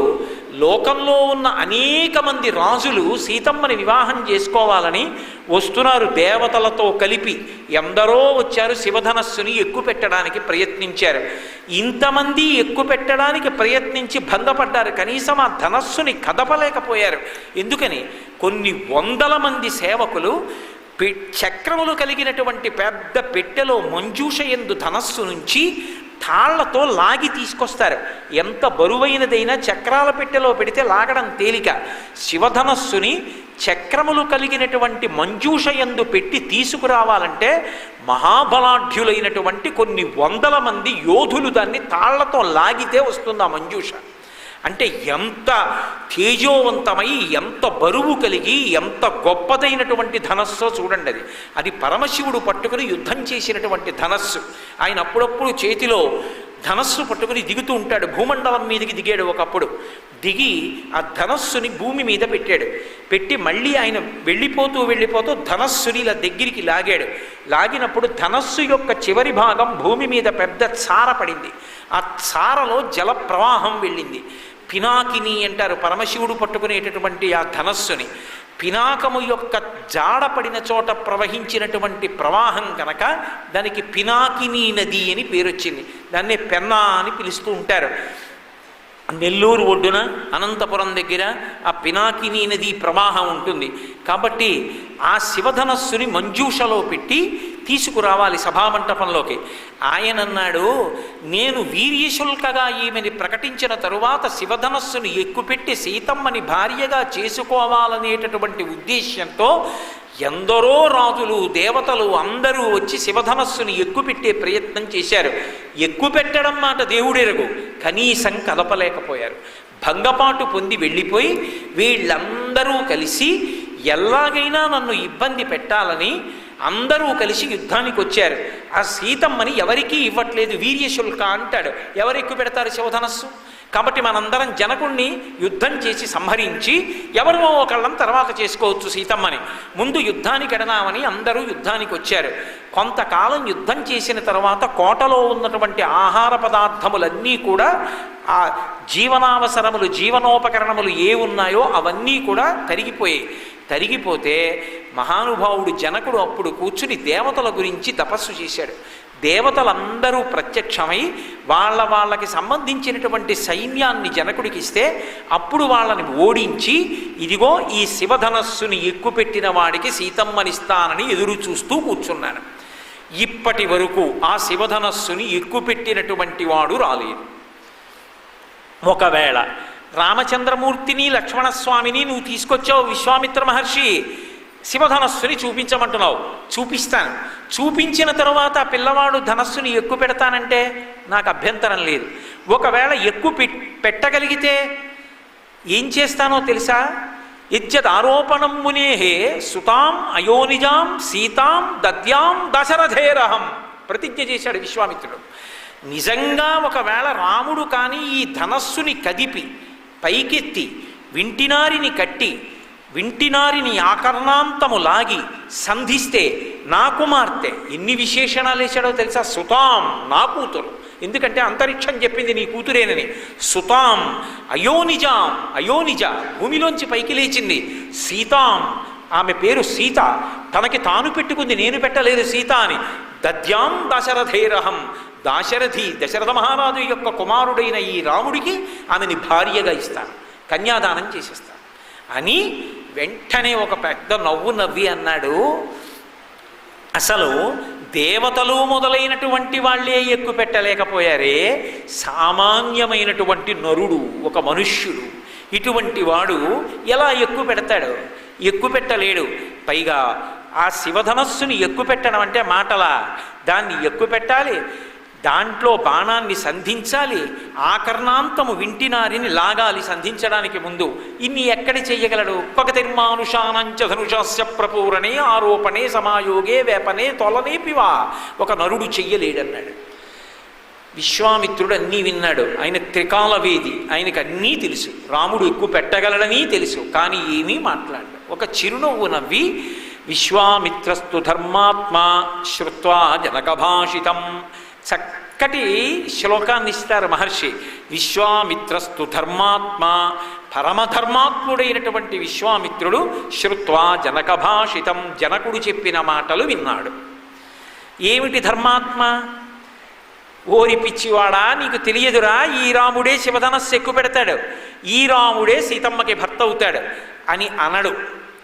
లోకంలో ఉన్న అనేక మంది రాజులు సీతమ్మని వివాహం చేసుకోవాలని వస్తున్నారు, దేవతలతో కలిపి ఎందరో వచ్చారు, శివధనస్సుని ఎక్కువ పెట్టడానికి ప్రయత్నించారు. ఇంతమంది ఎక్కువ పెట్టడానికి ప్రయత్నించి భంగపడ్డారు, కనీసం ఆ ధనస్సుని కదపలేకపోయారు. ఎందుకని? కొన్ని వందల మంది సేవకులు చక్రములు కలిగినటువంటి పెద్ద పెట్టెలో మంజూష యందు ధనస్సు నుంచి తాళ్లతో లాగి తీసుకొస్తారు. ఎంత బరువైనదైనా చక్రాల పెట్టెలో పెడితే లాగడం తేలిక. శివధనస్సుని చక్రములు కలిగినటువంటి మంజూష యందు పెట్టి తీసుకురావాలంటే మహాబలాఢ్యులైనటువంటి కొన్ని వందల మంది యోధులు దాన్ని తాళ్లతో లాగితే వస్తుంది ఆ మంజూష. అంటే ఎంత తేజోవంతమై, ఎంత బరువు కలిగి, ఎంత గొప్పదైనటువంటి ధనస్సో చూడండి. అది పరమశివుడు పట్టుకుని యుద్ధం చేసినటువంటి ధనస్సు. ఆయన అప్పుడప్పుడు చేతిలో ధనస్సు పట్టుకుని దిగుతూ ఉంటాడు. భూమండలం మీదకి దిగాడు ఒకప్పుడు. దిగి ఆ ధనస్సుని భూమి మీద పెట్టాడు. పెట్టి మళ్ళీ ఆయన వెళ్ళిపోతూ ధనస్సుని ఇలా దగ్గరికి లాగాడు. లాగినప్పుడు ధనస్సు యొక్క చివరి భాగం భూమి మీద పెద్ద చార పడింది. ఆ చారలో జల ప్రవాహం వెళ్ళింది. పినాకిని అంటారు పరమశివుడు పట్టుకునేటటువంటి ఆ ధనస్సుని. పినాకము యొక్క జాడపడిన చోట ప్రవహించినటువంటి ప్రవాహం కనుక దానికి పినాకిని నది అని పేరు వచ్చింది. దాన్నే పెన్నా అని పిలుస్తూ ఉంటారు. నెల్లూరు ఒడ్డున అనంతపురం దగ్గర ఆ పినాకిని నది ప్రవాహం ఉంటుంది. కాబట్టి ఆ శివధనస్సుని మంజూషలో పెట్టి తీసుకురావాలి సభామంటపంలోకి. ఆయన అన్నాడు, నేను వీర్యశుల్కగా ఈమెని ప్రకటించిన తరువాత శివధనస్సును ఎక్కుపెట్టి సీతమ్మని భార్యగా చేసుకోవాలనేటటువంటి ఉద్దేశ్యంతో ఎందరో రాజులు, దేవతలు అందరూ వచ్చి శివధనస్సుని ఎక్కుపెట్టే ప్రయత్నం చేశారు. ఎక్కుపెట్టడం మాట దేవుడెరుగు, కనీసం కదపలేకపోయారు. భంగపాటు పొంది వెళ్ళిపోయి వీళ్ళందరూ కలిసి ఎలాగైనా నన్ను ఇబ్బంది పెట్టాలని అందరూ కలిసి యుద్ధానికి వచ్చారు. ఆ సీతమ్మని ఎవరికీ ఇవ్వట్లేదు, వీర్యశుల్క అంటాడు. ఎవరు ఎక్కువ పెడతారు శివధనస్సు? కాబట్టి మనందరం జనకుణ్ణి యుద్ధం చేసి సంహరించి ఎవరో ఒకళ్ళం తర్వాత చేసుకోవచ్చు సీతమ్మని. ముందు యుద్ధానికి ఎడదామని అందరూ యుద్ధానికి వచ్చారు. కొంతకాలం యుద్ధం చేసిన తర్వాత కోటలో ఉన్నటువంటి ఆహార పదార్థములన్నీ కూడా, ఆ జీవనావసరములు, జీవనోపకరణములు ఏ ఉన్నాయో అవన్నీ కూడా తరిగిపోతే మహానుభావుడు జనకుడు అప్పుడు కూర్చుని దేవతల గురించి తపస్సు చేశాడు. దేవతలందరూ ప్రత్యక్షమై వాళ్ళకి సంబంధించినటువంటి సైన్యాన్ని జనకుడికి ఇస్తే అప్పుడు వాళ్ళని ఓడించి, ఇదిగో ఈ శివధనస్సుని ఎక్కుపెట్టిన వాడికి సీతమ్మనిస్తానని ఎదురు చూస్తూ కూర్చున్నాను. ఇప్పటి వరకు ఆ శివధనస్సుని ఎక్కుపెట్టినటువంటి వాడు రాలేదు. ఒకవేళ రామచంద్రమూర్తిని, లక్ష్మణస్వామిని నువ్వు తీసుకొచ్చావు విశ్వామిత్ర మహర్షి, శివధనస్సుని చూపించమంటున్నావు, చూపిస్తాను. చూపించిన తరువాత పిల్లవాడు ధనస్సుని ఎక్కువ పెడతానంటే నాకు అభ్యంతరం లేదు. ఒకవేళ ఎక్కువ పెట్టగలిగితే ఏం చేస్తానో తెలుసా? ఇజ్జదారోపణం మునేహే సుతాం అయోనిజాం సీతాం దద్యాం దశరథేరహం ప్రతిజ్ఞ చేశాడు విశ్వామిత్రుడు. నిజంగా ఒకవేళ రాముడు కానీ ఈ ధనస్సుని కదిపి పైకెత్తి వింటినారిని కట్టి వింటినారిని ఆకర్ణాంతము లాగి సంధిస్తే నా కుమార్తె, ఎన్ని విశేషణాలు వేశాడో తెలుసా? సుతాం, నా కూతురు. ఎందుకంటే అంతరిక్షం చెప్పింది నీ కూతురేనని. సుతాం అయోనిజాం, అయోనిజ భూమిలోంచి పైకి లేచింది. సీతాం, ఆమె పేరు సీత, తనకి తాను పెట్టుకుంది, నేను పెట్టలేదు సీత అని. దద్యాం దశరథేరహం, దశరథ మహారాజు యొక్క కుమారుడైన ఈ రాముడికి ఆమెని భార్యగా ఇస్తాను, కన్యాదానం చేసేస్తాను అని వెంటనే ఒక పెద్ద నవ్వు నవ్వి అన్నాడు, అసలు దేవతలు మొదలైనటువంటి వాళ్ళే ఎక్కువ పెట్టలేకపోయారే, సామాన్యమైనటువంటి నరుడు, ఒక మనుష్యుడు, ఇటువంటి వాడు ఎలా ఎక్కువ పెడతాడు? ఎక్కువ పెట్టలేడు. పైగా ఆ శివధనస్సుని ఎక్కువ పెట్టడం అంటే మాటలా? దాన్ని ఎక్కువ పెట్టాలి, దాంట్లో బాణాన్ని సంధించాలి, ఆకర్ణాంతము వింటినారిని లాగాలి సంధించడానికి ముందు. ఇన్ని ఎక్కడి చెయ్యగలడు? పగతిర్మానుషానంచ ధనుషాస్య ప్రపూరణే ఆరోపణే సమాయోగే వేపనే తొలనేపివా ఒక నరుడు చెయ్యలేడన్నాడు. విశ్వామిత్రుడు అన్నీ విన్నాడు. ఆయన త్రికాలవేది, ఆయనకు అన్నీ తెలుసు. రాముడు ఎక్కువ పెట్టగలడని తెలుసు, కానీ ఏమీ మాట్లాడాడు. ఒక చిరునవ్వు నవ్వి, విశ్వామిత్రస్తు ధర్మాత్మా శ్రుత్వా జనకభాషితం, చక్కటి శ్లోకాన్ని ఇస్తారు మహర్షి. విశ్వామిత్రస్తు ధర్మాత్మా, పరమధర్మాత్ముడైనటువంటి విశ్వామిత్రుడు శ్రుత్వా జనకభాషితం, జనకుడు చెప్పిన మాటలు విన్నాడు. ఏమిటి ధర్మాత్మ? ఓరి పిచ్చివాడా, నీకు తెలియదురా, ఈ రాముడే శివధనస్సు ఎక్కువ పెడతాడు, ఈ రాముడే సీతమ్మకి భర్త అవుతాడు అని అనడు.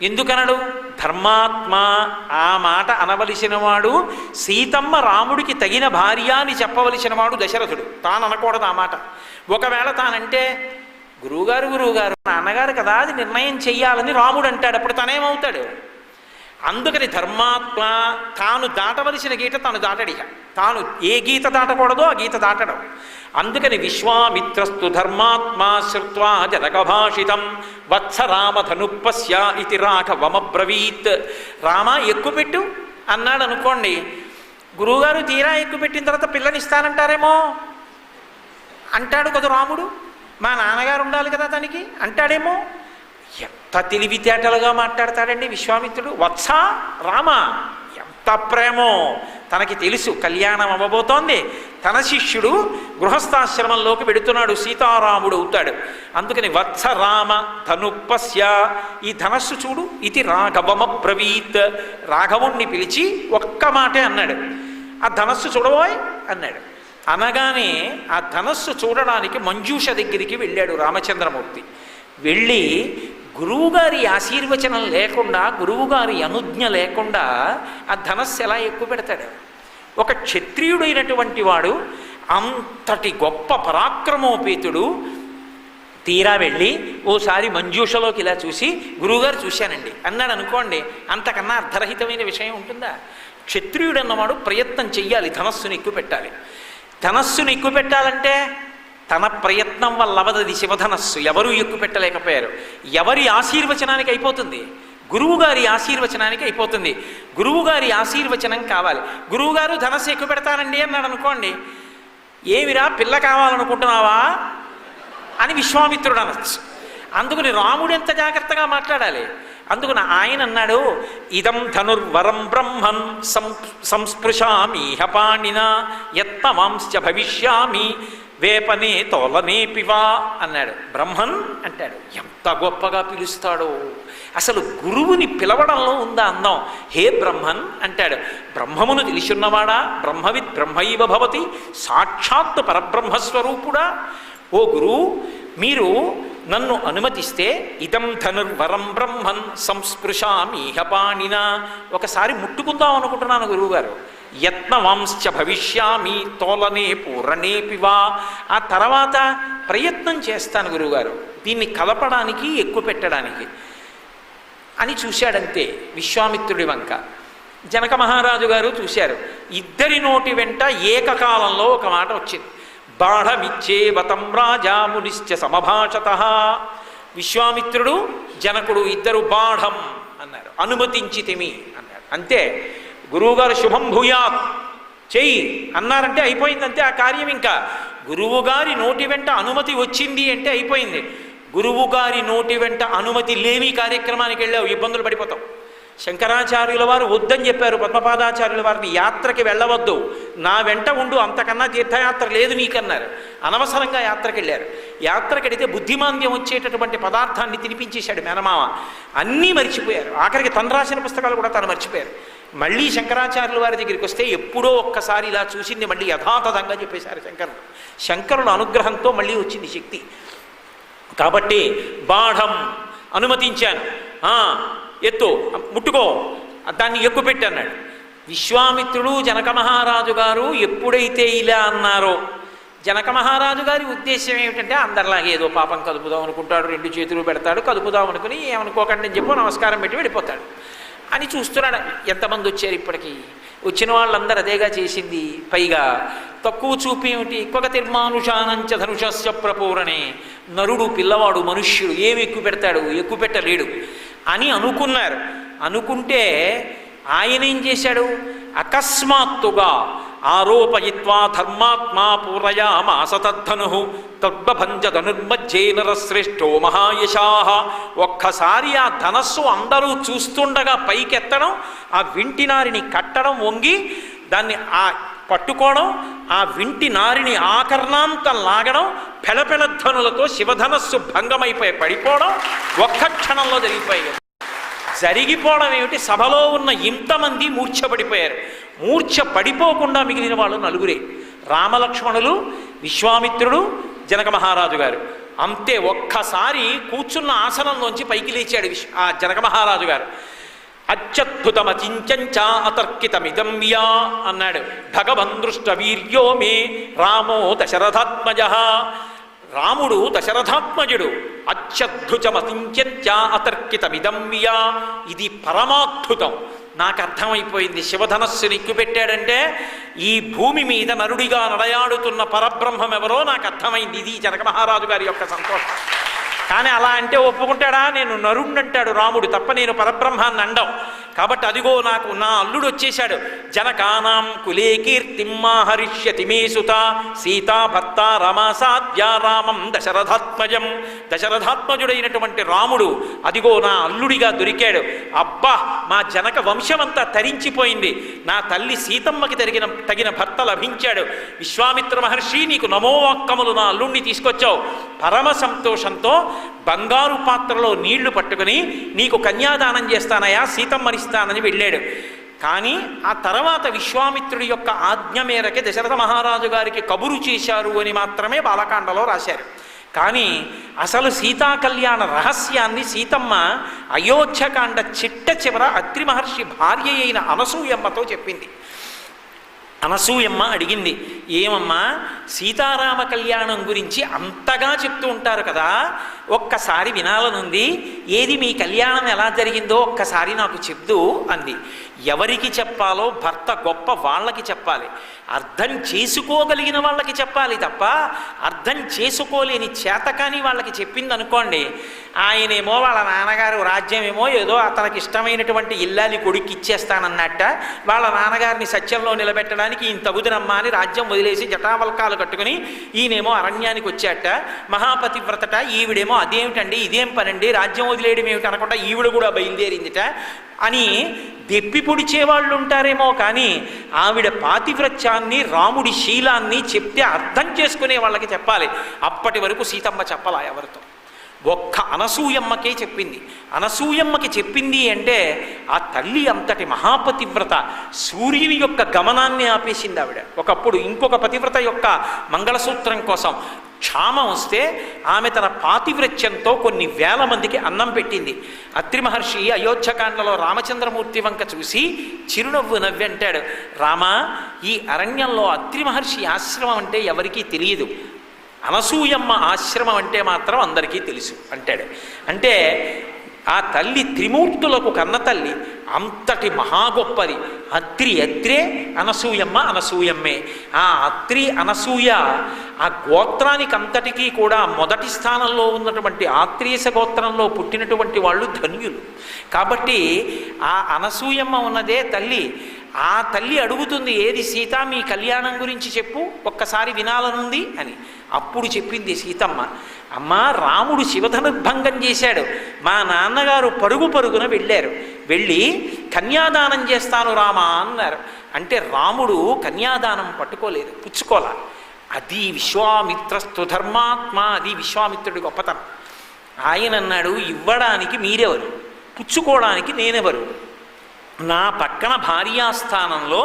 ఎందుకనడు? ధర్మాత్మ ఆ మాట అనవలసిన వాడు, సీతమ్మ రాముడికి తగిన భార్య అని చెప్పవలసిన వాడు దశరథుడు. తాను అనకూడదు ఆ మాట. ఒకవేళ తానంటే, గురువుగారు నాన్నగారు కదా అది నిర్ణయం చెయ్యాలని రాముడు అంటాడు, అప్పుడు తనేమవుతాడు? అందుకని ధర్మాత్మ తాను దాటవలసిన గీట తాను దాటడిగా. తాను ఏ గీత దాటకూడదో ఆ గీత దాటడం. అందుకని విశ్వామిత్రస్తు ధర్మాత్మా శ్రుత్వా జనకభాషితం వత్స రామధనుపస్య ఇతి రాఘవమబ్రవీత్. రామ ఎక్కుపెట్టు అన్నాడు అనుకోండి, గురువుగారు తీరా ఎక్కుపెట్టిన తర్వాత పిల్లనిస్తానంటారేమో అంటాడు కదా రాముడు. మా నాన్నగారు ఉండాలి కదా తనకి అంటాడేమో. ఎంత తెలివితేటలుగా మాట్లాడతాడండి విశ్వామిత్రుడు. వత్స రామ, ఎంత ప్రేమో తనకి తెలుసు. కళ్యాణం అవ్వబోతోంది, తన శిష్యుడు గృహస్థాశ్రమంలోకి వెడుతున్నాడు, సీతారాముడు అవుతాడు. అందుకని వత్స రామ ధనుపస్య, ఈ ధనస్సు చూడు, ఇది రాఘవమబ్రవీత్. రాఘవుణ్ణి పిలిచి ఒక్క మాటే అన్నాడు, ఆ ధనస్సు చూడబోయ్ అన్నాడు. అనగానే ఆ ధనస్సు చూడడానికి మంజూష దగ్గరికి వెళ్ళాడు రామచంద్రమూర్తి. వెళ్ళి గురువుగారి ఆశీర్వచనం లేకుండా, గురువుగారి అనుజ్ఞ లేకుండా ఆ ధనస్సు ఎలా ఎక్కువ పెడతాడు? ఒక క్షత్రియుడైనటువంటి వాడు, అంతటి గొప్ప పరాక్రమోపేతుడు తీరా వెళ్ళి ఓసారి మంజూషలోకి ఇలా చూసి గురువుగారు చూశానండి అన్నాడు అనుకోండి, అంతకన్నా అర్ధరహితమైన విషయం ఉంటుందా? క్షత్రియుడు అన్నవాడు ప్రయత్నం చెయ్యాలి, ధనస్సుని ఎక్కువ పెట్టాలి. ధనస్సుని ఎక్కువ పెట్టాలంటే తన ప్రయత్నం వల్ల అవదది శివధనస్సు. ఎవరూ ఎక్కువ పెట్టలేకపోయారు. ఎవరి ఆశీర్వచనానికి అయిపోతుంది? గురువుగారి ఆశీర్వచనానికి అయిపోతుంది. గురువుగారి ఆశీర్వచనం కావాలి. గురువుగారు ధనస్సు ఎక్కువ పెడతానండి అన్నాడు అనుకోండి, ఏమిరా పిల్ల కావాలనుకుంటున్నావా అని విశ్వామిత్రుడు అనొచ్చు. అందుకని రాముడు ఎంత జాగ్రత్తగా మాట్లాడాలి. అందుకని ఆయన అన్నాడు, ఇదం ధనుర్వరం బ్రహ్మన్ సంస్పృశామీహ పాణినా యత్నవాంశ్చ భవిష్యామి వేపనే తోలనే పివా అన్నాడు. బ్రహ్మన్ అంటాడు, ఎంత గొప్పగా పిలుస్తాడో. అసలు గురువుని పిలవడంలో ఉందా అందం. హే బ్రహ్మన్ అంటాడు. బ్రహ్మమును తెలిసిన్నవాడా, బ్రహ్మవిద్ బ్రహ్మైవ భవతి, సాక్షాత్ పరబ్రహ్మస్వరూపుడా. ఓ గురువు, మీరు నన్ను అనుమతిస్తే ఇదం ధనుర్వరం బ్రహ్మన్ సంస్పృశామీహ పాణినా, ఒకసారి ముట్టుకుందాం అనుకుంటున్నాను గురువుగారు. యత్నవాంశ్చ భవిష్యామి తోలనే పూరణే పివా, ఆ తర్వాత ప్రయత్నం చేస్తాను గురువుగారు దీన్ని కలపడానికి, ఎక్కువ పెట్టడానికి అని చూశాడంతే విశ్వామిత్రుడి వంక. జనక మహారాజు గారు చూశారు. ఇద్దరి నోటి వెంట ఏకకాలంలో ఒక మాట వచ్చింది, బాఢమిచ్చేవతం రాజా మునిశ్చ సమభాషత. విశ్వామిత్రుడు జనకుడు ఇద్దరు బాఢం అన్నారు, అనుమతించితిమి అన్నారు. అంతే, గురువుగారు శుభం భూయాత్ చెయ్యి అన్నారంటే అయిపోయింది, అంతే ఆ కార్యం. ఇంకా గురువుగారి నోటి వెంట అనుమతి వచ్చింది అంటే అయిపోయింది. గురువుగారి నోటి వెంట అనుమతి లేని కార్యక్రమానికి వెళ్ళావు, ఇబ్బందులు పడిపోతావు. శంకరాచార్యుల వారు వద్దని చెప్పారు పద్మపాదాచార్యుల వారిని, యాత్రకి వెళ్ళవద్దు, నా వెంట ఉండు, అంతకన్నా తీర్థయాత్ర లేదు నీకన్నారు. అనవసరంగా యాత్రకి వెళ్ళారు. యాత్రకి వెడితే బుద్ధిమాంద్యం వచ్చేటటువంటి పదార్థాన్ని తినిపించేశాడు మేనమామ. అన్నీ మర్చిపోయారు. ఆఖరికి తను రాసిన పుస్తకాలు కూడా తను మర్చిపోయారు. మళ్ళీ శంకరాచార్యుల వారి దగ్గరికి వస్తే ఎప్పుడో ఒక్కసారి ఇలా చూసింది మళ్ళీ యథాతథంగా చెప్పేశారు శంకరుడు. శంకరుల అనుగ్రహంతో మళ్ళీ వచ్చింది శక్తి. కాబట్టి బాఢం అనుమతించాను, ఎత్తు ముట్టుకో, దాన్ని ఎక్కుపెట్టి అన్నాడు. విశ్వామిత్రుడు జనక మహారాజు గారు ఎప్పుడైతే ఇలా అన్నారో, జనక మహారాజు గారి ఉద్దేశం ఏమిటంటే అందరిలాగే ఏదో పాపం కదుపుదాం అనుకుంటాడు, రెండు చేతులు పెడతాడు, కదుపుదాం అనుకుని ఏమనుకోకండి అని చెప్పి నమస్కారం పెట్టి వెళ్ళిపోతాడు అని చూస్తున్నాడు. ఎంతమంది వచ్చారు ఇప్పటికీ? వచ్చిన వాళ్ళందరూ అదేగా చేసింది. పైగా తక్కువ చూపు ఏమిటి? ఎక్కువ తిర్మానుషానంచ ధనుషస్య ప్రపూరణే. నరుడు పిల్లవాడు మనుష్యుడు ఏమి ఎక్కువ పెడతాడు, ఎక్కువ పెట్టలేడు అని అనుకున్నారు. అనుకుంటే ఆయన ఏం చేశాడు? అకస్మాత్తుగా ఆరోపయిత్వా ధర్మాత్మా పూరయామాస తద్ధను తద్భంజ ధనుర్మధ్యే నరశ్రేష్ఠో మహాయశాః. ఒక్కసారి ఆ ధనస్సు అందరూ చూస్తుండగా పైకెత్తడం, ఆ వింటి నారిని కట్టడం, వంగి దాన్ని ఆ పట్టుకోవడం, ఆ వింటి నారిని ఆకర్ణాంతం లాగడం, పెళపెళ ధ్వనులతో శివధనస్సు భంగమైపోయి పడిపోవడం ఒక్క క్షణంలో జరిగిపోయాయి. జరిగిపోవడం ఏమిటి? సభలో ఉన్న ఇంతమంది మూర్ఛపడిపోయారు. మూర్ఛ పడిపోకుండా మిగిలిన వాళ్ళు నలుగురే, రామలక్ష్మణులు, విశ్వామిత్రుడు, జనక మహారాజు గారు. అంతే, ఒక్కసారి కూర్చున్న ఆసనంలోంచి పైకి లేచాడు ఆ జనక మహారాజు గారు. అత్యద్భుతమచించంచ అతర్కితమిదం యా అన్నాడు. భగవన్ దృష్ట వీర్యో మే రామో దశరథాత్మజ. రాముడు దశరథాత్మజుడు. అత్యద్భుతమచించంచ అతర్కితమిదం యా, ఇది పరమాద్భుతం. నాకు అర్థమైపోయింది. శివధనస్సుని ఎక్కుపెట్టాడంటే ఈ భూమి మీద నరుడిగా నడయాడుతున్న పరబ్రహ్మం ఎవరో నాకు అర్థమైంది. ఇది జనక మహారాజు గారి యొక్క సంతోషం. కానీ అలా అంటే ఒప్పుకుంటాడా? నేను నరుణ్ణి అంటాడు రాముడు తప్ప నేను పరబ్రహ్మాన్ని అండం. కాబట్టి అదిగో నాకు నా అల్లుడు వచ్చేశాడు. జనకానాం కులే కీర్తిమ్మాహరిష్యతి మే సుత సీతా భర్త రమాసాద్యా రామం దశరథాత్మజం. దశరథాత్మజుడైనటువంటి రాముడు అదిగో నా అల్లుడిగా దొరికాడు. అబ్బా, మా జనక వంశమంతా తరించిపోయింది. నా తల్లి సీతమ్మకి తగిన భర్త లభించాడు. విశ్వామిత్ర మహర్షి, నీకు నమోవాక్కములు, నా అల్లుడిని తీసుకొచ్చావు. పరమ సంతోషంతో బంగారు పాత్రలో నీళ్లు పట్టుకుని నీకు కన్యాదానం చేస్తానయా, సీతమ్మనిస్తానని వెళ్ళాడు. కానీ ఆ తర్వాత విశ్వామిత్రుడి యొక్క ఆజ్ఞ మేరకే దశరథ మహారాజు గారికి కబురు చేశారు అని మాత్రమే బాలకాండలో రాశారు. కానీ అసలు సీతా కళ్యాణ రహస్యాన్ని సీతమ్మ అయోధ్యకాండ చిట్ట చివర అత్రి మహర్షి భార్య అయిన అనసూయమ్మతో చెప్పింది. అనసూయమ్మ అడిగింది, ఏమమ్మా సీతారామ కళ్యాణం గురించి అంతగా చెప్తూ ఉంటారు కదా, ఒక్కసారి వినాలనుంది. ఏది మీ కళ్యాణం ఎలా జరిగిందో ఒక్కసారి నాకు చెప్దు అంది. ఎవరికి చెప్పాలో భర్త గొప్ప వాళ్ళకి చెప్పాలి, అర్థం చేసుకోగలిగిన వాళ్ళకి చెప్పాలి తప్ప అర్థం చేసుకోలేని చేతకాని వాళ్ళకి చెప్పింది అనుకోండి, ఆయనేమో వాళ్ళ నాన్నగారు రాజ్యమేమో ఏదో అతనికి ఇష్టమైనటువంటి ఇల్లాలి కొడుక్కి ఇచ్చేస్తానన్నట్ట, వాళ్ళ నాన్నగారిని సత్యంలో నిలబెట్టడానికి ఈయన తగుదనమ్మా అని రాజ్యం వదిలేసి జటావల్కాలు కట్టుకుని ఈయనేమో అరణ్యానికి వచ్చాట. మహాపతివ్రతట, ఈవిడేమో అదేమిటండి ఇదేం పనండి రాజ్యం వదిలేయడం ఏమిటి అనకుండా ఈవిడ కూడా బయలుదేరిందిట అని దెప్పి పొడిచేవాళ్ళు ఉంటారేమో. కానీ ఆవిడ పాతివ్రత్యాన్ని రాముడి శీలాన్ని చెప్తే అర్థం చేసుకునే వాళ్ళకి చెప్పాలి. అప్పటి వరకు సీతమ్మ చెప్పాలా ఎవరితో? ఒక్క అనసూయమ్మకే చెప్పింది. అనసూయమ్మకి చెప్పింది అంటే ఆ తల్లి అంతటి మహాపతివ్రత, సూర్యుని యొక్క గమనాన్ని ఆపేసింది ఆవిడ. ఒకప్పుడు ఇంకొక పతివ్రత యొక్క మంగళసూత్రం కోసం క్షామం వస్తే ఆమె తన పాతివ్రత్యంతో కొన్ని వేల మందికి అన్నం పెట్టింది. అత్రి మహర్షి అయోధ్యకాండలో రామచంద్రమూర్తి వంక చూసి చిరునవ్వు నవ్వి అంటాడు, రామా, ఈ అరణ్యంలో అత్రి మహర్షి ఆశ్రమం అంటే ఎవరికీ తెలియదు, అనసూయమ్మ ఆశ్రమం అంటే మాత్రం అందరికీ తెలుసు అంటాడు. అంటే ఆ తల్లి త్రిమూర్తులకు కన్న తల్లి, అంతటి మహాగొప్పది. అత్రి అత్రే, అనసూయమ్మ అనసూయమ్మే. ఆ అత్రి అనసూయ ఆ గోత్రానికి అంతటికీ కూడా మొదటి స్థానంలో ఉన్నటువంటి ఆత్రేయ గోత్రంలో పుట్టినటువంటి వాళ్ళు ధన్యులు. కాబట్టి ఆ అనసూయమ్మ ఉన్నదే తల్లి. ఆ తల్లి అడుగుతుంది, ఏది సీత మీ కళ్యాణం గురించి చెప్పు, ఒక్కసారి వినాలనుంది అని. అప్పుడు చెప్పింది సీతమ్మ, అమ్మా, రాముడు శివధనుర్భంగం చేశాడు. మా నాన్నగారు పరుగు పరుగున వెళ్ళారు. వెళ్ళి కన్యాదానం చేస్తాను రామా అన్నారు. అంటే రాముడు కన్యాదానం పట్టుకోలేదు, పుచ్చుకోలే. అది విశ్వామిత్రస్తు ధర్మాత్మ, అది విశ్వామిత్రుడి గొప్పతనం. ఆయన అన్నాడు, ఇవ్వడానికి మీరెవరు, పుచ్చుకోవడానికి నేనెవరు? నా పక్కన భార్యాస్థానంలో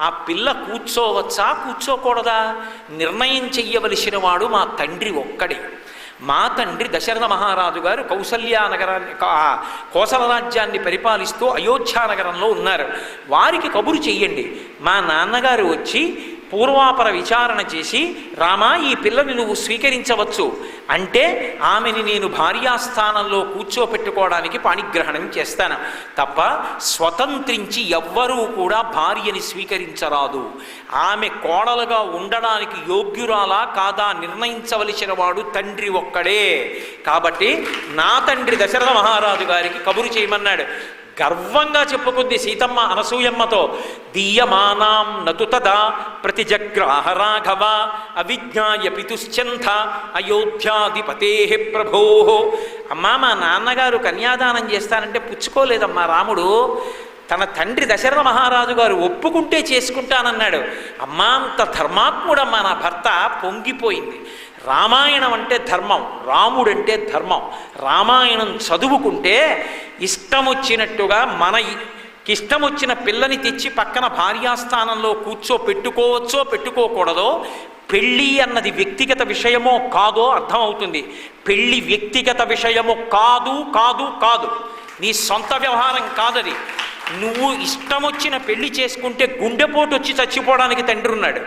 ఆ పిల్ల కూర్చోవచ్చా కూర్చోకూడదా నిర్ణయం చెయ్యవలసిన వాడు మా తండ్రి ఒక్కడే. మా తండ్రి దశరథ మహారాజు గారు కౌసల్యానగరాన్ని, కోసల రాజ్యాన్ని పరిపాలిస్తూ అయోధ్యానగరంలో ఉన్నారు. వారికి కబురు చెయ్యండి, మా నాన్నగారు వచ్చి పూర్వాపర విచారణ చేసి, రామా, ఈ పిల్లని నువ్వు స్వీకరించవచ్చు అంటే ఆమెని నేను భార్యాస్థానంలో కూర్చోపెట్టుకోవడానికి పాణిగ్రహణం చేస్తాను తప్ప స్వతంత్రించి ఎవ్వరూ కూడా భార్యని స్వీకరించరాదు. ఆమె కోడలుగా ఉండడానికి యోగ్యురాలా కాదా నిర్ణయించవలసిన వాడు తండ్రి ఒక్కడే. కాబట్టి నా తండ్రి దశరథ మహారాజు గారికి కబురు చేయమన్నాడు. గర్వంగా చెప్పుకుంది సీతమ్మ అనసూయమ్మతో, దీయమానాం నతు తదా ప్రతిజగ్రాహ రాఘవ అవిజ్ఞాయ పితుశ్చంథ అయోధ్యాధిపతే ప్రభో. అమ్మా, మా నాన్నగారు కన్యాదానం చేస్తానంటే పుచ్చుకోలేదమ్మా రాముడు. తన తండ్రి దశరథ మహారాజు గారు ఒప్పుకుంటే చేసుకుంటానన్నాడు. అమ్మా, అంత ధర్మాత్ముడమ్మా నా భర్త. పొంగిపోయింది. రామాయణం అంటే ధర్మం, రాముడంటే ధర్మం. రామాయణం చదువుకుంటే ఇష్టం వచ్చినట్టుగా మనకిష్టం వచ్చిన పిల్లని తెచ్చి పక్కన భార్యాస్థానంలో పెట్టుకోవచ్చో పెట్టుకోకూడదో, పెళ్ళి అన్నది వ్యక్తిగత విషయమో కాదో అర్థమవుతుంది. పెళ్ళి వ్యక్తిగత విషయము కాదు కాదు కాదు, నీ సొంత వ్యవహారం కాదది. నువ్వు ఇష్టం వచ్చిన పెళ్లి చేసుకుంటే గుండెపోటు వచ్చి చచ్చిపోవడానికి తండ్రి ఉన్నాడు,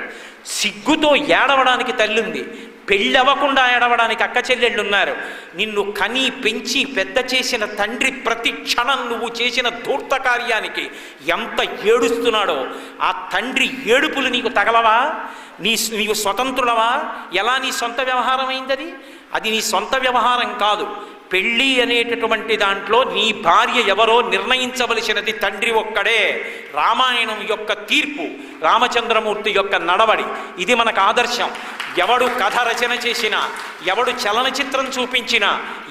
సిగ్గుతో ఏడవడానికి తల్లి ఉంది, పెళ్ళి అవ్వకుండా ఏడవడానికి అక్క చెల్లెళ్ళు ఉన్నారు. నిన్ను కని పెంచి పెద్ద చేసిన తండ్రి ప్రతి క్షణం నువ్వు చేసిన ధూర్త కార్యానికి ఎంత ఏడుస్తున్నాడో ఆ తండ్రి ఏడుపులు నీకు తగలవా? నీవు స్వతంత్రులవా? ఎలా నీ సొంత వ్యవహారం అయింది? అది నీ సొంత వ్యవహారం కాదు. పెళ్ళి అనేటటువంటి దాంట్లో నీ భార్య ఎవరో నిర్ణయించవలసినది తండ్రి ఒక్కడే. రామాయణం యొక్క తీర్పు, రామచంద్రమూర్తి యొక్క నడవడి, ఇది మనకు ఆదర్శం. ఎవడు కథ రచన చేసినా, ఎవడు చలనచిత్రం చూపించినా,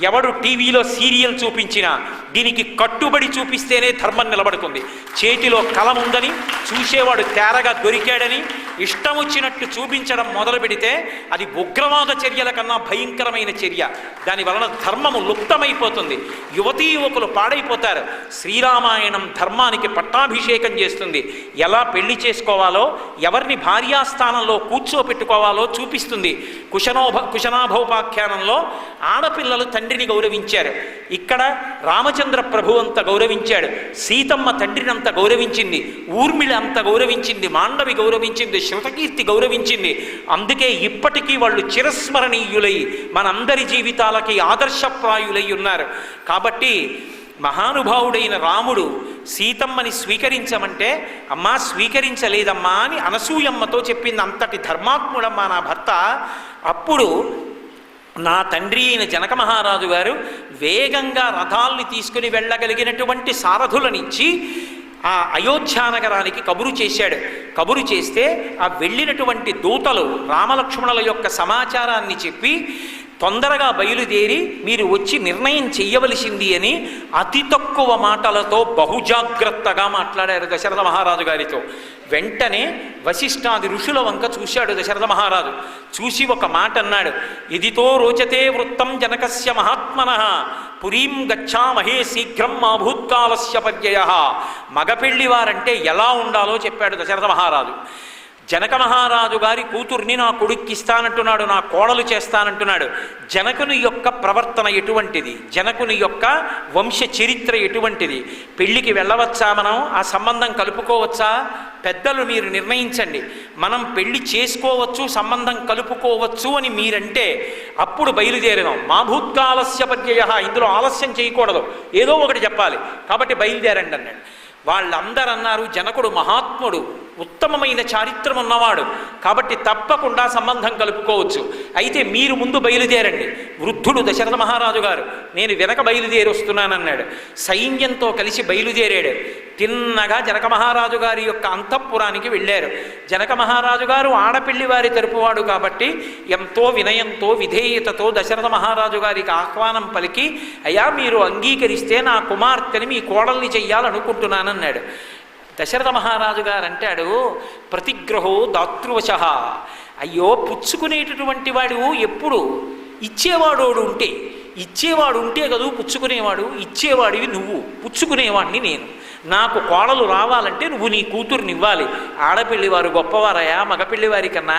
ఎవడు టీవీలో సీరియల్ చూపించినా దీనికి కట్టుబడి చూపిస్తేనే ధర్మం నిలబడుతుంది. చేతిలో కలం ఉందని, చూసేవాడు తేరగా దొరికాడని ఇష్టం వచ్చినట్టు చూపించడం మొదలు పెడితే అది ఉగ్రవాద చర్యల కన్నా భయంకరమైన చర్య. దాని వలన ధర్మము లుప్తమైపోతుంది, యువతీ యువకులు పాడైపోతారు. శ్రీరామాయణం ధర్మానికి పట్టాభిషేకం చేస్తుంది. ఎలా పెళ్లి చేసుకోవాలో, ఎవరిని భార్యాస్థానంలో కూర్చోపెట్టుకోవాలో చూపిస్తుంది. కుశనాభోపాఖ్యానంలో ఆడపిల్లలు తండ్రిని గౌరవించారు. ఇక్కడ రామచంద్ర ప్రభు అంత గౌరవించాడు, సీతమ్మ తండ్రిని అంత గౌరవించింది, ఊర్మిళ అంత గౌరవించింది, మాండవి గౌరవించింది, శృతకీర్తి గౌరవించింది. అందుకే ఇప్పటికీ వాళ్ళు చిరస్మరణీయులై మనందరి జీవితాలకి ఆదర్శప్రాయులై ఉన్నారు. కాబట్టి మహానుభావుడైన రాముడు సీతమ్మని స్వీకరించమంటే అమ్మా స్వీకరించలేదమ్మా అని అనసూయమ్మతో చెప్పింది. అంతటి ధర్మాత్ముడమ్మా నా భర్త. అప్పుడు నా తండ్రి అయిన జనక మహారాజు గారు వేగంగా రథాల్ని తీసుకుని వెళ్ళగలిగినటువంటి సారథులనిచ్చి ఆ అయోధ్యానగరానికి కబురు చేశాడు. కబురు చేస్తే ఆ వెళ్ళినటువంటి దూతలు రామలక్ష్మణుల యొక్క సమాచారాన్ని చెప్పి తొందరగా బయలుదేరి మీరు వచ్చి నిర్ణయం చెయ్యవలసింది అని అతి తక్కువ మాటలతో బహుజాగ్రత్తగా మాట్లాడారు దశరథ మహారాజు గారితో. వెంటనే వశిష్ఠాది ఋషుల వంక చూశాడు దశరథ మహారాజు. చూసి ఒక మాట అన్నాడు, ఇదితో రోచతే వృత్తం జనకస్య మహాత్మనః పురీం గచ్చామహే శీఘ్రం మా భూత్కాలస్య పర్యయః. మగపెళ్లివారంటే ఎలా ఉండాలో చెప్పాడు దశరథ మహారాజు. జనక మహారాజు గారి కూతుర్ని నా కొడుక్కి ఇస్తానంటున్నాడు, నా కోడలు చేస్తానంటున్నాడు. జనకుని యొక్క ప్రవర్తన ఎటువంటిది, జనకుని యొక్క వంశ చరిత్ర ఎటువంటిది, పెళ్లికి వెళ్ళవచ్చా, మనం ఆ సంబంధం కలుపుకోవచ్చా? పెద్దలు మీరు నిర్ణయించండి. మనం పెళ్లి చేసుకోవచ్చు, సంబంధం కలుపుకోవచ్చు అని మీరంటే అప్పుడు బయలుదేరదాం. మా భూత్కాలస్య పర్యయః, ఇందులో ఆలస్యం చేయకూడదు, ఏదో ఒకటి చెప్పాలి, కాబట్టి బయలుదేరండి అన్నాడు. వాళ్ళందరూ అన్నారు, జనకుడు మహాత్ముడు, ఉత్తమమైన చారిత్రం ఉన్నవాడు, కాబట్టి తప్పకుండా సంబంధం కలుపుకోవచ్చు, అయితే మీరు ముందు బయలుదేరండి. వృద్ధుడు దశరథ మహారాజు గారు నేను వెనక బయలుదేరి వస్తున్నానన్నాడు. సైన్యంతో కలిసి బయలుదేరాడు. తిన్నగా జనక మహారాజు గారి యొక్క అంతఃపురానికి వెళ్ళారు. జనక మహారాజు గారు ఆడపిల్లి వారి తరపువాడు కాబట్టి ఎంతో వినయంతో విధేయతతో దశరథ మహారాజు గారికి ఆహ్వానం పలికి, అయ్యా మీరు అంగీకరిస్తే నా కుమార్తెని మీ కోడల్ని చెయ్యాలనుకుంటున్నానన్నాడు. దశరథ మహారాజు గారు అంటాడు, ప్రతిగ్రహో దాతృవశః. అయ్యో పుచ్చుకునేటటువంటి వాడు ఎప్పుడు ఇచ్చేవాడోడు ఉంటే, ఇచ్చేవాడు ఉంటే కదూ పుచ్చుకునేవాడు. ఇచ్చేవాడివి నువ్వు, పుచ్చుకునేవాడిని నేను. నాకు కోడలు రావాలంటే నువ్వు నీ కూతుర్ని ఇవ్వాలి. ఆడపిల్లివారు గొప్పవారయా మగపిల్లివారి కన్నా,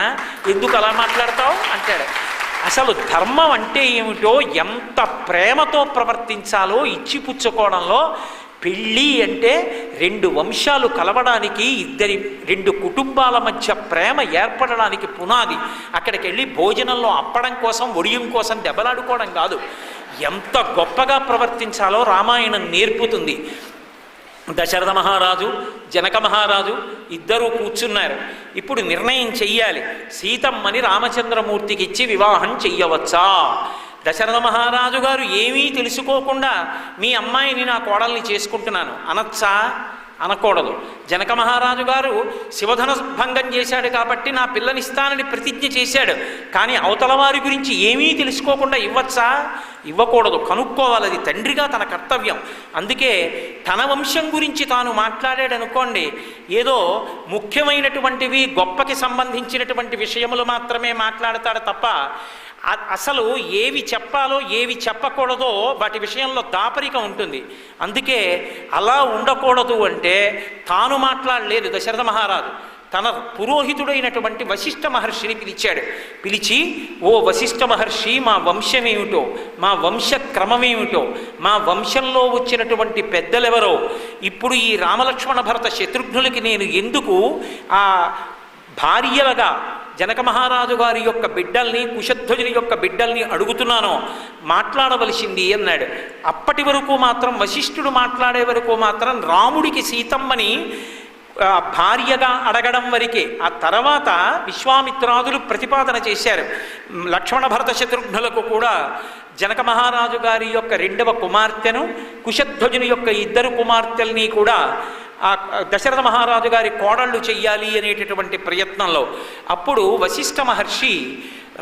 ఎందుకు అలా మాట్లాడతావు అంటాడు. అసలు ధర్మం అంటే ఏమిటో, ఎంత ప్రేమతో ప్రవర్తించాలో ఇచ్చి పుచ్చుకోవడంలో. పెళ్ళి అంటే రెండు వంశాలు కలవడానికి, రెండు కుటుంబాల మధ్య ప్రేమ ఏర్పడడానికి పునాది. అక్కడికి వెళ్ళి భోజనంలో అప్పడం కోసం, ఒడియం కోసం దెబ్బలాడుకోవడం కాదు. ఎంత గొప్పగా ప్రవర్తించాలో రామాయణం నేర్పుతుంది. దశరథ మహారాజు జనక మహారాజు ఇద్దరూ కూర్చున్నారు. ఇప్పుడు నిర్ణయం చెయ్యాలి, సీతమ్మని రామచంద్రమూర్తికి ఇచ్చి వివాహం చెయ్యవచ్చా? దశరథ మహారాజు గారు ఏమీ తెలుసుకోకుండా మీ అమ్మాయిని నా కోడల్ని చేసుకుంటున్నాను అనొచ్చా? అనకూడదు. జనక మహారాజు గారు శివధన భంగం చేశాడు కాబట్టి నా పిల్లనిస్తానని ప్రతిజ్ఞ చేశాడు, కానీ అవతల వారి గురించి ఏమీ తెలుసుకోకుండా ఇవ్వచ్చా? ఇవ్వకూడదు, కనుక్కోవాలి, అది తండ్రిగా తన కర్తవ్యం. అందుకే తన వంశం గురించి తాను మాట్లాడాడు అనుకోండి, ఏదో ముఖ్యమైనటువంటివి గొప్పకి సంబంధించినటువంటి విషయములు మాత్రమే మాట్లాడతాడు తప్ప అసలు ఏవి చెప్పాలో ఏవి చెప్పకూడదో వాటి విషయంలో దాపరిక ఉంటుంది. అందుకే అలా ఉండకూడదు అంటే తాను మాట్లాడలేదు దశరథ మహారాజు, తన పురోహితుడైనటువంటి వశిష్ఠ మహర్షిని పిలిచాడు. పిలిచి, ఓ వశిష్ఠ మహర్షి, మా వంశమేమిటో, మా వంశ క్రమమేమిటో, మా వంశంలో వచ్చినటువంటి పెద్దలెవరో, ఇప్పుడు ఈ రామలక్ష్మణ భరత శత్రుఘ్నులకి నేను ఎందుకు ఆ భార్యలుగా జనక మహారాజు గారి యొక్క బిడ్డల్ని, కుశధ్వజుని యొక్క బిడ్డల్ని అడుగుతున్నానో మాట్లాడవలసింది అన్నాడు. అప్పటి వరకు మాత్రం, వశిష్ఠుడు మాట్లాడే వరకు మాత్రం రాముడికి సీతమ్మని భార్యగా అడగడం వరకే. ఆ తర్వాత విశ్వామిత్రాదులు ప్రతిపాదన చేశారు. లక్ష్మణ భరత శత్రుఘ్నులకు కూడా జనక మహారాజు గారి యొక్క 2వ కుమార్తెను, కుశధ్వజుని యొక్క 2 కుమార్తెల్ని కూడా ఆ దశరథ మహారాజు గారి కోడళ్ళు చెయ్యాలి అనేటటువంటి ప్రయత్నంలో అప్పుడు వశిష్ఠ మహర్షి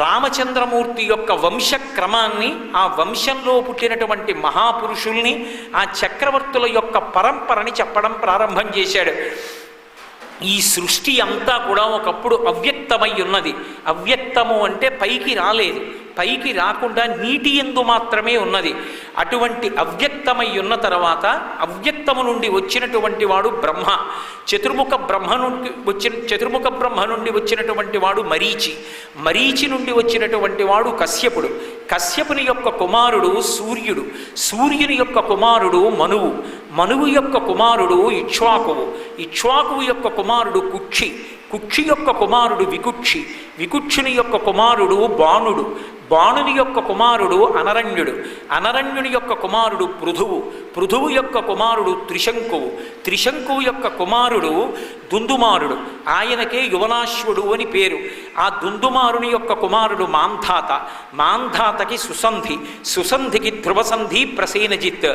రామచంద్రమూర్తి యొక్క వంశక్రమాన్ని, ఆ వంశంలో పుట్టినటువంటి మహాపురుషుల్ని, ఆ చక్రవర్తుల యొక్క పరంపరని చెప్పడం ప్రారంభం చేశాడు. ఈ సృష్టి అంతా కూడా ఒకప్పుడు అవ్యక్తమై ఉన్నది. అవ్యక్తము అంటే పైకి రాలేదు, పైకి రాకుండా నీటి యందు మాత్రమే ఉన్నది. అటువంటి అవ్యక్తమై ఉన్న తర్వాత అవ్యక్తము నుండి వచ్చినటువంటి వాడు బ్రహ్మ. చతుర్ముఖ బ్రహ్మ నుండి వచ్చినటువంటి వాడు మరీచి. మరీచి నుండి వచ్చినటువంటి వాడు కశ్యపుడు. కశ్యపుని యొక్క కుమారుడు సూర్యుడు. సూర్యుని యొక్క కుమారుడు మనువు. మనువు యొక్క కుమారుడు ఇక్ష్వాకువు. ఇక్ష్వాకువు యొక్క కుమారుడు కుక్షి. కుక్షి యొక్క కుమారుడు వికుక్షి. వికుక్షుని యొక్క కుమారుడు బాణుడు. బాణుని యొక్క కుమారుడు అనరణ్యుడు. అనరణ్యుని యొక్క కుమారుడు పృథువు. పృథువు యొక్క కుమారుడు త్రిశంకువు. త్రిశంకువు యొక్క కుమారుడు దుందుమారుడు. ఆయనకే యువనాశ్వుడు అని పేరు. ఆ దుందుమారుని యొక్క కుమారుడు మాంధాత. మాంధాతకి సుసంధి. సుసంధికి ధ్రువసంధి ప్రసేనజిత్.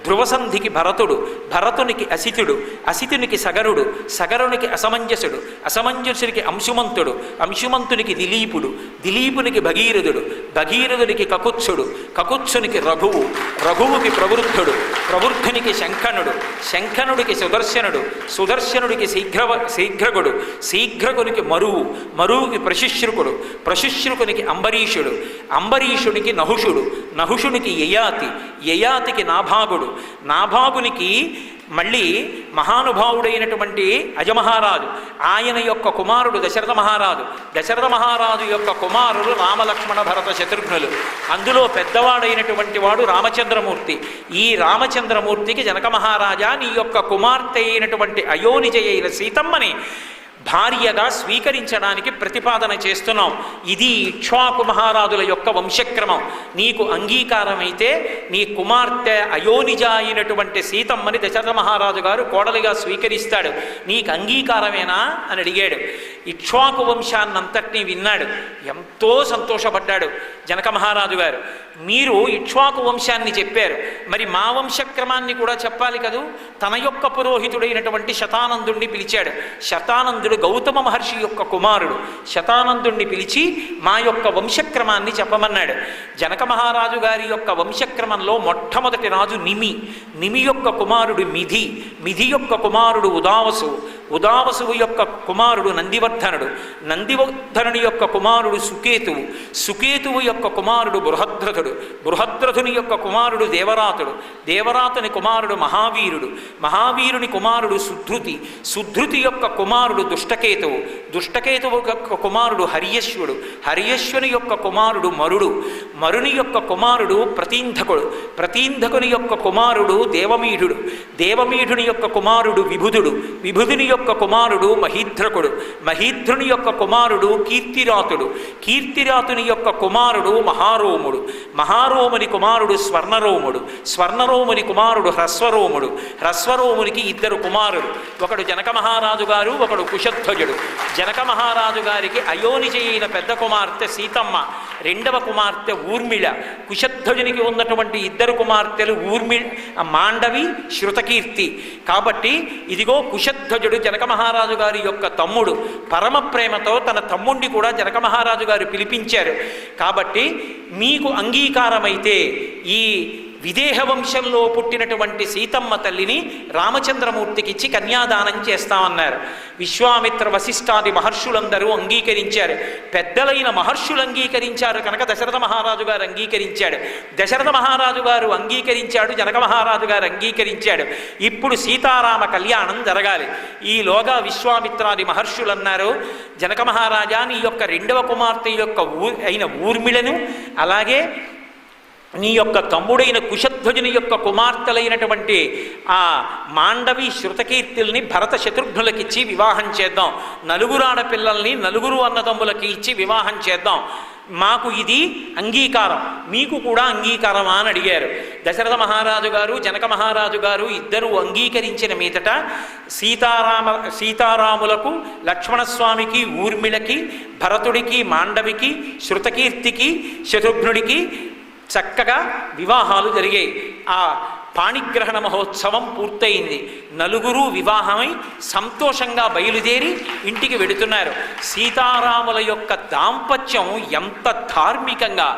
ధ్రువసంధికి భరతుడు. భరతునికి అసితుడు. అసితునికి సగరుడు. సగరునికి అసమంజసుడు. అసమంజసునికి అంశుమంతుడు. అంశుమంతునికి దిలీపుడు. దిలీపునికి భగీరథుడు. భగీరథునికి కకుత్సుడు. కకుత్సునికి రఘువు. రఘువుకి ప్రవృద్ధుడు. ప్రవృద్ధునికి శంఖనుడు. శంఖనుడికి సుదర్శనుడు. సుదర్శనుడికి శీఘ్రగుడు. శీఘ్రగునికి మరువు. మరువుకి ప్రశుశ్రుకుడు. ప్రశుశ్రుకునికి అంబరీషుడు. అంబరీషునికి నహుషుడు. నహుషునికి యయాతి. యయాతికి నాభాగుడు. నాభాగునికి మళ్ళీ మహానుభావుడైనటువంటి అజమహారాజు. ఆయన యొక్క కుమారుడు దశరథ మహారాజు. దశరథ మహారాజు యొక్క కుమారులు రామలక్ష్మణ భరత శత్రుఘ్నులు. అందులో పెద్దవాడైనటువంటి వాడు రామచంద్రమూర్తి. ఈ రామచంద్రమూర్తికి జనక మహారాజా, నీ యొక్క కుమార్తె అయినటువంటి అయోనిజ అయిన సీతమ్మని భార్యగా స్వీకరించడానికి ప్రతిపాదన చేస్తున్నాం. ఇది ఇక్ష్వాకు మహారాజుల యొక్క వంశక్రమం. నీకు అంగీకారమైతే నీ కుమార్తె అయోనిజ అయినటువంటి సీతమ్మని దశరథ మహారాజు గారు కోడలిగా స్వీకరిస్తాడు. నీకు అంగీకారమేనా అని అడిగాడు. ఇక్ష్వాకు వంశాన్నంతటినీ విన్నాడు. ఎంతో సంతోషపడ్డాడు జనక మహారాజు గారు. మీరు ఇక్ష్వాకు వంశాన్ని చెప్పారు, మరి మా వంశక్రమాన్ని కూడా చెప్పాలి కదూ. తన యొక్క పురోహితుడైనటువంటి శతానందుణ్ణి పిలిచాడు. శతానందుడు గౌతమ మహర్షి యొక్క కుమారుడు. శతానందుణ్ణి పిలిచి మా యొక్క వంశక్రమాన్ని చెప్పమన్నాడు. జనక మహారాజు గారి యొక్క వంశక్రమంలో మొట్టమొదటి రాజు నిమి. నిమి యొక్క కుమారుడు మిధి. మిధి యొక్క కుమారుడు ఉదావసువు. ఉదావసువు యొక్క కుమారుడు నందివర్ధనుడు. నందివర్ధనుని యొక్క కుమారుడు సుకేతువు. సుకేతువు యొక్క కుమారుడు బృహద్రథుడు. బృహద్రథుని యొక్క కుమారుడు దేవరాతుడు. దేవరాతుని కుమారుడు మహావీరుడు. మహావీరుని కుమారుడు సుధృతి. సుధృతి యొక్క కుమారుడు దుష్టకేతువు. దుష్టకేతువు యొక్క కుమారుడు హర్యశ్వుడు. హర్యశ్వుని యొక్క కుమారుడు మరుడు. మరుని యొక్క కుమారుడు ప్రతీంధకుడు. ప్రతీంధకుని యొక్క కుమారుడు దేవమీఢుడు. దేవమీఢుని యొక్క కుమారుడు విభుదుడు. విభుదుని యొక్క కుమారుడు మహీధ్రకుడు. మహీధ్రుని యొక్క కుమారుడు కీర్తిరాతుడు. కీర్తిరాతుని యొక్క కుమారుడు మహారోముడు. మహారోముని కుమారుడు స్వర్ణరోముడు. స్వర్ణరోముని కుమారుడు హ్రస్వరోముడు. హ్రస్వరోమునికి 2 కుమారులు. ఒకడు జనక మహారాజు గారు, ఒకడు కుశధ్వజుడు. జనక మహారాజు గారికి అయోనిజ అయిన పెద్ద కుమార్తె సీతమ్మ. 2వ కుమార్తె ఊర్మిళ. కుశధ్వజునికి ఉన్నటువంటి 2 కుమార్తెలు మాండవి, శృతకీర్తి. కాబట్టి ఇదిగో కుశధ్వజుడు జనక మహారాజు గారి యొక్క తమ్ముడు. పరమ ప్రేమతో తన తమ్ముడిని కూడా జనక మహారాజు గారు పిలిపించారు. కాబట్టి మీకు అంగీకారమైతే ఈ విదేహ వంశంలో పుట్టినటువంటి సీతమ్మ తల్లిని రామచంద్రమూర్తికిచ్చి కన్యాదానం చేస్తామన్నారు. విశ్వామిత్ర వశిష్ఠాది మహర్షులందరూ అంగీకరించారు. పెద్దలైన మహర్షులు అంగీకరించారు కనుక దశరథ మహారాజు గారు అంగీకరించాడు. దశరథ మహారాజు గారు అంగీకరించాడు, జనక మహారాజు గారు అంగీకరించాడు. ఇప్పుడు సీతారామ కళ్యాణం జరగాలి. ఈలోగా విశ్వామిత్రాది మహర్షులు అన్నారు, జనక మహారాజా, నీ యొక్క రెండవ కుమార్తె యొక్క అయిన ఊర్మిళను, అలాగే నీ యొక్క తమ్ముడైన కుశధ్వజుని యొక్క కుమార్తెలైనటువంటి ఆ మాండవి శృతకీర్తుల్ని భరత శత్రుఘ్నులకిచ్చి వివాహం చేద్దాం. నలుగురు ఆడపిల్లల్ని నలుగురు అన్నదమ్ములకి ఇచ్చి వివాహం చేద్దాం. మాకు ఇది అంగీకారం, మీకు కూడా అంగీకారమా అని అడిగారు. దశరథ మహారాజు గారు జనక మహారాజు గారు ఇద్దరూ అంగీకరించిన మీదట సీతారాములకు, లక్ష్మణస్వామికి, ఊర్మిళకి, భరతుడికి, మాండవికి, శృతకీర్తికి, శత్రుఘ్నుడికి చక్కగా వివాహాలు జరిగాయి. ఆ పాణిగ్రహణ మహోత్సవం పూర్తయింది. నలుగురు వివాహమై సంతోషంగా బయలుదేరి ఇంటికి వెడుతున్నారు. సీతారాముల యొక్క దాంపత్యం ఎంత ధార్మికంగా,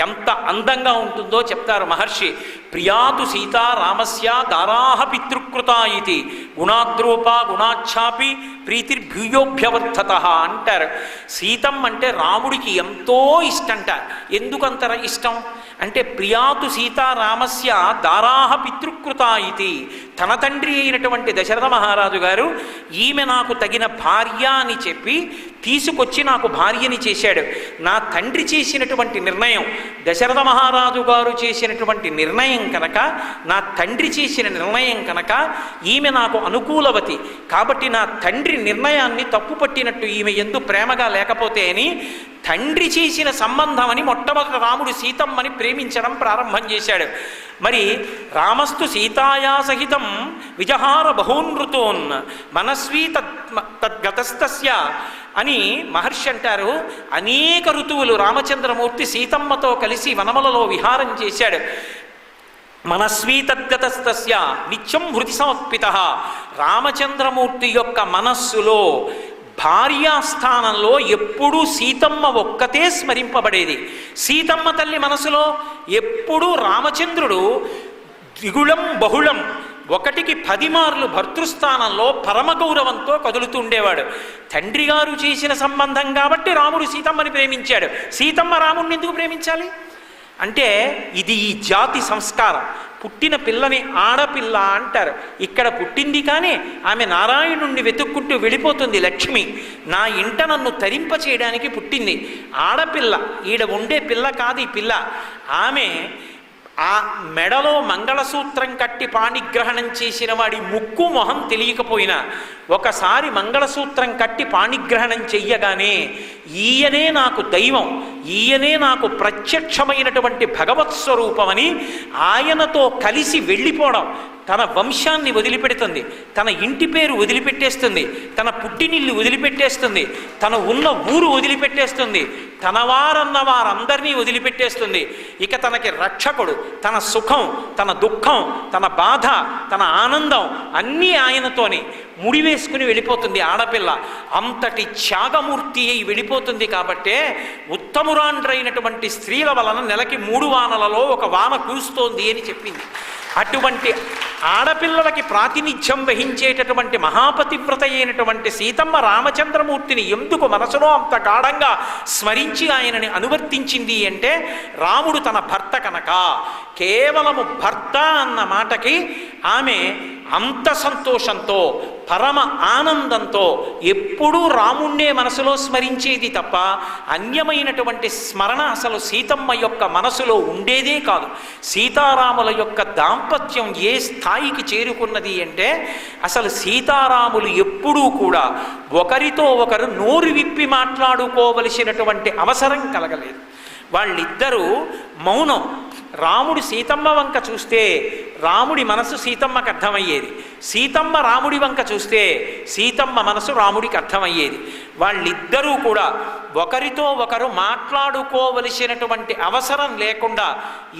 ఎంత అందంగా ఉంటుందో చెప్తారు మహర్షి. ప్రియాతు సీతారామస్య దారాహ పితృకృత ఇది గుణాద్రూప గుణాఛాపి ప్రీతిర్భూయోభ్యవర్ధత అంటారు. సీతం అంటే రాముడికి ఎంతో ఇష్టంట. ఎందుకంత ఇష్టం అంటే ప్రియాతు సీతారామస్య దారాహ పితృకృత ఇది, తన తండ్రి అయినటువంటి దశరథ మహారాజు గారు ఈమె నాకు తగిన భార్య అని చెప్పి తీసుకొచ్చి నాకు భార్యని చేశాడు. నా తండ్రి చేసినటువంటి నిర్ణయం, దశరథ మహారాజు గారు చేసినటువంటి నిర్ణయం కనుక, నా తండ్రి చేసిన నిర్ణయం కనుక ఈమె నాకు అనుకూలవతి. కాబట్టి నా తండ్రి నిర్ణయాన్ని తప్పుపట్టినట్టు ఈమె ఎందు ప్రేమగా లేకపోతే అని తండ్రి చేసిన సంబంధం అని మొట్టమొదట రాముడు సీతమ్మని ప్రేమించడం ప్రారంభం చేశాడు. మరి రామస్తు సీతాయా సహితం విజహార బహూనృతోన్ మనస్వీ తద్గతస్తస్య అని మహర్షి అంటారు. అనేక ఋతువులు రామచంద్రమూర్తి సీతమ్మతో కలిసి వనములలో విహారం చేశాడు. మనస్వీ తద్గతస్తస్య నిత్యం హృది సమర్పిత. రామచంద్రమూర్తి యొక్క మనస్సులో భార్యాస్థానంలో ఎప్పుడూ సీతమ్మ ఒక్కతే స్మరింపబడేది. సీతమ్మ తల్లి మనసులో ఎప్పుడూ రామచంద్రుడు ద్విగుళం బహుళం, ఒకటికి 10 మార్లు భర్తృస్థానంలో పరమగౌరవంతో కదులుతుండేవాడు. తండ్రి గారు చేసిన సంబంధం కాబట్టి రాముడు సీతమ్మని ప్రేమించాడు. సీతమ్మ రాముడిని ఎందుకు ప్రేమించాలి అంటే ఇది ఈ జాతి సంస్కారం. పుట్టిన పిల్లని ఆడపిల్ల అంటారు. ఇక్కడ పుట్టింది కానీ ఆమె నారాయణుణ్ణి వెతుక్కుంటూ వెళ్ళిపోతుంది. లక్ష్మి నా ఇంట నన్ను తరింప చేయడానికి పుట్టింది. ఆడపిల్ల, ఈడ ఉండే పిల్ల కాదు ఈ పిల్ల. ఆమె ఆ మెడలో మంగళసూత్రం కట్టి పాణిగ్రహణం చేసిన వాడి ముక్కు మొహం తెలియకపోయినా ఒకసారి మంగళసూత్రం కట్టి పాణిగ్రహణం చెయ్యగానే ఈయనే నాకు దైవం, ఈయనే నాకు ప్రత్యక్షమైనటువంటి భగవత్ స్వరూపమని ఆయనతో కలిసి వెళ్ళిపోవడం, తన వంశాన్ని వదిలిపెడుతుంది, తన ఇంటి పేరు వదిలిపెట్టేస్తుంది, తన పుట్టినిల్లు వదిలిపెట్టేస్తుంది, తన ఉన్న ఊరు వదిలిపెట్టేస్తుంది, తన వారన్న వారందరినీ వదిలిపెట్టేస్తుంది. ఇక తనకి రక్షకుడు, తన సుఖం, తన దుఃఖం, తన బాధ, తన ఆనందం అన్నీ ఆయనతోని ముడివేసుకుని వెళ్ళిపోతుంది ఆడపిల్ల. అంతటి త్యాగమూర్తి అయి వెళ్ళిపోతుంది. కాబట్టే ఉత్తమురాండ్రైనటువంటి స్త్రీల వలన నెలకి 3 వానలలో 1 వాన కురుస్తోంది అని చెప్పింది. అటువంటి ఆడపిల్లలకి ప్రాతినిధ్యం వహించేటటువంటి మహాపతివ్రత అయినటువంటి సీతమ్మ రామచంద్రమూర్తిని ఎందుకు మనసులో అంత గాఢంగా స్మరించి ఆయనని అనువర్తించింది అంటే రాముడు తన భర్త కనుక. కేవలము భర్త అన్న మాటకి ఆమె అంత సంతోషంతో, పరమ ఆనందంతో ఎప్పుడూ రాముణ్ణే మనసులో స్మరించేది తప్ప అన్యమైనటువంటి స్మరణ అసలు సీతమ్మ యొక్క మనసులో ఉండేదే కాదు. సీతారాముల యొక్క దాంపత్యం ఏ స్థాయికి చేరుకున్నది అంటే అసలు సీతారాములు ఎప్పుడూ కూడా ఒకరితో ఒకరు నోరు విప్పి మాట్లాడుకోవలసినటువంటి అవసరం కలగలేదు. వాళ్ళిద్దరూ మౌనం. రాముడు సీతమ్మ వంక చూస్తే రాముడి మనసు సీతమ్మకు అర్థమయ్యేది, సీతమ్మ రాముడి వంక చూస్తే సీతమ్మ మనసు రాముడికి అర్థమయ్యేది. వాళ్ళిద్దరూ కూడా ఒకరితో ఒకరు మాట్లాడుకోవలసినటువంటి అవసరం లేకుండా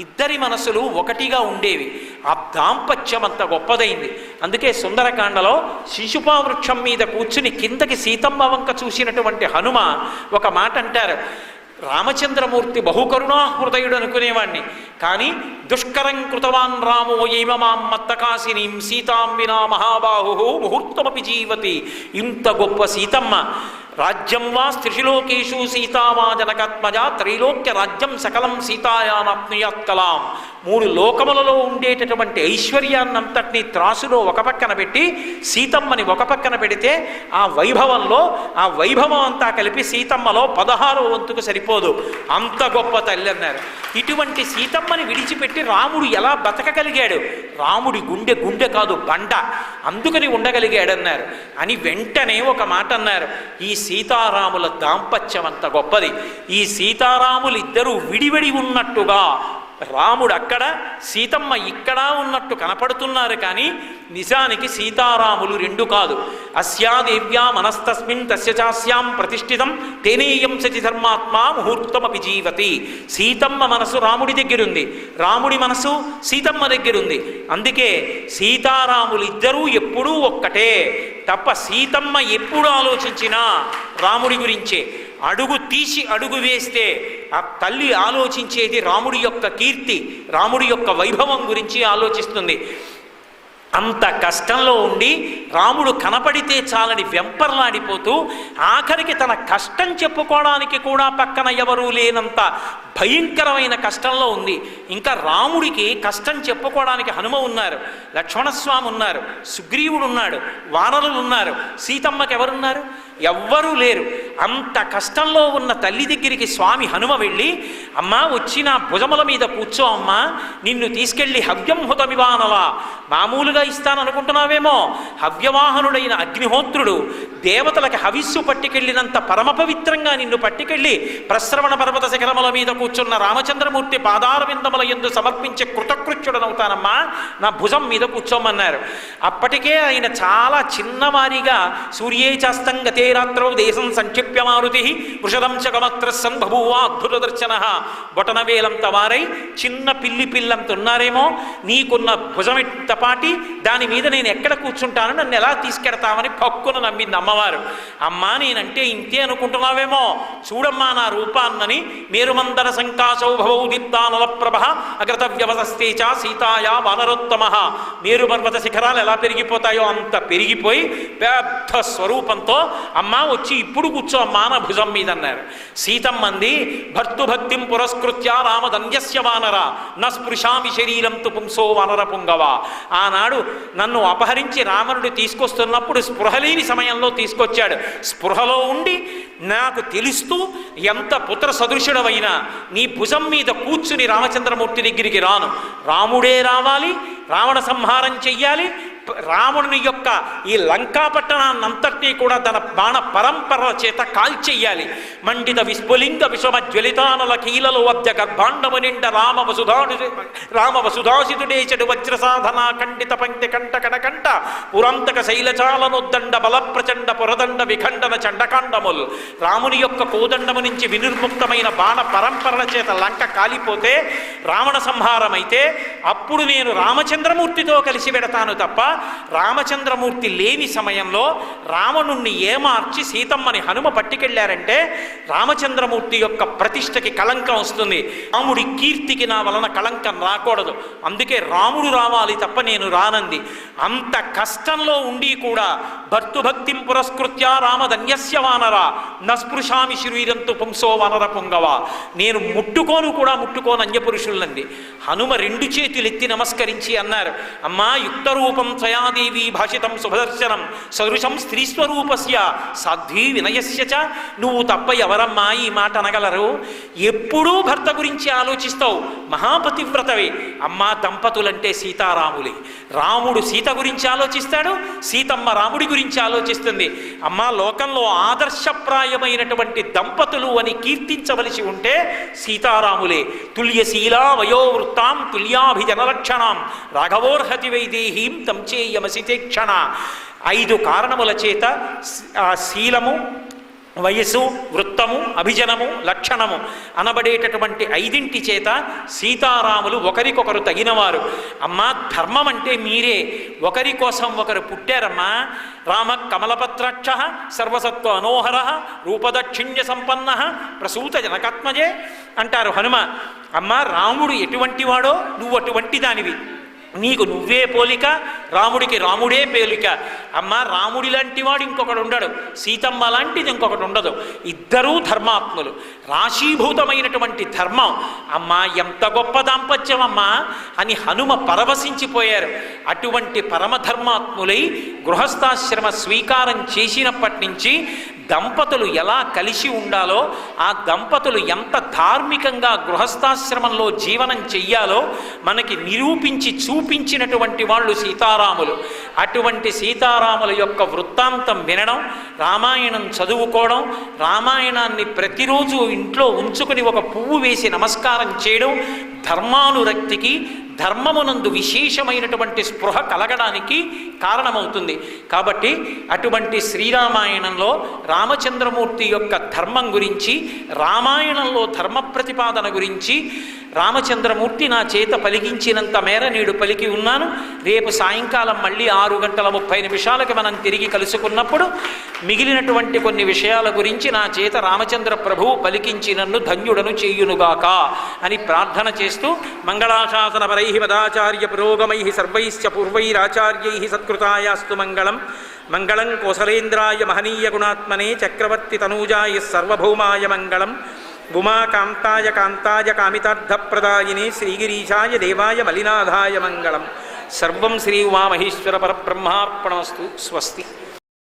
ఇద్దరి మనసులు ఒకటిగా ఉండేవి. ఆ దాంపత్యం అంత గొప్పదైంది. అందుకే సుందరకాండలో శిశుపావృక్షం మీద కూర్చుని కిందకి సీతమ్మ వంక చూసినటువంటి హనుమ ఒక మాట అంటారు, రామచంద్రమూర్తి బహుకరుణాహృదయుడు అనుకునేవాణ్ణి. కానీ దుష్కరం కృతవాన్ రామో ఏమమాం మత్తకాశినీం సీతాం వినా మహాబాహు ముహూర్తమపి జీవతి. ఇంత గొప్ప సీతమ్మ, రాజ్యం వా స్త్రిశిలోకేషు సీతామా జనకాత్మజ త్రైలోక్య రాజ్యం సకలం సీతాయానాప్నుయాత్ కలాం. 3 లోకములలో ఉండేటటువంటి ఐశ్వర్యాన్నంతటినీ త్రాసులో ఒక పక్కన పెట్టి సీతమ్మని ఒక పక్కన పెడితే ఆ వైభవం అంతా కలిపి సీతమ్మలో 16వ వంతుకు సరిపోదు, అంత గొప్ప తల్లి అన్నారు. ఇటువంటి సీతమ్మని విడిచిపెట్టి రాముడు ఎలా బతకగలిగాడు? రాముడి గుండె కాదు బండ, అందుకని ఉండగలిగాడన్నారు అని వెంటనే ఒక మాట అన్నారు. ఈ సీతారాముల దాంపత్యం అంత గొప్పది. ఈ సీతారాములు ఇద్దరూ విడివిడి ఉన్నట్టుగా రాముడు అక్కడ, సీతమ్మ ఇక్కడ ఉన్నట్టు కనపడుతున్నారు. కానీ నిజానికి సీతారాములు 2 కాదు. అస్యాదేవ్యా మనస్తస్మిన్ తస్య చాస్యాం ప్రతిష్ఠితం తేనేయం సచి ధర్మాత్మా ముహూర్తమపి జీవతి. సీతమ్మ మనసు రాముడి దగ్గరుంది, రాముడి మనసు సీతమ్మ దగ్గరుంది. అందుకే సీతారాములు ఇద్దరూ ఎప్పుడూ ఒక్కటే తప్ప సీతమ్మ ఎప్పుడు ఆలోచించినా రాముడి గురించే. అడుగు తీసి అడుగు వేస్తే ఆ తల్లి ఆలోచించేది రాముడి యొక్క కీర్తి, రాముడి యొక్క వైభవం గురించి ఆలోచిస్తుంది. అంత కష్టంలో ఉండి రాముడు కనపడితే చాలని వెంపర్లాడిపోతూ ఆఖరికి తన కష్టం చెప్పుకోవడానికి కూడా పక్కన ఎవరూ లేనంత భయంకరమైన కష్టంలో ఉంది. ఇంకా రాముడికి కష్టం చెప్పుకోవడానికి హనుమ ఉన్నారు, లక్ష్మణస్వామి ఉన్నారు, సుగ్రీవుడు ఉన్నాడు, వానరులు ఉన్నారు. సీతమ్మకి ఎవరున్నారు? ఎవ్వరూ లేరు. అంత కష్టంలో ఉన్న తల్లి దగ్గరికి స్వామి హనుమ వెళ్ళి, అమ్మా వచ్చి నా భుజముల మీద కూర్చో అమ్మా, నిన్ను తీసుకెళ్ళి హవ్యం హుతమివానలా. మామూలుగా ఇస్తాననుకుంటున్నావేమో, హవ్యవాహనుడైన అగ్నిహోత్రుడు దేవతలకు హవిస్సు పట్టుకెళ్ళినంత పరమ పవిత్రంగా నిన్ను పట్టుకెళ్ళి ప్రశ్రవణ పర్వత శిఖరముల మీద కూర్చున్న రామచంద్రమూర్తి పాదార విందముల యందు సమర్పించే కృతకృత్యుడనవుతానమ్మా, నా భుజం మీద కూర్చోమన్నారు. అప్పటికే ఆయన చాలా చిన్నవారిగా సూర్యే చాస్తం గతే రాత్రౌ దేశం సంక్షిప్య మారుతి వృషదం చకమత్రస్సన్ బభూవా అద్భుత దర్శన. బొటనవేలంత వారై చిన్న పిల్లంత ఉన్నారేమో, నీకున్న భుజమిట్ట పాటి దాని మీద నేను ఎక్కడ కూర్చుంటాను, నన్ను ఎలా తీసుకెడతామని పక్కున నమ్మింది అమ్మవారు. అమ్మా నేనంటే ఇంతే అనుకుంటున్నావేమో, చూడమ్మా నా రూపాన్నని. మేరుమందర సంకాశౌ భవౌ దీప్తానల ప్రభ అగ్రత వ్యవసస్తే చ సీతాయా వానరోత్తమ. మేరు పర్వత శిఖరాలు ఎలా పెరిగిపోతాయో అంత పెరిగిపోయి పెద్ద స్వరూపంతో అమ్మా వచ్చి ఇప్పుడు కూర్చో అమ్మా నా భుజం మీద అన్నారు. సీతమ్మంది, భర్తుభక్తిం పురస్కృత్య రామధన్యస్య వానర న స్పృశామి శరీరం తు పుంసో వానర పుంగవ. ఆనాడు నన్ను అపహరించి రావణుడు తీసుకొస్తున్నప్పుడు స్పృహలేని సమయంలో తీసుకొచ్చాడు. స్పృహలో ఉండి నాకు తెలుస్తూ ఎంత పుత్ర సదృశుడవైనా నీ భుజం మీద కూర్చుని రామచంద్రమూర్తి దగ్గరికి రాను. రాముడే రావాలి, రావణ సంహారం చెయ్యాలి, రావణుని యొక్క ఈ లంకాపట్టణాన్నంతటినీ కూడా తన బాణ పరంపరల చేత కాల్చెయ్యాలి. మండిత విస్ఫులింగ విషమ జ్వలితానల కీలలు వద్య గర్భాండము నిండ రామ వసుధాసితుడేచడు వజ్రసాధన ఖండిత పంక్తి కంట కడకంట పురంతక శైలచాలనొద్దండ బల ప్రచండ పురదండ విఖండన చండకాండముల్. రాముని యొక్క కోదండము నుంచి వినిర్ముక్తమైన బాణ పరంపరల చేత లంక కాలిపోతే రావణ సంహారం అయితే అప్పుడు నేను రామచంద్రమూర్తితో కలిసి పెడతాను తప్ప రామచంద్రమూర్తి లేని సమయంలో రావణుణ్ణి ఏమార్చి సీతమ్మని హనుమ పట్టుకెళ్ళారంటే రామచంద్రమూర్తి యొక్క ప్రతిష్టకి కళంకం వస్తుంది. రాముడి కీర్తికి నా వలన కళంకం రాకూడదు. అందుకే రాముడు రావాలి తప్ప నేను రానంది. అంత కష్టంలో ఉండి కూడా భర్తుభక్తిం పురస్కృత్య రామధన్యస్య వానర నస్పృశామి శరీరంతు పుంసో వానర పుంగవ. నేను ముట్టుకోను అన్యపురుషులంది. హనుమ 2 చేతులు ఎత్తి నమస్కరించి అన్నారు, అమ్మా యుక్త రూపం త్వయాదేవి భాషితం శుభదర్శనం సదృశం స్త్రీస్వరూపస్య సాధ్వీ వినయస్య చ. నువ్వు తప్ప ఎవరమ్మా ఈ మాట అనగలరు? ఎప్పుడూ భర్త గురించి ఆలోచిస్తావు, మహాపతివ్రతవే. అమ్మా దంపతులంటే సీతారాములే. రాముడు సీత గురించి ఆలోచిస్తాడు, సీతమ్మ రాముడి గురించి ఆలోచిస్తుంది. అమ్మా లోకంలో ఆదర్శప్రాయమైనటువంటి దంపతులు అని కీర్తించవలసి ఉంటే సీతారాములే. తుల్యశీలా వయోవృత్తాం తుల్యాభిజనలక్షణాం రాఘవోర్హతి వైదేహీం తంచేయమసితే క్షణ. 5 కారణముల చేత ఆ శీలము, వయస్సు, వృత్తము, అభిజనము, లక్షణము అనబడేటటువంటి 5 చేత సీతారాములు ఒకరికొకరు తగినవారు. అమ్మా, ధర్మం అంటే మీరే, ఒకరి కోసం ఒకరు పుట్టారమ్మా. రామ కమలపత్రాక్ష సర్వసత్వ అనోహర రూపదక్షిణ్య సంపన్న ప్రసూత జనకాత్మజే అంటారు హనుమ. అమ్మా, రాముడు ఎటువంటి వాడో నువ్వు అటువంటి దానివి. నీకు నువ్వే పోలిక, రాముడికి రాముడే పోలిక. అమ్మ, రాముడి లాంటి వాడు ఇంకొకడు ఉండడు, సీతమ్మ లాంటిది ఇంకొకటి ఉండదు. ఇద్దరూ ధర్మాత్ములు, రాశీభూతమైనటువంటి ధర్మం. అమ్మ, ఎంత గొప్ప దాంపత్యం అమ్మా అని హనుమ పరవశించిపోయారు. అటువంటి పరమధర్మాత్ములై గృహస్థాశ్రమ స్వీకారం చేసినప్పటి నుంచి దంపతులు ఎలా కలిసి ఉండాలో, ఆ దంపతులు ఎంత ధార్మికంగా గృహస్థాశ్రమంలో జీవనం చెయ్యాలో మనకి నిరూపించి చూపించినటువంటి వాళ్ళు సీతారాములు. అటువంటి సీతారాముల యొక్క వృత్తాంతం వినడం, రామాయణం చదువుకోవడం, రామాయణాన్ని ప్రతిరోజు ఇంట్లో ఉంచుకుని ఒక పువ్వు వేసి నమస్కారం చేయడం ధర్మానురక్తికి, ధర్మమునందు విశేషమైనటువంటి స్పృహ కలగడానికి కారణమవుతుంది. కాబట్టి అటువంటి శ్రీరామాయణంలో రామచంద్రమూర్తి యొక్క ధర్మం గురించి, రామాయణంలో ధర్మ ప్రతిపాదన గురించి రామచంద్రమూర్తి నా చేత పలికించినంత మేర నేడు పలికి ఉన్నాను. రేపు సాయంకాలం మళ్ళీ 6:30 మనం తిరిగి కలుసుకున్నప్పుడు మిగిలినటువంటి కొన్ని విషయాల గురించి నా చేత రామచంద్ర ప్రభువు పలికించి నన్ను ధన్యుడను చేయునుగాక అని ప్రార్థన చేస్తూ, మంగళాశాసన పరై పదాచార్య పురోగమై సర్వైశ్చ పూర్వైరాచార్యై సత్కృతాయాస్తు మంగళం. మంగళం కోసలేంద్రాయ మహనీయ గుణాత్మనే చక్రవర్తి తనూజాయ సర్వభౌమాయ మంగళం. ఉమాకాంతాయ కాంతాయ కామితార్థప్రదాయినే శ్రీగిరీశాయ దేవాయ మలినాథాయ మంగళం. సర్వం శ్రీ ఉమామహేశ్వర పరబ్రహ్మార్పణమస్తు. స్వస్తి.